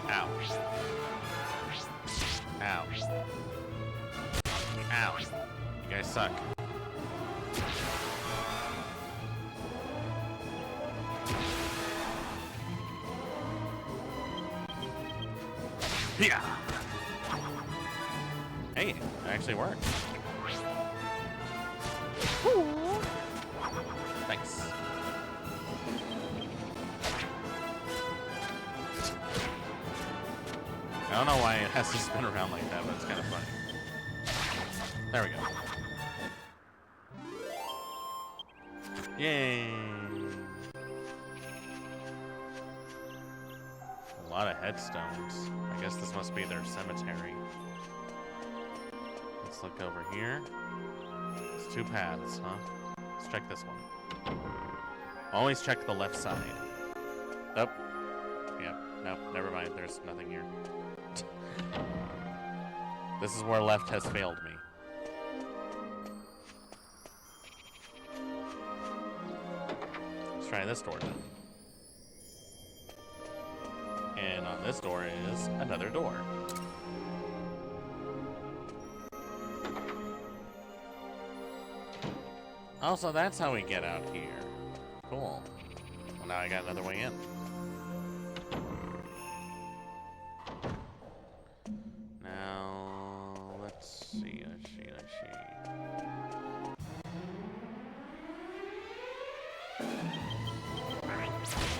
A: Ow. Ow. Ow. You guys suck. Yeah. Hey, it actually worked. Thanks. I don't know why it has to spin around like that, but it's kind of funny. There we go. Yay! A lot of headstones. I guess this must be their cemetery. Let's look over here. It's 2 paths, huh? Let's check this one. Always check the left side. Oh. Yep. Nope. Never mind. There's nothing here. This is where left has failed me. Let's try this door then. And on this door is another door. Also, that's how we get out here. Cool. Well, now I got another way in. Now, let's see.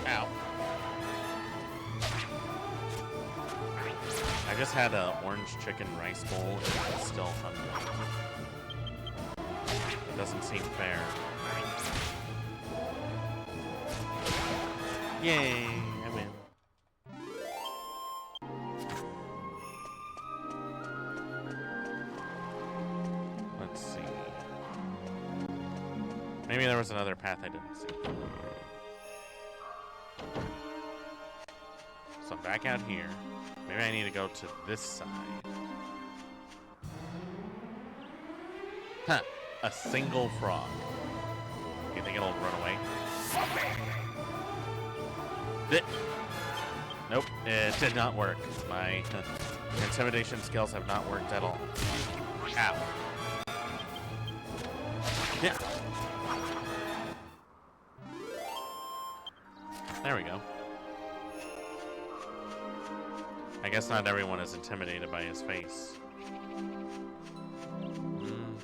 A: Ow. I just had an orange chicken rice bowl and I'm still hungry. It doesn't seem fair. Yay, I win. Let's see. Maybe there was another path I didn't see. So I'm back out here. Maybe I need to go to this side. Huh. A single frog. You think it'll run away? Nope, it did not work. My intimidation skills have not worked at all. Ow. Yeah. There we go. I guess not everyone is intimidated by his face.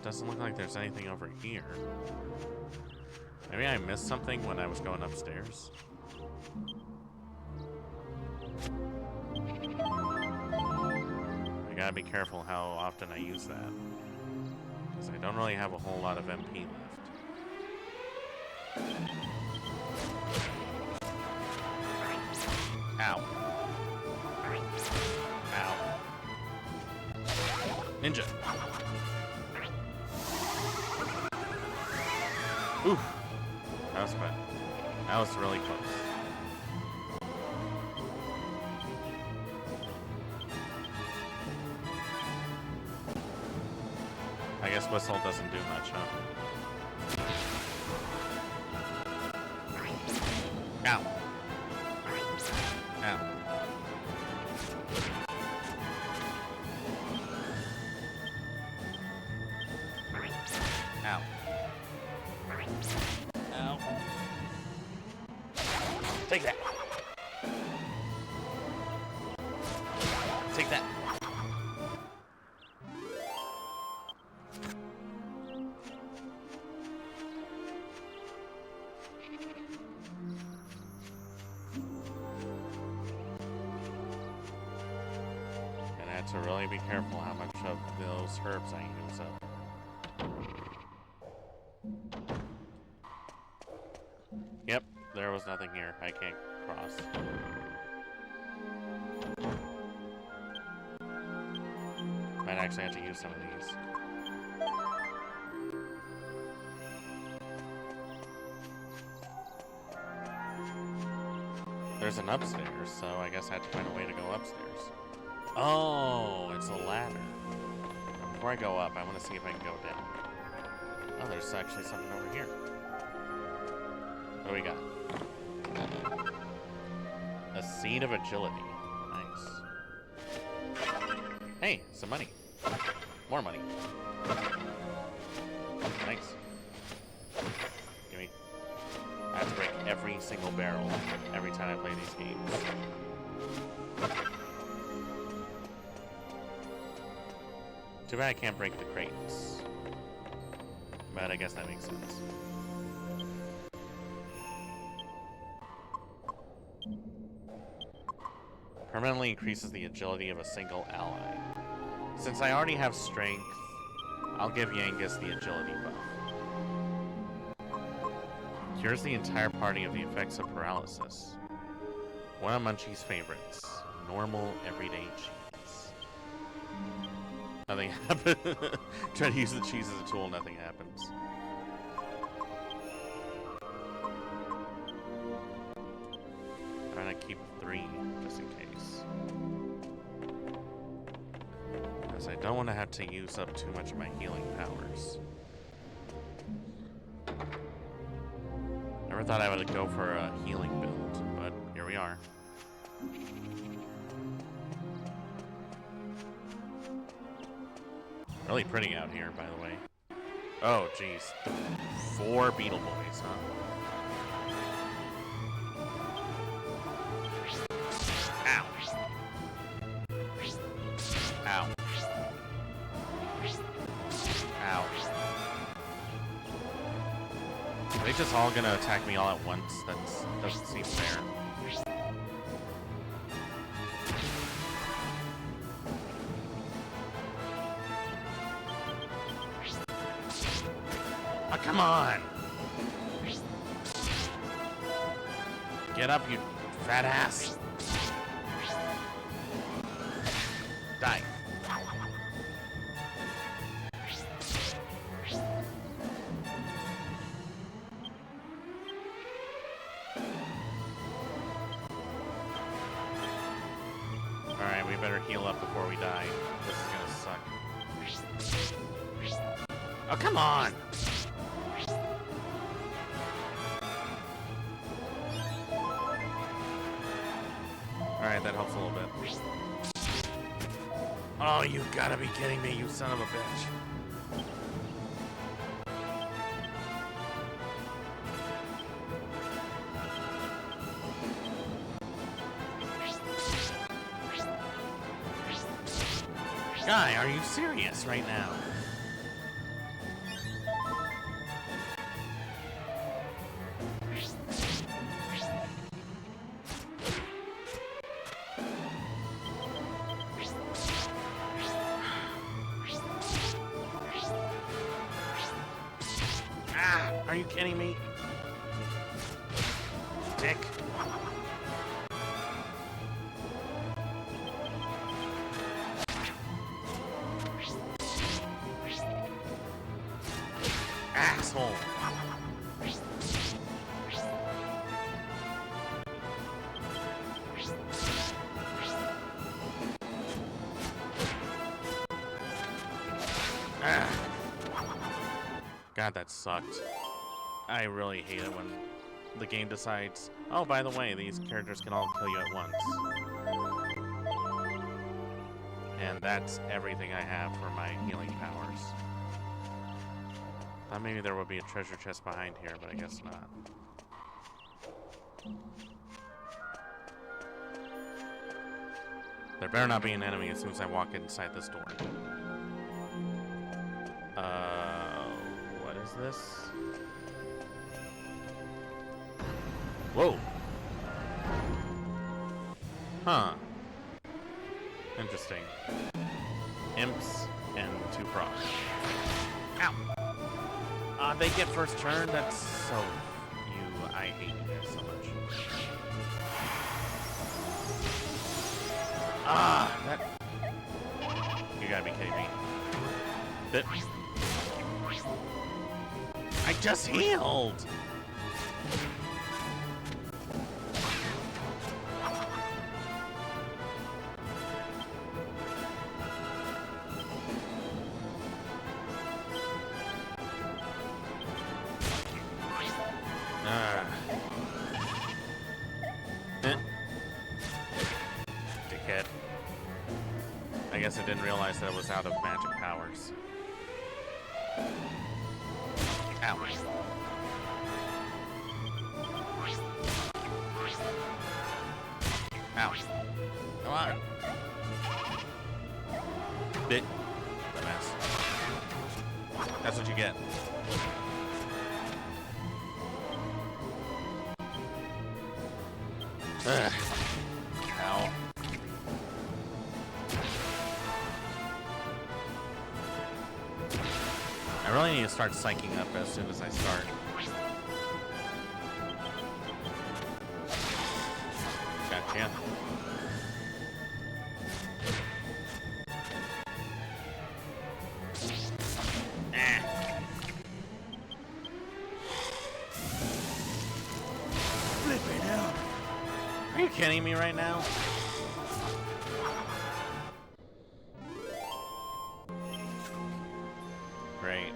A: Doesn't look like there's anything over here. Maybe I missed something when I was going upstairs. I gotta be careful how often I use that. Because I don't really have a whole lot of MP left. Ow. Ow. Ninja. Oof. That was bad. That was really close. I guess whistle doesn't do much, huh? Ow. Ow. Ow. Ow. Take that. Take that. Gonna have to really be careful how much of those herbs I use up. Yep, there was nothing here. I can't cross. Might actually have to use some of these. There's an upstairs, so I guess I have to find a way to go upstairs. Oh, it's a ladder. Before I go up, I want to see if I can go down. Oh, there's actually something over here. What do we got? A seed of agility. Nice. Hey, some money. More money. Nice. Gimme. I have to break every single barrel every time I play these games. Too bad I can't break the crates. But I guess that makes sense. Permanently increases the agility of a single ally. Since I already have strength, I'll give Yangus the agility buff. Cures the entire party of the effects of paralysis. One of Munchie's favorites. Normal, everyday cheese. Nothing happens. Try to use the cheese as a tool, nothing happens. I'm gonna keep 3, just in case. Because I don't want to have to use up too much of my healing powers. Never thought I would go for a healing build, but here we are. Really pretty out here, by the way. Oh, jeez. 4 beetle boys, huh? Ow. Ow. Ow. Are they just all gonna attack me all at once? That doesn't seem fair. Oh, come on! Get up, you fat ass! Die. Alright, we better heal up before we die. This is gonna suck. Oh, come on! Alright, that helps a little bit. Oh, you gotta be kidding me, you son of a bitch. Guy, are you serious right now? Ah, are you kidding me? Dick. Asshole. Ah. God, that sucked. I really hate it when the game decides, oh, by the way, these characters can all kill you at once. And that's everything I have for my healing powers. Thought maybe there would be a treasure chest behind here, but I guess not. There better not be an enemy as soon as I walk inside this door. What is this? Whoa! Huh. Interesting. Imps and 2 procs. Ow! They get first turn? That's so... I hate you guys so much. That... You gotta be kidding me. That... I just healed! Dickhead. I guess I didn't realize that it was out of magic powers. Ow. Ow. Come on. Bit. Dumbass. That's what you get. Ugh. Ow. I really need to start psyching up as soon as I start. Gotcha.
I: Flipping out.
A: Are you kidding me right now? Great.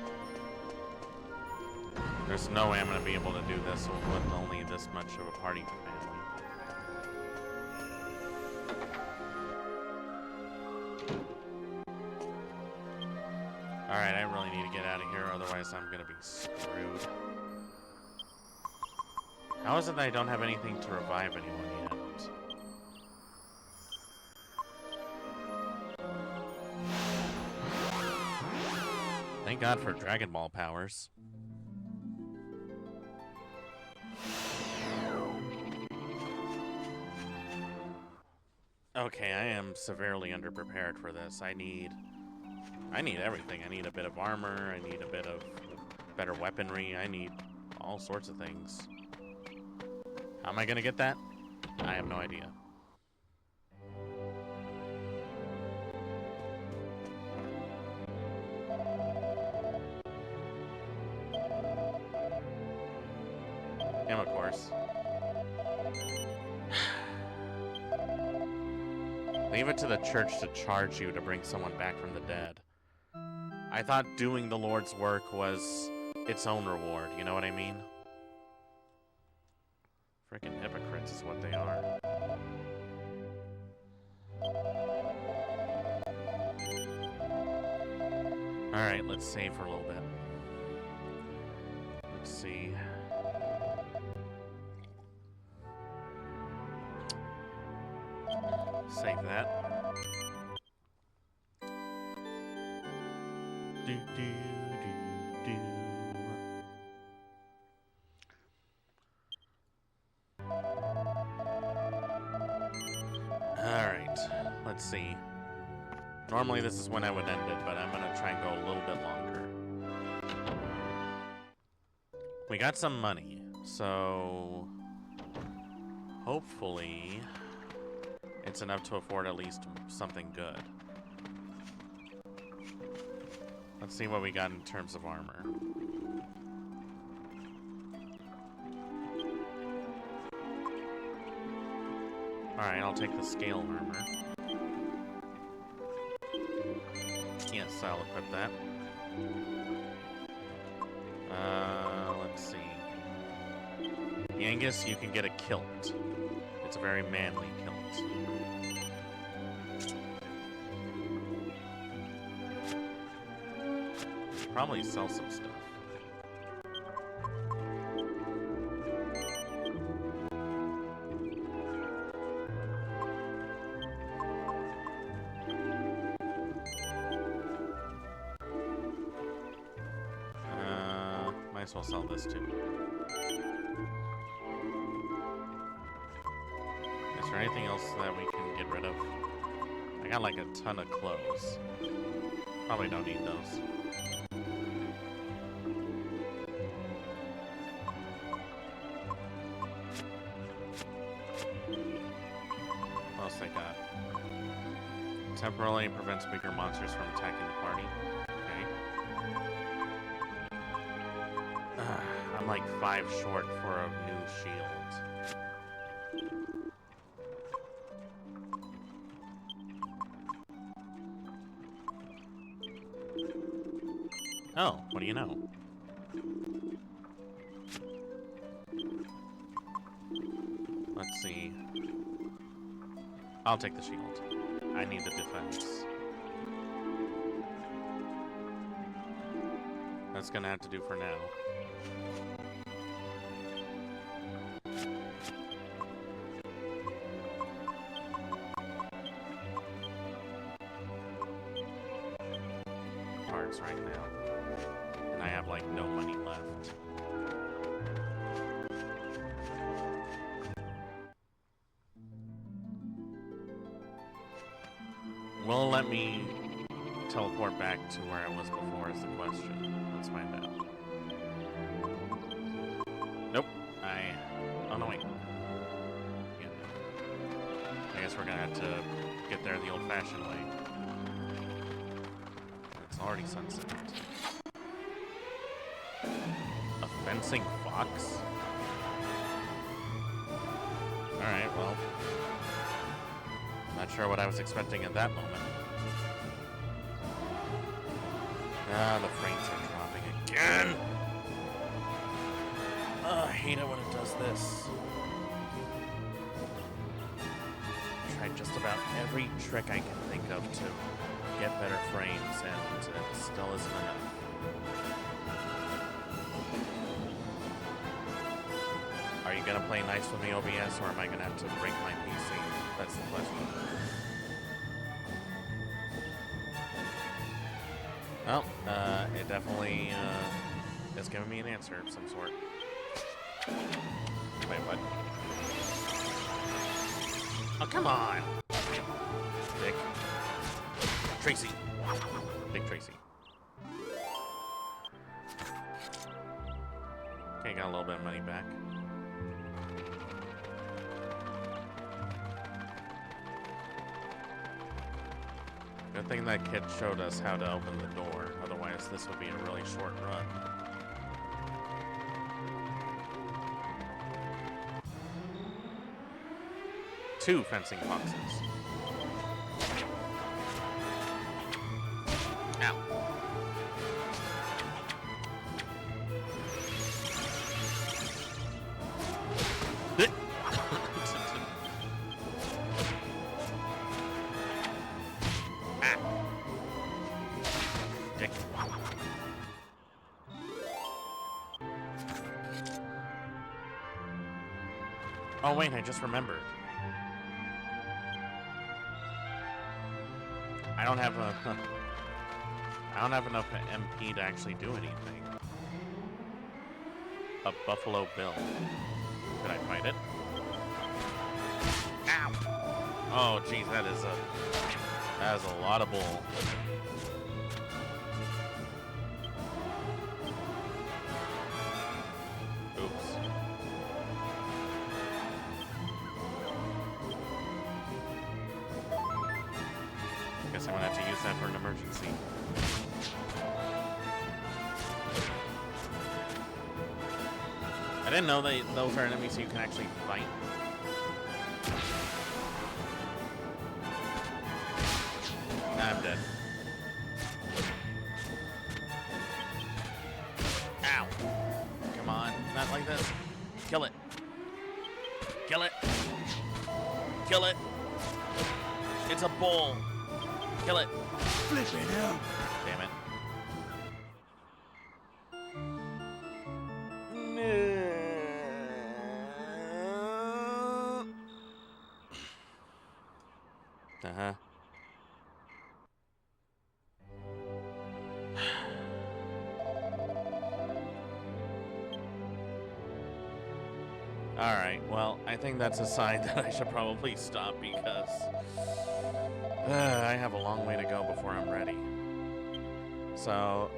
A: There's no way I'm gonna be able to do this with only this much of a party family. Alright, I really need to get out of here, otherwise I'm gonna be screwed. How is it that I don't have anything to revive anyone yet? Thank God for Dragon Ball powers. Okay, I am severely underprepared for this. I need everything. I need a bit of armor, I need a bit of better weaponry, I need all sorts of things. How am I gonna get that? I have no idea. Him, of course. Leave it to the church to charge you to bring someone back from the dead. I thought doing the Lord's work was its own reward, you know what I mean? Freaking hypocrites is what they are. Alright, let's save for a little bit. Let's see. Save that. Alright, let's see. Normally this is when I would end it, but I'm gonna try and go a little bit longer. We got some money, so hopefully it's enough to afford at least something good. Let's see what we got in terms of armor. Alright, I'll take the scale armor. Yes, I'll equip that. Let's see. The Angus, you can get a kilt. It's a very manly kilt. Probably sell some stuff. Might as well sell this too. Is there anything else that we can get rid of? I got like a ton of clothes. Probably don't need those. What else they got? Temporarily prevents weaker monsters from attacking the party. Okay. I'm like 5 short for a new shield. Oh, what do you know? see. I'll take the shield. I need the defense. That's gonna have to do for now. Cards right now. And I have like no money left. Will it let me teleport back to where I was before is the question. Let's find out. Nope. Oh no, wait. Yeah. I guess we're gonna have to get there the old-fashioned way. It's already sunset. A fencing fox? Alright, well. Not sure what I was expecting at that moment. Ah, the frames are dropping again! I hate it when it does this. Tried just about every trick I can think of to get better frames, and it still isn't enough. Are you gonna play nice with me, OBS, or am I gonna have to break my PC? That's the question. Well, it definitely is giving me an answer of some sort. Wait, what? Oh, come on! Dick. Tracy. Big Tracy. Okay, got a little bit of money back. Good thing that kid showed us how to open the door, otherwise this would be a really short run. Two fencing boxes. Ow. Oh wait, I just remembered. I don't have enough MP to actually do anything. A Buffalo Bill. Could I fight it? Ow! Oh geez, that is a lot of bull. Guess I'm gonna have to use that for an emergency. I didn't know that those are enemies you can actually fight. I'm dead. Ow. Come on, not like this. Kill it. Kill it. Kill it. It's a bull. Kill it.
I: Flip it out.
A: Damn it. Uh-huh. Alright, well, I think that's a sign that I should probably stop because I have a long way to go before I'm ready. So,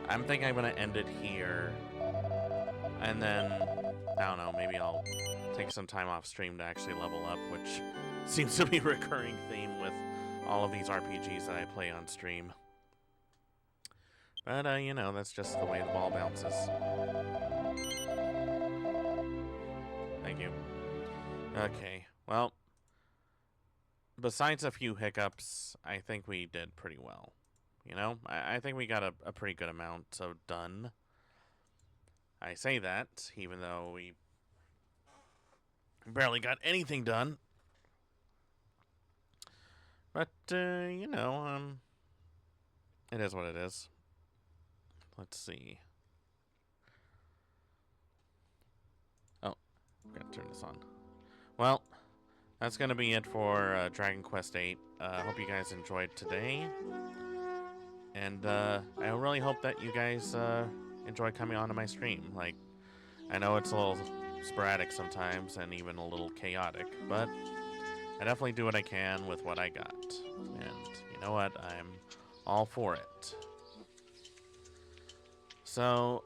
A: I'm thinking I'm going to end it here. And then, I don't know, maybe I'll take some time off stream to actually level up, which seems to be a recurring theme with all of these RPGs that I play on stream. But, you know, that's just the way the ball bounces. Thank you. Okay, well, besides a few hiccups, I think we did pretty well. You know, I think we got a pretty good amount of done. I say that, even though we Barely got anything done. But, you know, it is what it is. Let's see. Oh, I'm gonna turn this on. Well, that's gonna be it for Dragon Quest VIII. Hope you guys enjoyed today. And I really hope that you guys enjoy coming onto my stream. Like, I know it's a little sporadic sometimes and even a little chaotic, but I definitely do what I can with what I got. And you know what? I'm all for it. So,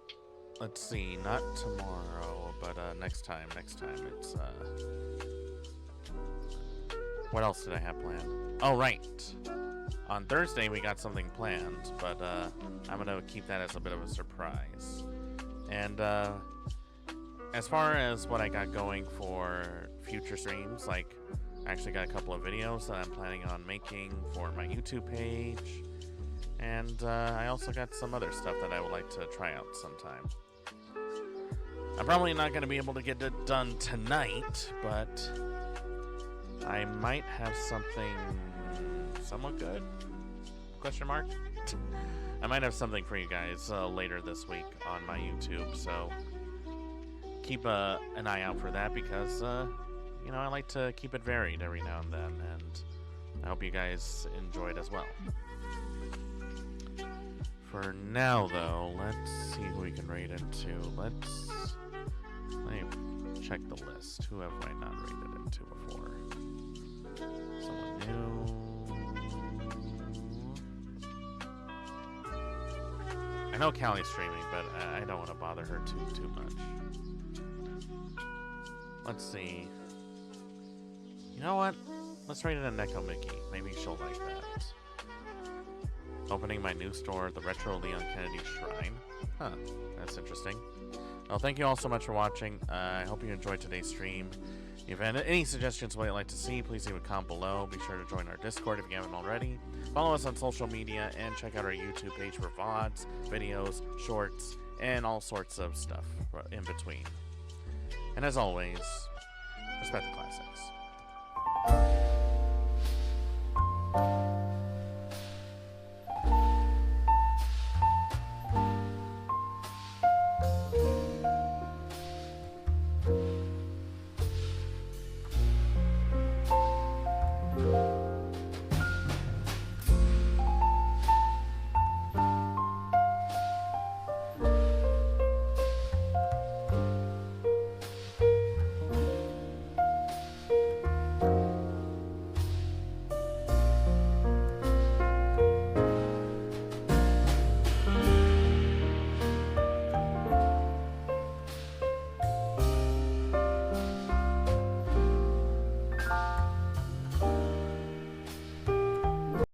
A: let's see. Not tomorrow, but next time. Next time it's... What else did I have planned? Oh, right. On Thursday, we got something planned, but I'm going to keep that as a bit of a surprise. And as far as what I got going for future streams, like, I actually got a couple of videos that I'm planning on making for my YouTube page. And I also got some other stuff that I would like to try out sometime. I'm probably not going to be able to get it done tonight, but I might have something somewhat good? Question mark? I might have something for you guys later this week on my YouTube, so keep an eye out for that because, you know, I like to keep it varied every now and then, and I hope you guys enjoy it as well. For now, though, let's see who we can raid into. Let me check the list. Who have I not raided into before? Someone new. I know Callie's streaming, but I don't want to bother her too much. Let's see. You know what? Let's raid it a Neko Mickey. Maybe she'll like that. Opening my new store, the Retro Leon Kennedy Shrine. Huh, that's interesting. Well, thank you all so much for watching. I hope you enjoyed today's stream. If you have any suggestions what you'd like to see, please leave a comment below. Be sure to join our Discord if you haven't already. Follow us on social media and check out our YouTube page for VODs, videos, shorts, and all sorts of stuff in between. And as always, respect the classics.